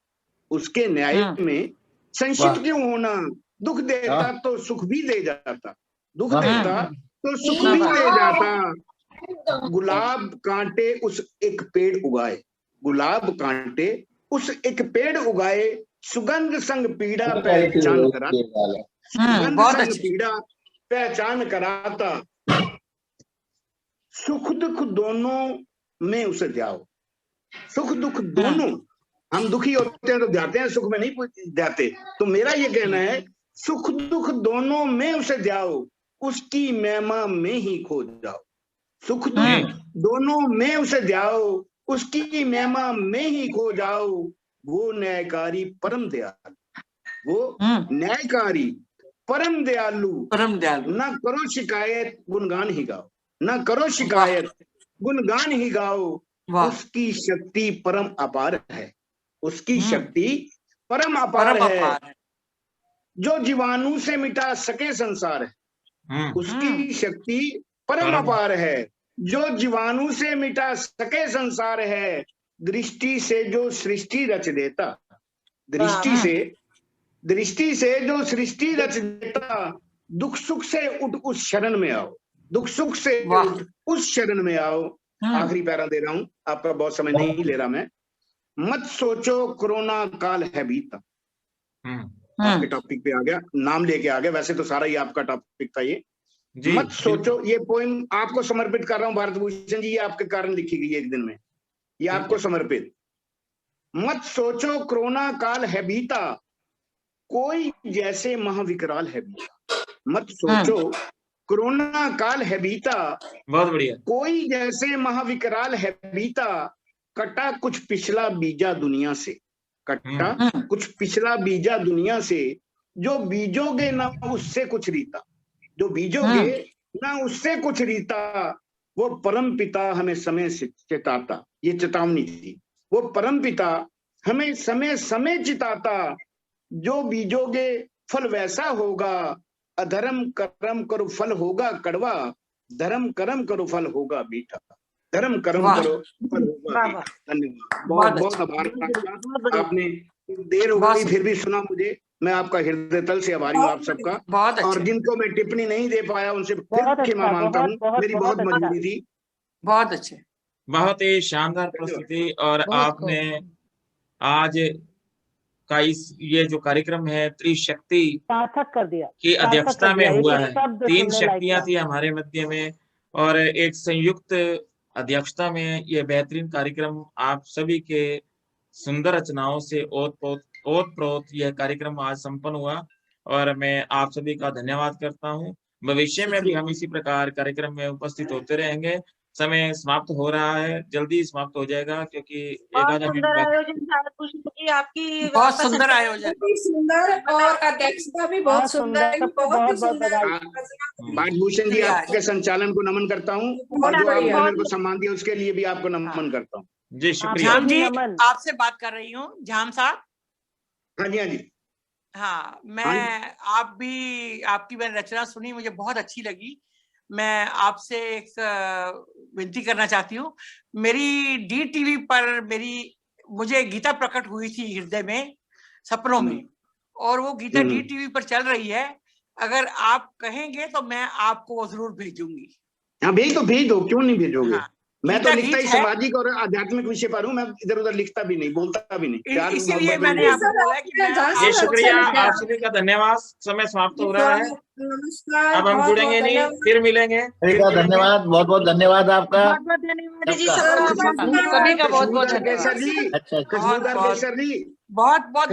उसके न्याय में संचित क्यों होना। दुख देता तो सुख भी दे जाता, दुख देता तो सुख भी दे जाता। गुलाब कांटे उस एक पेड़ उगाए, गुलाब कांटे उस एक पेड़ उगाए, सुगंध संग पीड़ा पहचान कराता, सुगंध संग पीड़ा पहचान कराता। सुख दुख दोनों में उसे जाओ, सुख दुख दोनों। हम दुखी होते हैं तो जाते हैं, सुख में नहीं जाते। तो मेरा ये कहना है सुख दुख दोनों में उसे जाओ, उसकी महिमा में ही खो जाओ। सुख दुख दोनों में उसे जाओ, उसकी महिमा में ही खो जाओ। वो न्यायकारी परम दयालु, वो न्यायकारी परम दयालु, ना करो शिकायत गुणगान ही गाओ, ना करो शिकायत गुणगान ही गाओ। उसकी शक्ति परम अपार है, उसकी शक्ति परम अपार है। जो जीवाणु से मिटा सके संसार है, उसकी शक्ति परम अपार है। जो जीवाणु से मिटा सके संसार है, दृष्टि से जो सृष्टि रच देता, दृष्टि से जो सृष्टि रच देता। दुख सुख से उठ उस शरण में आओ, दुख सुख से उठ उस शरण में आओ। आखिरी पैरा दे रहा हूं, आपका बहुत समय नहीं ले रहा मैं। मत सोचो कोरोना काल है बीता, आपके टॉपिक पे आ गया, नाम लेके आ गया, वैसे तो सारा ही आपका टॉपिक था ये। मत सोचो, ये पोएम आपको समर्पित कर रहा हूं भारत भूषण जी, ये आपके कारण लिखी गई एक दिन में, ये आपको समर्पित। मत सोचो कोरोना काल है बीता, कोई जैसे महाविकराल है बीता। मत सोचो कोरोना काल है बीता, बहुत बढ़िया। कोई जैसे महाविकराल है बीता। कटा कुछ पिछला बीजा दुनिया से, कटा कुछ पिछला बीजा दुनिया से। जो बीजोगे ना उससे कुछ रीता, जो बीजोगे ना उससे कुछ रीता। वो परम पिता हमें समय से चिताता, ये चेतावनी थी। वो परम पिता हमें समय समय चिताता। जो बीजोगे फल वैसा होगा, अधर्म कर्म करो फल होगा कड़वा, धर्म कर्म करो फल होगा मीठा, धर्म कर्म करो फल होगा मीठा। धन्यवाद, बहुत बहुत आभार आपने, देर हो गई फिर भी सुना मुझे, मैं आपका हृदय तल से आभारी हूँ आप सबका। और जिनको मैं टिप्पणी नहीं दे पाया उनसे फिर क्षमा मांगता हूँ, मेरी बहुत मजबूरी थी। बहुत अच्छे, बहुत ही शानदार प्रस्तुति। और आपने आज का ये जो कार्यक्रम है त्रिशक्ति सार्थक कर दिया, की अध्यक्षता में हुआ है। 3 शक्तियां थी हमारे मध्य में और एक संयुक्त अध्यक्षता में ये बेहतरीन कार्यक्रम आप सभी के सुंदर रचनाओं से ओतप्रोत यह कार्यक्रम आज संपन्न हुआ और मैं आप सभी का धन्यवाद करता हूं। भविष्य में भी हम इसी प्रकार कार्यक्रम में उपस्थित होते रहेंगे। समय समाप्त हो रहा है, जल्दी समाप्त हो जाएगा क्योंकि बहुत सुंदर आयोजन था आपकी, आपकी बहुत सुंदर आयोजन, सुंदर और अध्यक्षता भी बहुत सुंदर, बहुत ही सुंदर। भारत भूषण जी आपके संचालन को नमन करता हूँ और जो आपने मेरे को सम्मान दिया उसके लिए भी आपको नमन करता हूँ। जी शुक्रिया। झाम जी आपसे बात कर रही हूँ, झाम साहब। हाँ जी, हाँ जी। हाँ, मैं आप भी, आपकी मैंने रचना सुनी, मुझे बहुत अच्छी लगी। मैं आपसे एक विनती करना चाहती हूँ। मेरी DTV पर मुझे गीता प्रकट हुई थी हृदय में, सपनों में, और वो गीता DTV पर चल रही है। अगर आप कहेंगे तो मैं आपको जरूर भेजूंगी। हाँ भेज दो, क्यों नहीं भेजोगे। हाँ, मैं तो लिखता ही सामाजिक और आध्यात्मिक विषय पर हूँ, मैं इधर उधर लिखता भी नहीं, बोलता भी नहीं। इसीलिए मैंने आपको बोला कि ये शुक्रिया, आप सभी का धन्यवाद। समय समाप्त हो रहा है, अब हम जुड़ेंगे नहीं, फिर मिलेंगे। धन्यवाद, बहुत बहुत धन्यवाद आपका, सभी का बहुत बहुत धन्यवाद। बहुत बहुत